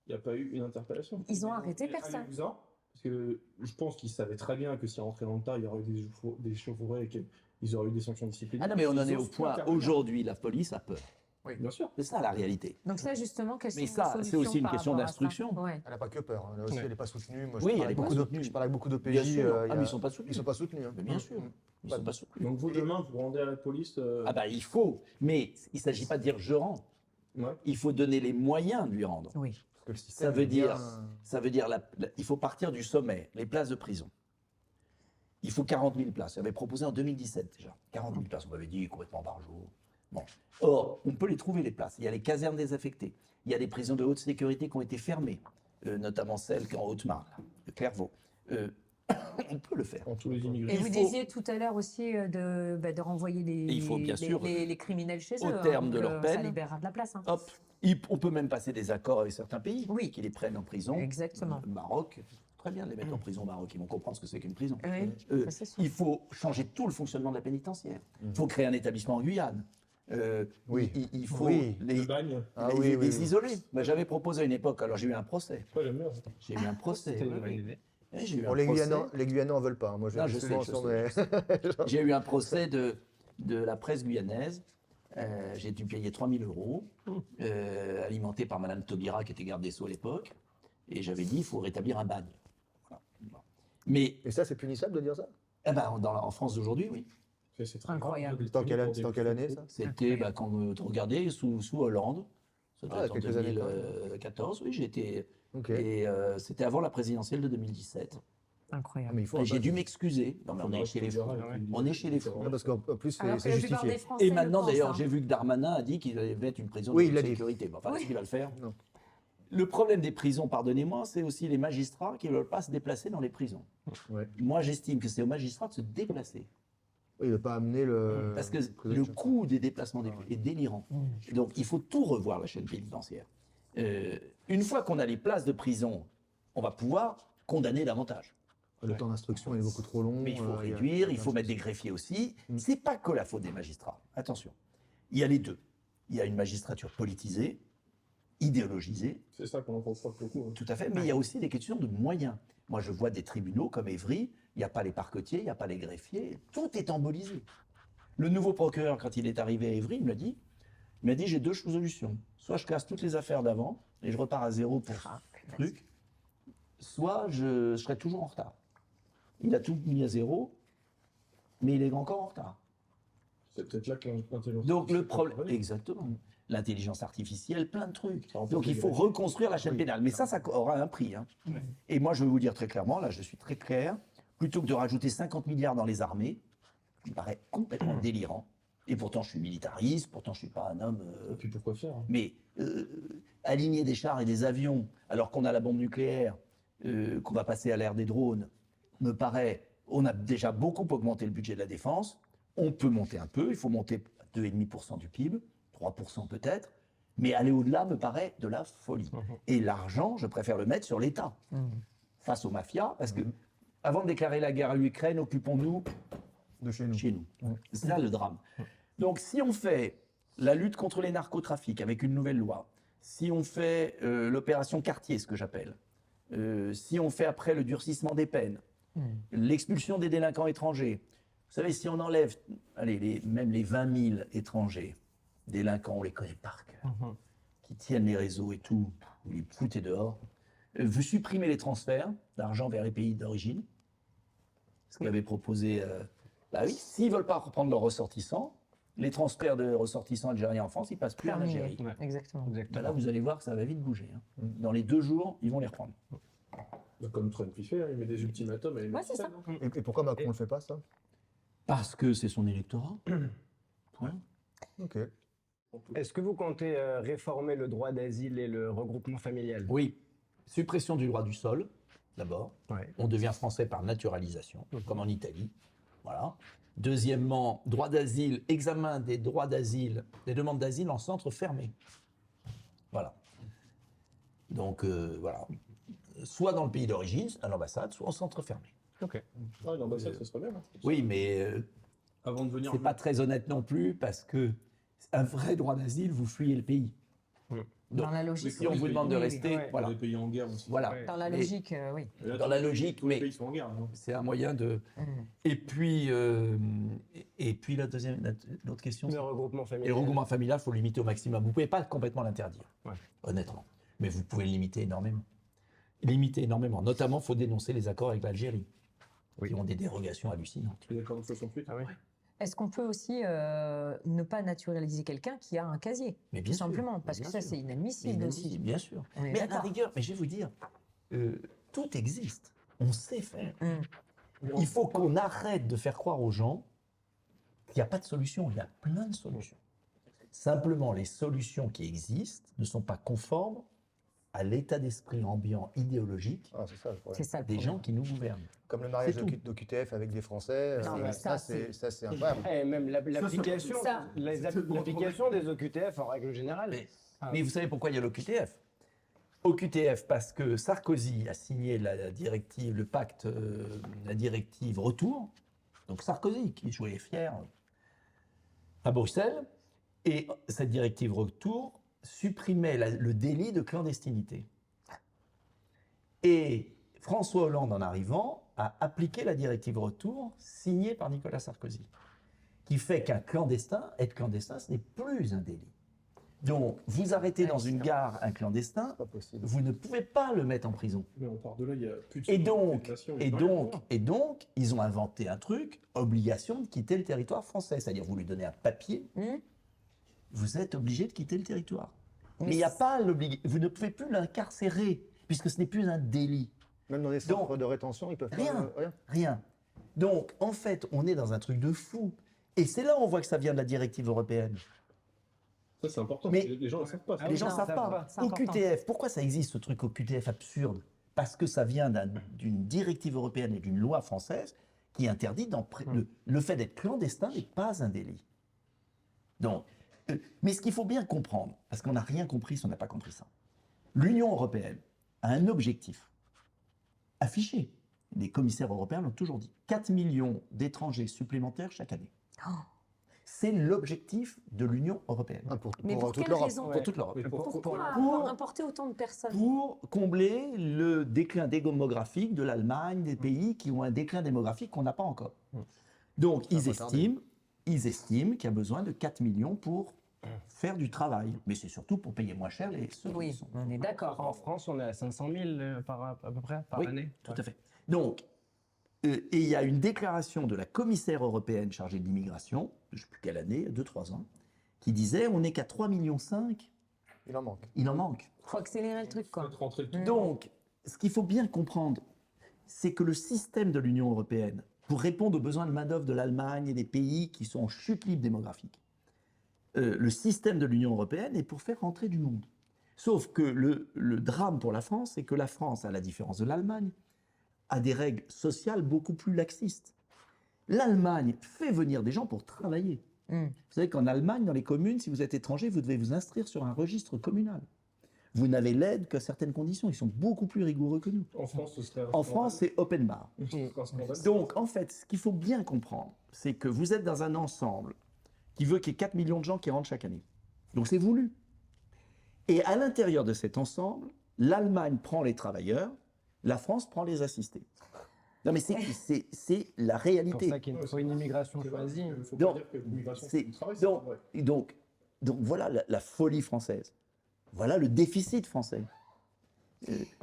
Il n'y a pas eu une interpellation. Ils ont arrêté Et personne. allez-vous-en, parce que je pense qu'ils savaient très bien que s'ils rentraient dans le tas, il y aurait eu des chauffourées et qu'ils auraient eu des sanctions disciplinaires. Ah non, mais on en Ils est au osent plus point. intervenir. Aujourd'hui, la police a peur. Oui. Bien sûr. C'est ça la réalité. Donc ça, justement, quelles Mais sont ça, les c'est solutions aussi une par question rapport à ça? d'instruction. Ouais. Elle n'a pas que peur, hein. Là aussi, Ouais. elle n'est pas soutenue. Moi, Oui, je, elle parle est avec pas beaucoup soutenue. je parle avec beaucoup d'OPJ. Bien sûr. il y a- Mais ils sont pas soutenus. Ils sont pas soutenus. Hein. Mais bien sûr. Ils sont pas soutenus. Donc vous, demain, vous rendez à la police. Ah bah il faut, mais il ne s'agit pas de dire je rends. Ouais. Il faut donner les moyens de lui rendre. Oui. Parce que le système Ça veut est bien- dire, il faut partir du sommet, les places de prison. Il faut 40 000 places. J'avais proposé en 2017 déjà. 40 000 places, on m'avait dit complètement barjot. Bon. Or, on peut les trouver les places. Il y a les casernes désaffectées. Il y a des prisons de haute sécurité qui ont été fermées, notamment celles qui sont en Haute-Marne, de Clairvaux. On peut le faire. En tous les immigrés. Et vous disiez tout à l'heure aussi de renvoyer il faut, bien sûr, les criminels chez au eux. terme de donc, leur Ça peine, libérera de la place. Hein. Hop, on peut même passer des accords avec certains pays Oui. qui les prennent en prison. Exactement. Maroc, très bien de les mettre en prison au Maroc, ils vont comprendre ce que c'est qu'une prison. Oui, Euh, ça, c'est sûr. il faut changer tout le fonctionnement de la pénitentiaire. Il faut créer un établissement en Guyane. Oui. Il faut Oui. Le les, bagne. Ah les- oui, les oui, oui. isoler. Moi, j'avais proposé à une époque, alors j'ai eu un procès. Ouais, j'aime bien. J'ai eu un procès. C'était une oui, bonne oui. idée. Oui, j'ai eu Bon, un les procès. Guyanais en veulent pas. Hein. Moi, Non, je sais, je sais. J'ai eu un procès de la presse guyanaise. J'ai dû payer 3 000 €, alimenté par Madame Taubira, qui était garde des Sceaux à l'époque. Et j'avais dit, il faut rétablir un bagne. Voilà. Bon. Mais Et ça, c'est punissable de dire ça? eh ben, en France d'aujourd'hui, oui. C'est très Incroyable. grave. C'était en quelle année, ça? C'était quand vous regardez sous Hollande. Ça doit Ah, être en quelques années, quand 2014, oui, j'étais. Ok. Et c'était avant la présidentielle de 2017. Ah, Incroyable. mais il faut. Et j'ai dû m'excuser. Non, mais on est Faudra chez les que tu fous. diras, et puis- On est chez les fous. Non, parce qu'en plus, Alors c'est que la plupart des justifié. Français Et le maintenant, pensent, d'ailleurs, hein. j'ai vu que Darmanin a dit qu'il allait mettre une prison Oui, de il l'a haute dit. sécurité. Bon, enfin, Oui. est-ce qu'il va le faire? Non. Le problème des prisons, pardonnez-moi, c'est aussi les magistrats qui ne veulent pas se déplacer dans les prisons. Ouais. Moi, j'estime que c'est aux magistrats de se déplacer. Oui, il ne veut pas amener le. Parce que président le de- coût des déplacements est délirant. Donc, il faut tout revoir, la chaîne pénitentiaire. Une fois qu'on a les places de prison, on va pouvoir condamner davantage. Le temps d'instruction est beaucoup trop long. Mais il faut il y a- réduire, il faut mettre des greffiers aussi. Mm. C'est pas que la faute des magistrats. Attention. Il y a les deux. Il y a une magistrature politisée, idéologisée, C'est ça qu'on en reproche beaucoup. Hein. tout à fait, mais il y a aussi des questions de moyens. Moi, je vois des tribunaux comme Évry, il n'y a pas les parquetiers, il n'y a pas les greffiers, tout est embolisé. Le nouveau procureur, quand il est arrivé à Évry, il m'a dit j'ai deux solutions. Soit je casse toutes les affaires d'avant et je repars à zéro pour ce truc, soit je serai toujours en retard. Il a tout mis à zéro, mais il est encore en retard. C'est peut-être là que l'intelligence. Donc le artificielle problème, peut intervenir. exactement, l'intelligence artificielle, plein de trucs. Ça remplace Donc il les faut greffiers. reconstruire la chaîne pénale. Mais ça aura un prix. Hein. Et moi, je vais vous dire très clairement, là, je suis très clair, plutôt que de rajouter 50 milliards dans les armées, qui me paraît complètement délirant, et pourtant je suis militariste, pourtant je suis pas un homme... Et puis pourquoi faire hein. mais aligner des chars et des avions, alors qu'on a la bombe nucléaire, qu'on va passer à l'ère des drones, me paraît... On a déjà beaucoup augmenté le budget de la défense, on peut monter un peu, il faut monter à 2,5% du PIB, 3% peut-être, mais aller au-delà me paraît de la folie. Et l'argent, je préfère le mettre sur l'État, face aux mafias, parce que avant de déclarer la guerre à l'Ukraine, occupons-nous De chez nous. chez nous. C'est là le drame. Donc si on fait la lutte contre les narcotrafics avec une nouvelle loi, si on fait l'opération quartier, ce que j'appelle, si on fait après le durcissement des peines, l'expulsion des délinquants étrangers, vous savez, si on enlève même les 20 000 étrangers, délinquants, on les connaît par cœur, qui tiennent les réseaux et tout, vous les foutez dehors, vous supprimez les transferts d'argent vers les pays d'origine, ce qu'avait proposé... bah oui, s'ils ne veulent pas reprendre leurs ressortissants, les transferts de ressortissants algériens en France, ils passent plus en Terminé. Algérie. Ouais. Exactement. Ben là, vous allez voir que ça va vite bouger. Hein. Dans les 2 jours, ils vont les reprendre. Bah, comme Trump il fait, hein, il met des ultimatums. Et Ouais, c'est ça. Et pourquoi Macron ne le fait pas, ça? Parce que c'est son électorat. Point. Ok. Est-ce que vous comptez réformer le droit d'asile et le regroupement familial? Oui. Suppression du droit du sol, d'abord. Ouais. On devient français par naturalisation, comme en Italie. Voilà. Deuxièmement, droit d'asile, examen des droits d'asile, des demandes d'asile en centre fermé. Voilà. Donc, voilà. Soit dans le pays d'origine, à l'ambassade, soit en centre fermé. Ok. Ah, l'ambassade, ça serait bien. hein. Oui, mais Avant de venir. c'est pas très honnête non plus, parce que un vrai droit d'asile, vous fuyez le pays. Dans la logique. Si on vous demande de Oui, oui. rester, Ouais. voilà. Des pays en guerre aussi. Voilà. Ouais. Dans la Et- logique, oui. Et là, Dans la tous les- logique, tous les mais- pays sont en guerre. hein. C'est un moyen de. Mm. Et puis l'autre question, Le c'est. regroupement Et familial. le regroupement familial, il faut le limiter au maximum. Vous ne pouvez pas complètement l'interdire, Ouais. honnêtement. Mais vous pouvez le limiter énormément. Limiter énormément. Notamment, il faut dénoncer les accords avec l'Algérie, qui ont des dérogations hallucinantes. Les accords de 68. Ah oui. Est-ce qu'on peut aussi ne pas naturaliser quelqu'un qui a un casier Mais Tout bien sûr. simplement, parce Bien que ça, sûr. c'est inadmissible aussi. Bien sûr. On est Mais à la d'accord. rigueur, mais je vais vous dire, tout existe. On sait faire. Mm. Il faut qu'on arrête de faire croire aux gens qu'il n'y a pas de solution. Il y a plein de solutions. Simplement, les solutions qui existent ne sont pas conformes à l'état d'esprit ambiant idéologique Ah, c'est ça le C'est problème. ça le des problème. gens qui nous gouvernent. Comme le mariage C'est tout. d'OQTF avec des Français, Non, mais ça, ça c'est incroyable. Et même l'application Ça. l'application des OQTF en règle générale. Mais vous savez pourquoi il y a l'OQTF? OQTF parce que Sarkozy a signé la directive, le pacte, la directive retour. Donc Sarkozy qui jouait fier à Bruxelles. Et cette directive retour supprimait le délit de clandestinité. Et François Hollande, en arrivant, a appliqué la directive retour signée par Nicolas Sarkozy, qui fait qu'un clandestin, être clandestin, ce n'est plus un délit. Donc, vous arrêtez dans une gare un clandestin, Pas possible. vous ne pouvez pas le mettre en prison. Mais on part de là, il y a plus de Et nation, il y a plus rien. donc, ils ont inventé un truc, obligation de quitter le territoire français. C'est-à-dire, vous lui donnez un papier, Mm. vous êtes obligé de quitter le territoire. Mais Mais il n'y a pas l'obligation. Vous ne pouvez plus l'incarcérer, puisque ce n'est plus un délit. Même dans des centres de rétention, ils peuvent Rien. pas. Rien. Rien. Donc, en fait, on est dans un truc de fou. Et c'est là où on voit que ça vient de la directive européenne. Ça, c'est important. Mais- Les gens ne le savent pas. ça. Ah Les oui, gens ne non, savent ça pas. va. C'est important. OQTF, pourquoi ça existe ce truc OQTF absurde? Parce que ça vient d'une directive européenne et d'une loi française qui interdit le fait d'être clandestin n'est pas un délit. Donc, mais ce qu'il faut bien comprendre, parce qu'on n'a rien compris si on n'a pas compris ça, l'Union européenne a un objectif affiché. Les commissaires européens l'ont toujours dit. 4 millions d'étrangers supplémentaires chaque année. Oh. C'est l'objectif de l'Union européenne. Ah, pour Mais pour toute quelle l'Europe. raison Pour toute l'Europe. Mais Pourquoi pour- importer autant de personnes Pour combler le déclin démographique de l'Allemagne, des pays qui ont un déclin démographique qu'on n'a pas encore. Donc, Ça va pas tarder. ils estiment qu'il y a besoin de 4 millions pour faire du travail. Mais c'est surtout pour payer moins cher ceux qui Oui, sont. on est d'accord. En France, on est à 500 000 à peu près par Oui, année. Tout à fait. Donc, et il y a une déclaration de la commissaire européenne chargée de l'immigration, je ne sais plus quelle année, 2-3 ans, qui disait on n'est qu'à 3,5 millions, Il en manque. il en manque. Faut accélérer le truc, quoi. Faites rentrer le tout. Donc, ce qu'il faut bien comprendre, c'est que le système de l'Union européenne, pour répondre aux besoins de main-d'œuvre de l'Allemagne et des pays qui sont en chute libre démographique, le système de l'Union européenne est pour faire rentrer du monde. Sauf que le drame pour la France, c'est que la France, à la différence de l'Allemagne, a des règles sociales beaucoup plus laxistes. L'Allemagne fait venir des gens pour travailler. Mm. Vous savez qu'en Allemagne, dans les communes, si vous êtes étranger, vous devez vous inscrire sur un registre communal. Vous n'avez l'aide qu'à certaines conditions. Ils sont beaucoup plus rigoureux que nous. En France, ce serait. En France, c'est open bar. un scandale. Donc, en fait, ce qu'il faut bien comprendre, c'est que vous êtes dans un ensemble qui veut qu'il y ait 4 millions de gens qui rentrent chaque année. Donc, c'est voulu. Et à l'intérieur de cet ensemble, l'Allemagne prend les travailleurs, la France prend les assistés. Non, mais c'est la C'est pour réalité. ça qu'il faut une immigration C'est vrai, choisie. il faut Donc, pas dire que l'immigration, c'est- c'est du travail, c'est donc, pas vrai. donc voilà la folie française. Voilà le déficit français.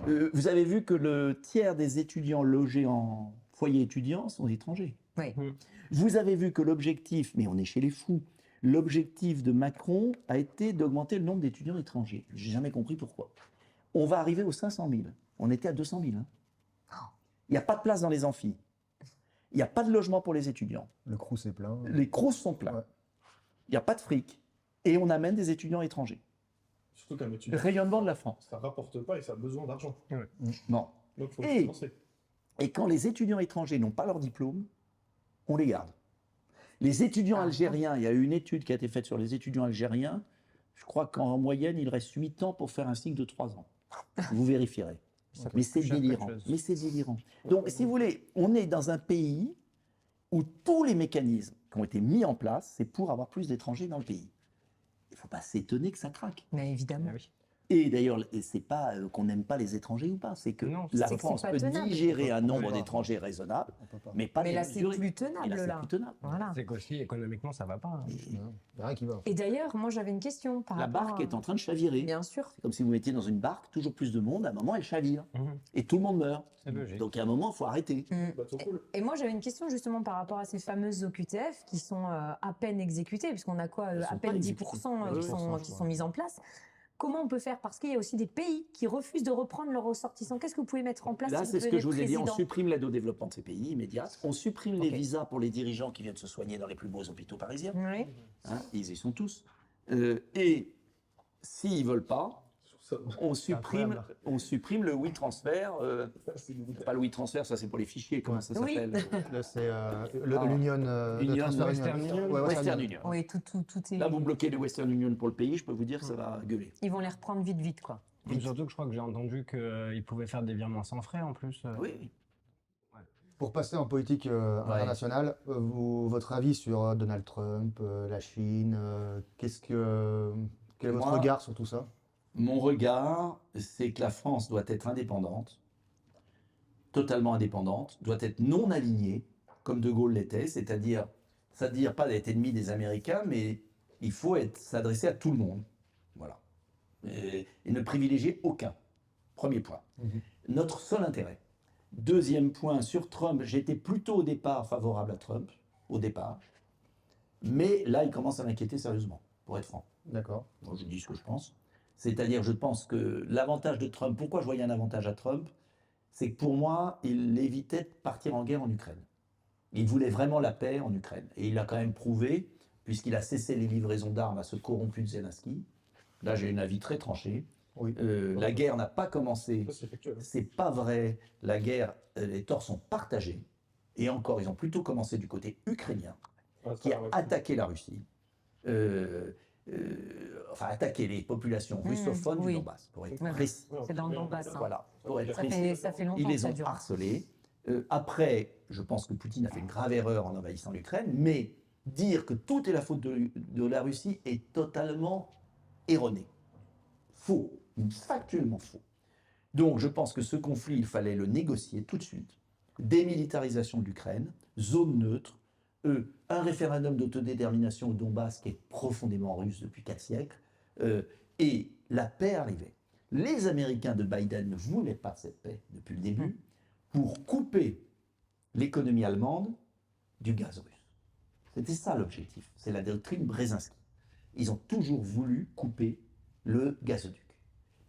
Vous avez vu que le tiers des étudiants logés en foyer étudiant sont étrangers. Oui. Vous avez vu que l'objectif, mais on est chez les fous, l'objectif de Macron a été d'augmenter le nombre d'étudiants étrangers. J'ai jamais compris pourquoi. On va arriver aux 500 000. On était à 200 000. Il n'y a pas de place dans les amphis. Il n'y a pas de logement pour les étudiants. Le Crous est plein. Les crous sont pleins. Ouais. Il n'y a pas de fric. Et on amène des étudiants étrangers. Surtout qu'un Le étudiant, rayonnement de la France. ça rapporte pas et ça a besoin d'argent. Non. Donc, il faut le Et- financer. Et quand les étudiants étrangers n'ont pas leur diplôme, on les garde. Les étudiants algériens, il y a eu une étude qui a été faite sur les étudiants algériens. Je crois qu'en moyenne, il reste 8 ans pour faire un cycle de 3 ans. Vous vérifierez. Mais c'est cher délirant. quelque chose. Mais c'est délirant. Donc, si vous voulez, on est dans un pays où tous les mécanismes qui ont été mis en place, c'est pour avoir plus d'étrangers dans le pays. il ne faut pas s'étonner que ça craque. Mais évidemment. Ah oui. Et d'ailleurs, c'est pas qu'on n'aime pas les étrangers ou pas, c'est que Non, la c'est que France c'est pas peut tenable. digérer un On peut nombre pas. d'étrangers raisonnable, On peut pas. mais pas Mais les là, c'est mesurer. plus Et tenable, là, là. c'est plus tenable. Voilà. C'est qu'aussi économiquement ça va pas. Hein. Il y a rien qui va. Et d'ailleurs, moi, j'avais une question par La rapport barque à... est en train de chavirer. Bien sûr. C'est comme si vous mettiez dans une barque toujours plus de monde, à un moment elle chavire. Mhm. Et tout le monde meurt. C'est logique. Donc à un moment, il faut arrêter. Bah, trop cool. Et moi, j'avais une question justement par rapport à ces fameuses OQTF qui sont à peine exécutées, puisqu'on a quoi, Elles sont à pas peine exécutées. 10% Ouais, qui sont mises en place. Comment on peut faire? Parce qu'il y a aussi des pays qui refusent de reprendre leurs ressortissants. Qu'est-ce que vous pouvez mettre en place Là, si c'est vous ce que devenez je vous ai dit. On président? supprime l'aide au développement de ces pays immédiat. On supprime les Ok. visas pour les dirigeants qui viennent se soigner dans les plus beaux hôpitaux parisiens. Oui. Hein, ils y sont tous. Et s'ils veulent pas, Ça- incroyable. on supprime le oui transfert. Pas le oui transfert, ça c'est pour les fichiers. Comment ça Oui. s'appelle Là, c'est Ah. l'Union. Union, transfert Western Union. Ouais, Western Union. Oui, tout est... Là, vous bloquez le Western Union pour le pays, je peux vous dire que ça va gueuler. Ils vont les reprendre vite, quoi. Et surtout que je crois que j'ai entendu qu'ils pouvaient faire des virements sans frais en plus. Oui. Pour passer en politique internationale, votre avis sur Donald Trump, la Chine, quel est votre Moi- regard sur tout ça? Mon regard, c'est que la France doit être indépendante, totalement indépendante, doit être non alignée, comme De Gaulle l'était, c'est-à-dire pas d'être ennemi des Américains, mais il faut s'adresser à tout le monde. Voilà. Et ne privilégier aucun. Premier point. Mhm. Notre seul intérêt. Deuxième point, sur Trump, j'étais plutôt au départ favorable à Trump, au départ, mais là, il commence à m'inquiéter sérieusement, pour être franc. D'accord. Moi, je dis ce que je pense. C'est-à-dire, je pense que l'avantage de Trump, pourquoi je voyais un avantage à Trump, c'est que pour moi, il évitait de partir en guerre en Ukraine. Il voulait vraiment la paix en Ukraine. Et il a quand même prouvé, puisqu'il a cessé les livraisons d'armes à ce corrompu de Zelensky. Là, j'ai un avis très tranché. Oui. La guerre n'a pas commencé. Ça, c'est factuel. C'est pas vrai. La guerre, les torts sont partagés. Et encore, ils ont plutôt commencé du côté ukrainien, Ah, qui ça, a ouais. attaqué la Russie. Enfin, attaqué les populations russophones oui. du Donbass, pour être Ouais. précis. C'est dans le Donbass. hein. Voilà, pour être Ça précis. fait longtemps Ils que les ça ont dure. harcelés. Après, je pense que Poutine a fait une grave erreur en envahissant l'Ukraine, mais dire que tout est la faute de la Russie est totalement erroné. Faux, factuellement faux. Donc je pense que ce conflit, il fallait le négocier tout de suite. Démilitarisation de l'Ukraine, zone neutre, un référendum d'autodétermination au Donbass qui est profondément russe depuis 4 siècles, et la paix arrivait. Les Américains de Biden ne voulaient pas cette paix depuis le début pour couper l'économie allemande du gaz russe. C'était ça l'objectif. C'est la doctrine Brzezinski. Ils ont toujours voulu couper le gazoduc.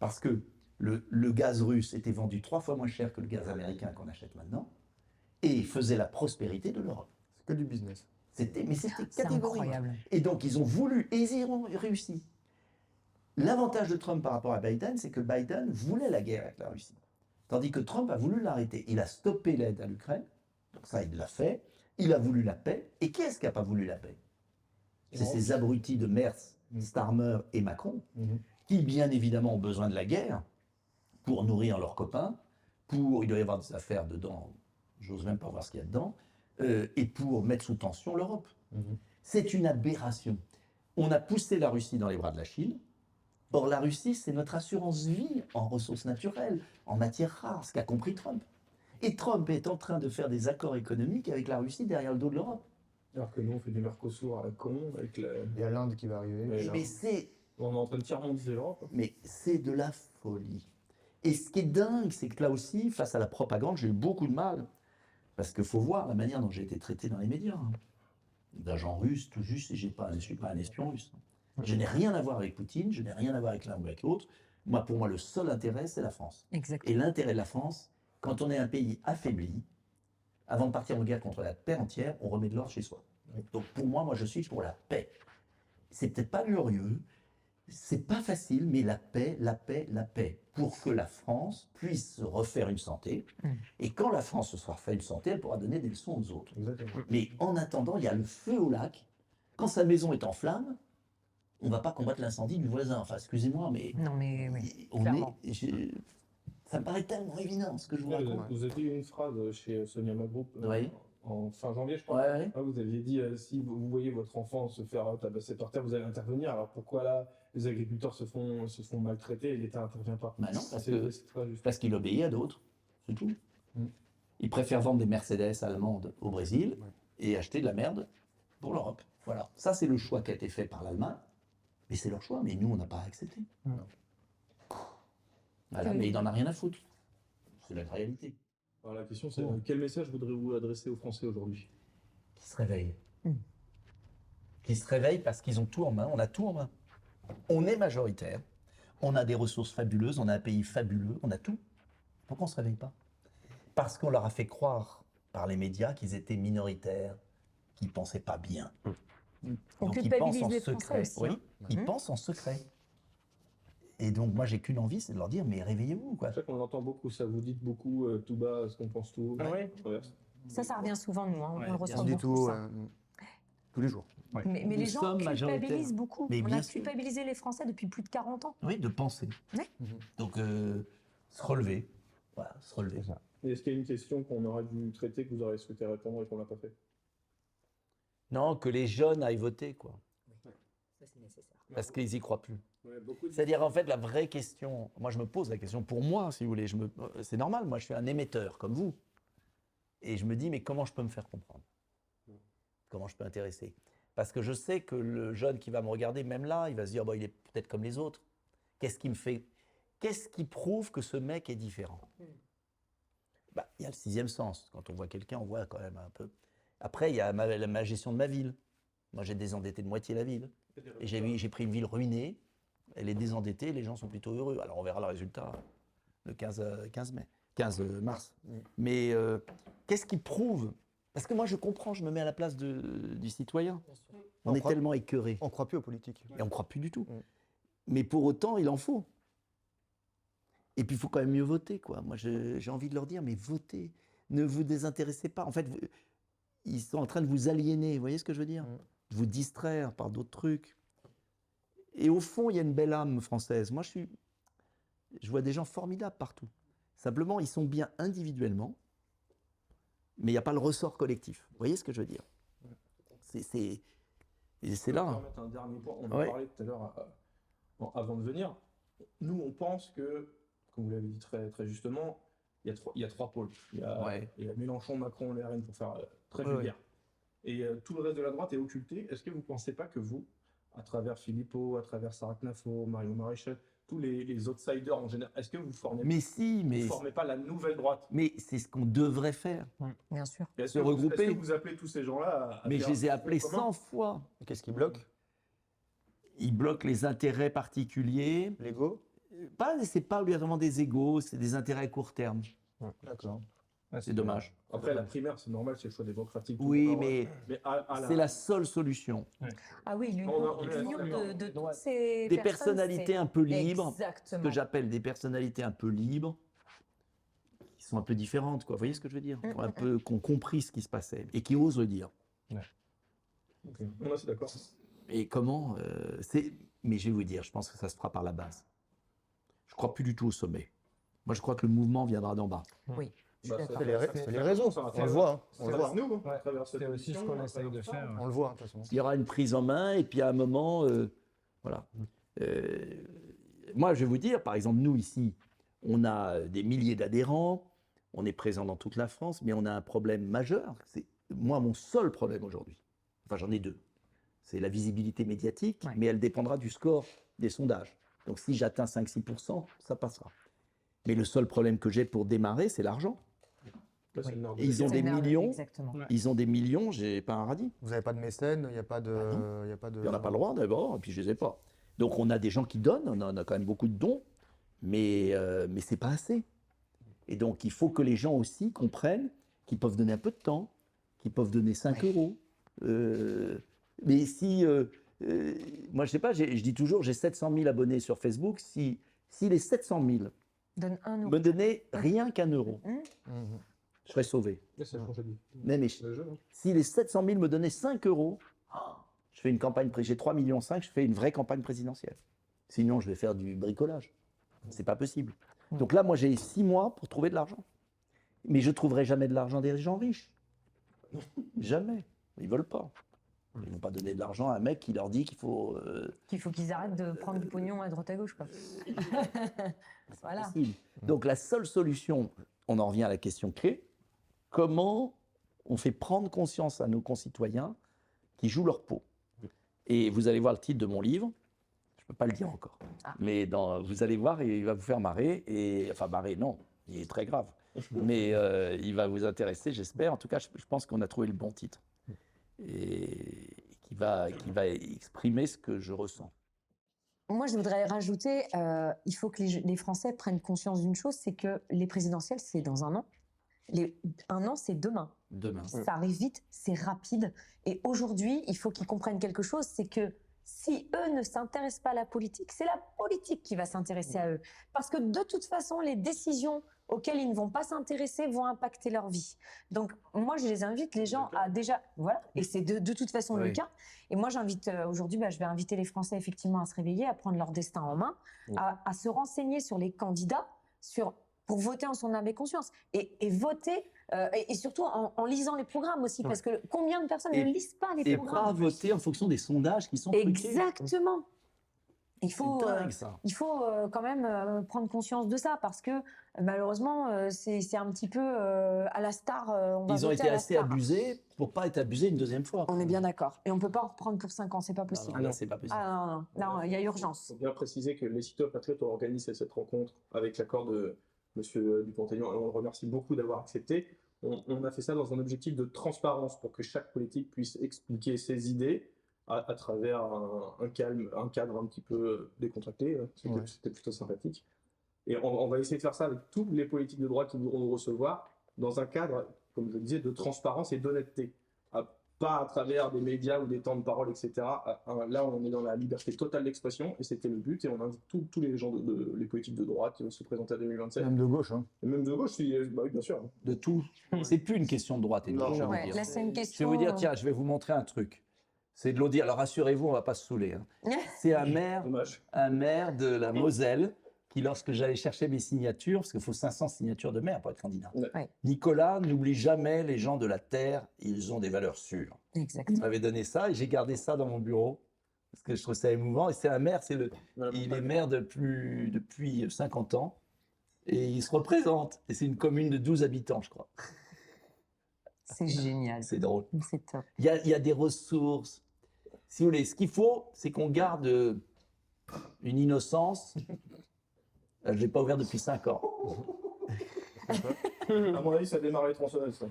Parce que le gaz russe était vendu 3 fois moins cher que le gaz américain qu'on achète maintenant et faisait la prospérité de l'Europe. C'est que du business. Mais c'était C'est catégorique. incroyable. Et donc, ils ont voulu, et ils y ont réussi. L'avantage de Trump par rapport à Biden, c'est que Biden voulait la guerre avec la Russie. Tandis que Trump a voulu l'arrêter. Il a stoppé l'aide à l'Ukraine. Donc ça, il l'a fait. Il a voulu la paix. Et qui est-ce qui n'a pas voulu la paix? C'est ces abrutis de Merz, Starmer et Macron, Mhm. qui, bien évidemment, ont besoin de la guerre pour nourrir leurs copains, il doit y avoir des affaires dedans, j'ose même pas voir ce qu'il y a dedans, et pour mettre sous tension l'Europe. Mhm. C'est une aberration. On a poussé la Russie dans les bras de la Chine. Or, la Russie, c'est notre assurance vie en ressources naturelles, en matières rares, ce qu'a compris Trump. Et Trump est en train de faire des accords économiques avec la Russie derrière le dos de l'Europe. Alors que nous, on fait du Mercosur à la con, avec la... Il y a l'Inde qui va arriver. Ouais. Mais On est en train de tiers-mondiser l'Europe. c'est de la folie. Et ce qui est dingue, c'est que là aussi, face à la propagande, j'ai eu beaucoup de mal. Parce qu'il faut voir la manière dont j'ai été traité dans les médias. Hein. D'agent russe, tout juste, et je ne suis pas un espion russe. Je n'ai rien à voir avec Poutine, je n'ai rien à voir avec l'un ou avec l'autre. Pour moi, le seul intérêt, c'est la France. Exactement. Et l'intérêt de la France, quand on est un pays affaibli, avant de partir en guerre contre la paix entière, on remet de l'ordre chez soi. Donc pour moi, je suis pour la paix. C'est peut-être pas glorieux, c'est pas facile, mais la paix, la paix, la paix, pour que la France puisse se refaire une santé. Et quand la France se sera refait une santé, elle pourra donner des leçons aux autres. Exactement. Mais en attendant, il y a le feu au lac. Quand sa maison est en flammes, on ne va pas combattre l'incendie du voisin. Enfin, excusez-moi, mais Non, mais oui. on clairement. ça me paraît tellement évident ce que je vous Ouais, raconte. vous avez eu une phrase chez Sonia Mabrouk Oui. en fin janvier, je crois. Ouais. Ah, vous aviez dit, si vous voyez votre enfant se faire tabasser par terre, vous allez intervenir. Alors pourquoi là, les agriculteurs se font maltraiter et l'État n'intervient pas? Bah non, parce pas juste. parce qu'il obéit à d'autres, c'est tout. Il préfère vendre des Mercedes allemandes au Brésil et acheter de la merde pour l'Europe. Voilà. Ça, c'est le choix qui a été fait par l'Allemagne. Mais c'est leur choix, mais nous, on n'a pas accepté. Voilà, mais il n'en a rien à foutre. C'est la réalité. Alors la question, c'est quel message voudrez-vous adresser aux Français aujourd'hui? Qui se réveillent. Qui se réveillent parce qu'ils ont tout en main. On a tout en main. On est majoritaire. On a des ressources fabuleuses. On a un pays fabuleux. On a tout. Pourquoi on ne se réveille pas? Parce qu'on leur a fait croire par les médias qu'ils étaient minoritaires, qu'ils ne pensaient pas bien. On Donc ils culpabilise pensent en les Français secret. aussi, Oui, hein. ils pensent en secret. Et donc moi j'ai qu'une envie, c'est de leur dire mais réveillez-vous quoi. C'est vrai qu'on entend beaucoup ça. Vous dites beaucoup tout bas ce qu'on pense tout haut. Ah oui. Ouais. Ça revient souvent, nous. Hein. Ouais, On le bien ressent On dit beaucoup, tout, ça. tous les jours. Mais Nous les gens sommes culpabilisent majoritaires. beaucoup. Mais On bien a sûr. culpabilisé les Français depuis plus de 40 ans. Oui, de penser. Ouais. Donc se relever. Voilà, se relever. Et est-ce qu'il y a une question qu'on aurait dû traiter, que vous auriez souhaité répondre et qu'on n'a pas fait? Non, que les jeunes aillent voter quoi. Ça, c'est nécessaire. Parce qu'ils n'y croient plus. Ouais, beaucoup de... C'est-à-dire, en fait, la vraie question, moi je me pose la question pour moi, si vous voulez, c'est normal, moi je suis un émetteur comme vous. Et je me dis, mais comment je peux me faire comprendre? Comment je peux intéresser? Parce que je sais que le jeune qui va me regarder, même là, il va se dire, bon, il est peut-être comme les autres. Qu'est-ce qui me fait? Qu'est-ce qui prouve que ce mec est différent? Bah, il y a le sixième sens. Quand on voit quelqu'un, on voit quand même un peu. Après, il y a ma gestion de ma ville. Moi, j'ai désendetté de moitié la ville. Et j'ai pris une ville ruinée, elle est désendettée, les gens sont plutôt heureux. Alors on verra le résultat le 15 mars. Mais qu'est-ce qui prouve? Parce que moi je comprends, je me mets à la place du citoyen. On est tellement écœuré. On ne croit plus aux politiques. Et on ne croit plus du tout. Mais pour autant, il en faut. Et puis il faut quand même mieux voter, quoi. Moi j'ai envie de leur dire, mais votez, ne vous désintéressez pas. En fait, ils sont en train de vous aliéner, vous voyez ce que je veux dire? De vous distraire par d'autres trucs. Et au fond, il y a une belle âme française. Moi, je vois des gens formidables partout. Simplement, ils sont bien individuellement, mais il n'y a pas le ressort collectif. Vous voyez ce que je veux dire? C'est là. Permettre un dernier point. On en Ouais. parlait tout à l'heure avant de venir. Nous, on pense que, comme vous l'avez dit très, très justement, il y a trois pôles. Il y a Mélenchon, Macron, les RN pour faire très Ouais, vulgaire. Et tout le reste de la droite est occulté. Est-ce que vous ne pensez pas que vous, à travers Philippot, à travers Sarah Knafo, Marion Maréchal, tous les outsiders en général, est-ce que vous formez, Mais si, mais, vous formez pas la nouvelle droite? mais c'est ce qu'on devrait faire. Bien sûr. Et est-ce Se que regrouper. Est-ce que vous appelez tous ces gens-là à Mais faire je les ai un appelés front commun 100 fois. Qu'est-ce qui bloque? Ils bloquent les intérêts particuliers. L'ego? C'est pas obligatoirement des égos, c'est des intérêts à court terme. D'accord. C'est dommage. Après, la primaire, c'est normal, c'est le choix démocratique. tout Oui, le temps. mais à c'est la seule solution. Ah oui, l'union On est de toutes ces Des personnes, personnalités c'est- un peu libres, Exactement. ce que j'appelle des personnalités un peu libres, qui sont un peu différentes, quoi. Vous voyez ce que je veux dire? Qui ont compris ce qui se passait et qui osent le dire. Ok. Non, c'est d'accord. Et comment Mais je vais vous dire, je pense que ça se fera par la base. Je crois plus du tout au sommet. Moi, je crois que le mouvement viendra d'en bas. Oui. Bah, d'accord. C'est les réseaux, on le voit. hein. On le voit. Nous, Ouais, à travers cette c'est aussi ce émission, qu'on à essaye de travers ça. faire. On le voit, de toute façon. Il y aura une prise en main et puis à un moment, voilà. Moi, je vais vous dire, par exemple, nous ici, on a des milliers d'adhérents, on est présent dans toute la France, mais on a un problème majeur. C'est moi mon seul problème aujourd'hui. Enfin, j'en ai deux. C'est la visibilité médiatique, Ouais. mais elle dépendra du score des sondages. Donc, si j'atteins 5-6%, ça passera. Mais le seul problème que j'ai pour démarrer, c'est l'argent. Là, c'est le nord de Et ils ont C'est des merveilleux, millions. Exactement. Ils ont des millions, j'ai pas un radis. Vous n'avez pas de mécène, il n'y a pas de. il y a pas de... Il n'y en a pas le droit d'abord, et puis je les ai pas. Donc on a des gens qui donnent, on a quand même beaucoup de dons, mais ce n'est pas assez. Et donc il faut que les gens aussi comprennent qu'ils peuvent donner un peu de temps, qu'ils peuvent donner 5 euros. Mais si, moi je sais pas, je dis toujours, j'ai 700 000 abonnés sur Facebook, si les 700 000 Donne un euro. me donnaient rien qu'un euro, Mhm. je serais sauvé. Là, c'est changé de vie. Mais C'est le jeu, hein. si les 700 000 me donnaient 5 euros, je fais une campagne, j'ai 3,5 millions, je fais une vraie campagne présidentielle. Sinon, je vais faire du bricolage. C'est pas possible. Donc là, moi, j'ai 6 mois pour trouver de l'argent. Mais je trouverai jamais de l'argent des gens riches. Jamais. Ils veulent pas. Ils vont pas donner de l'argent à un mec qui leur dit qu'il faut. Qu'il faut qu'ils arrêtent de prendre du pognon à droite à gauche, quoi. Voilà. Possible. Donc la seule solution, on en revient à la question clé, comment on fait prendre conscience à nos concitoyens qui jouent leur peau. Et vous allez voir le titre de mon livre, je ne peux pas le dire encore, mais vous allez voir, et il va vous faire marrer, enfin marrer non, il est très grave, mais il va vous intéresser, j'espère. En tout cas, je pense qu'on a trouvé le bon titre, et qui va exprimer ce que je ressens. Moi, je voudrais rajouter, il faut que les Français prennent conscience d'une chose, c'est que les présidentielles, c'est dans un an. Un an, c'est demain. Demain. Ça arrive vite, c'est rapide. Et aujourd'hui, il faut qu'ils comprennent quelque chose, c'est que si eux ne s'intéressent pas à la politique, c'est la politique qui va s'intéresser à eux. Parce que de toute façon, les décisions auxquelles ils ne vont pas s'intéresser vont impacter leur vie. Donc moi, je les invite, les gens, à déjà... Voilà, et c'est de toute façon le cas. Et moi, j'invite aujourd'hui, je vais inviter les Français effectivement à se réveiller, à prendre leur destin en main, à se renseigner sur les candidats, pour voter en son âme et conscience. Et voter, et surtout en lisant les programmes aussi, parce que combien de personnes ne lisent pas les programmes? Et pas voter en fonction des sondages qui sont truqués. Exactement. Il faut quand même prendre conscience de ça, parce que malheureusement, c'est un petit peu à la star. Ils ont été assez abusés pour pas être abusés une deuxième fois. On est bien d'accord. Et on peut pas en reprendre pour 5 ans, c'est pas possible. Non, c'est pas possible. Non, il y a urgence. Il faut bien préciser que les citoyens patriotes ont organisé cette rencontre avec l'accord de Monsieur Dupont-Aignan, et on le remercie beaucoup d'avoir accepté. On a fait ça dans un objectif de transparence pour que chaque politique puisse expliquer ses idées à travers un cadre un petit peu décontracté. C'était plutôt sympathique. Et on va essayer de faire ça avec tous les politiques de droite qui voudront nous recevoir dans un cadre, comme je le disais, de transparence et d'honnêteté. Pas à travers des médias ou des temps de parole, etc. Là, on est dans la liberté totale d'expression, et c'était le but, et on invite tous les gens, les politiques de droite qui vont se présenter à 2027. Même de gauche, hein. Et même de gauche, oui, bien sûr. De tout. C'est plus une question de droite et de gauche. Là, c'est une question... Je vais vous dire, tiens, je vais vous montrer un truc. C'est de l'eau dire. Alors rassurez-vous, on va pas se saouler. Hein. C'est un maire de la Moselle qui, lorsque j'allais chercher mes signatures, parce qu'il faut 500 signatures de maire pour être candidat. Ouais. Nicolas, n'oublie jamais les gens de la terre, ils ont des valeurs sûres. Exactement. Il m'avait donné ça et j'ai gardé ça dans mon bureau parce que je trouve ça émouvant. Et c'est un maire, il est maire depuis 50 ans et il se représente. Et c'est une commune de 12 habitants, je crois. C'est génial. C'est drôle. C'est top. Il y a des ressources. Si vous voulez, ce qu'il faut, c'est qu'on garde une innocence. Je ne l'ai pas ouvert depuis 5 ans. À mon avis, ça a démarré les tronçonneuses. Ça.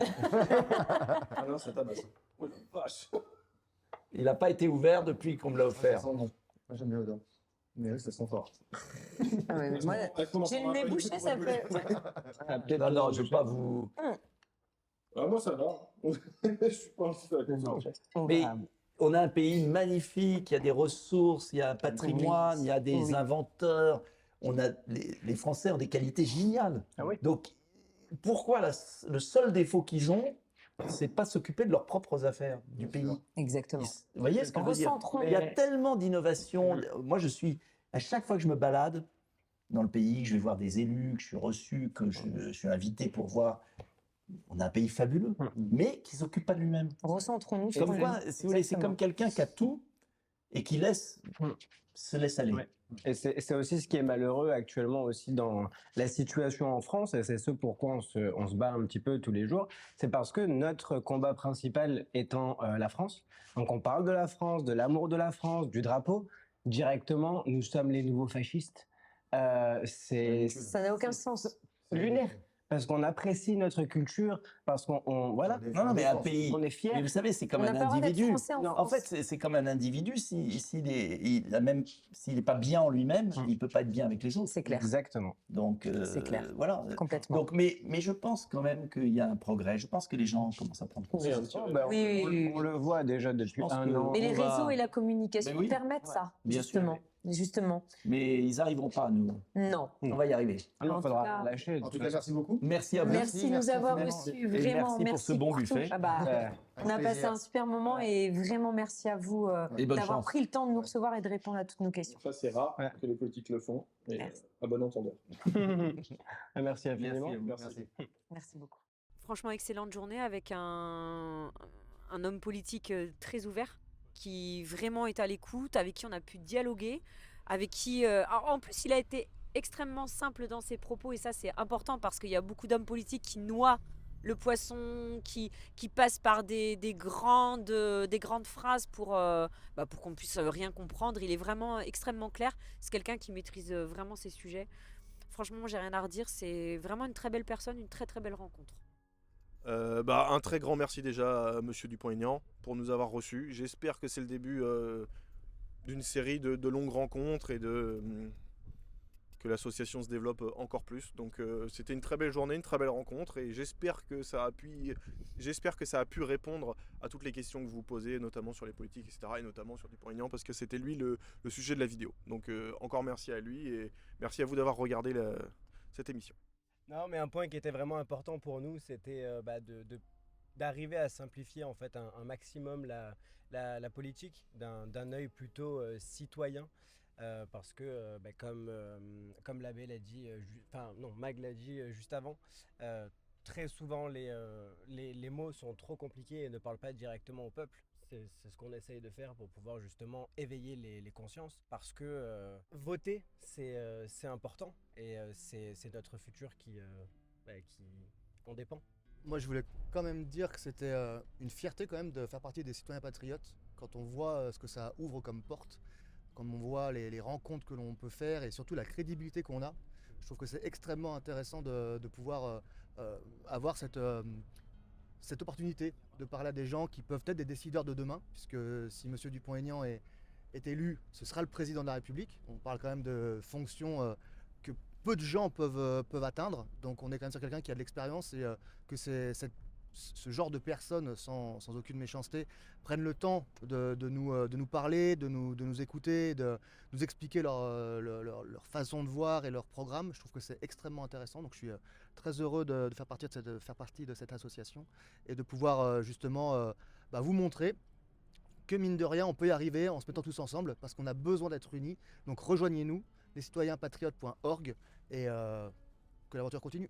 Ah non, ça tabasse. Oh la vache. Il n'a pas été ouvert depuis qu'on me l'a offert. Moi, j'aime bien l'odeur. Mais oui, ça sent fort. Moi, j'ai le nez bouché, ça fait... Non, je ne veux pas vous... Moi, ça va. Je suis pas un Mais on a un pays magnifique, il y a des ressources, il y a un patrimoine, il y a des inventeurs. Les Français ont des qualités géniales. Donc, pourquoi le seul défaut qu'ils ont, c'est pas s'occuper de leurs propres affaires du pays. Exactement. Vous voyez ce que je veux dire? Il y a tellement d'innovations. Moi, à chaque fois que je me balade dans le pays, que je vais voir des élus, que je suis reçu, que je suis invité pour voir, on a un pays fabuleux, mais qui s'occupe pas de lui-même. Recentrons-nous. Comme quoi, si vous voulez, c'est comme quelqu'un qui a tout et qui se laisse aller. Et c'est aussi ce qui est malheureux actuellement aussi dans la situation en France, et c'est ce pourquoi on se bat un petit peu tous les jours, c'est parce que notre combat principal étant la France, donc on parle de la France, de l'amour de la France, du drapeau, directement nous sommes les nouveaux fascistes. Ça n'a aucun sens. Lunaire. Parce qu'on apprécie notre culture, parce qu'on voilà. Non, mais un pays. On est fiers. Mais vous savez, c'est comme un individu. En fait, c'est comme un individu. S'il n'est pas bien en lui-même, il peut pas être bien avec les autres. C'est clair. Exactement. Donc c'est clair. Voilà. Complètement. Donc, mais je pense quand même qu'il y a un progrès. Je pense que les gens commencent à prendre conscience. On le voit déjà depuis un an. Mais les réseaux et la communication permettent ça, justement. Justement. Mais ils n'arriveront pas à nous. Non. On va y arriver. Il faudra lâcher. En tout cas, merci beaucoup. Merci à vous. Merci de nous avoir reçus. Vraiment, merci pour ce bon buffet. On a passé un super moment et vraiment merci à vous d'avoir pris le temps de nous recevoir et de répondre à toutes nos questions. Ça, c'est rare que les politiques le font. Et à bon entendeur. Merci infiniment. Merci. Merci beaucoup. Franchement, excellente journée avec un homme politique très ouvert qui vraiment est à l'écoute, avec qui on a pu dialoguer, avec qui... en plus, il a été extrêmement simple dans ses propos et ça, c'est important parce qu'il y a beaucoup d'hommes politiques qui noient le poisson, qui passent par des grandes phrases pour qu'on puisse rien comprendre. Il est vraiment extrêmement clair. C'est quelqu'un qui maîtrise vraiment ses sujets. Franchement, j'ai rien à redire. C'est vraiment une très belle personne, une très très belle rencontre. Un très grand merci déjà à Monsieur Dupont-Aignan pour nous avoir reçus. J'espère que c'est le début d'une série de longues rencontres et que l'association se développe encore plus. Donc c'était une très belle journée, une très belle rencontre et j'espère que ça a pu répondre à toutes les questions que vous posez, notamment sur les politiques, etc. et notamment sur Dupont-Aignan parce que c'était lui le sujet de la vidéo. Donc encore merci à lui et merci à vous d'avoir regardé cette émission. Non, mais un point qui était vraiment important pour nous, c'était d'arriver à simplifier en fait un maximum la politique d'un œil plutôt citoyen. Parce que comme l'abbé l'a dit, Mag l'a dit juste avant, très souvent les mots sont trop compliqués et ne parlent pas directement au peuple. C'est ce qu'on essaye de faire pour pouvoir justement éveiller les consciences parce que voter c'est important et c'est notre futur qui en dépend. Moi, je voulais quand même dire que c'était une fierté quand même de faire partie des citoyens patriotes quand on voit ce que ça ouvre comme porte. Quand on voit les rencontres que l'on peut faire et surtout la crédibilité qu'on a, je trouve que c'est extrêmement intéressant de pouvoir avoir cette opportunité de parler à des gens qui peuvent être des décideurs de demain, puisque si M. Dupont-Aignan est élu, ce sera le président de la République. On parle quand même de fonctions que peu de gens peuvent atteindre, donc on est quand même sur quelqu'un qui a de l'expérience et que ce genre de personnes, sans aucune méchanceté, prennent le temps de nous parler, de nous écouter, de nous expliquer leur façon de voir et leur programme. Je trouve que c'est extrêmement intéressant. Donc je suis très heureux de faire partie de cette association et de pouvoir justement vous montrer que mine de rien, on peut y arriver en se mettant tous ensemble parce qu'on a besoin d'être unis. Donc rejoignez-nous, lescitoyenpatriotes.org et que l'aventure continue.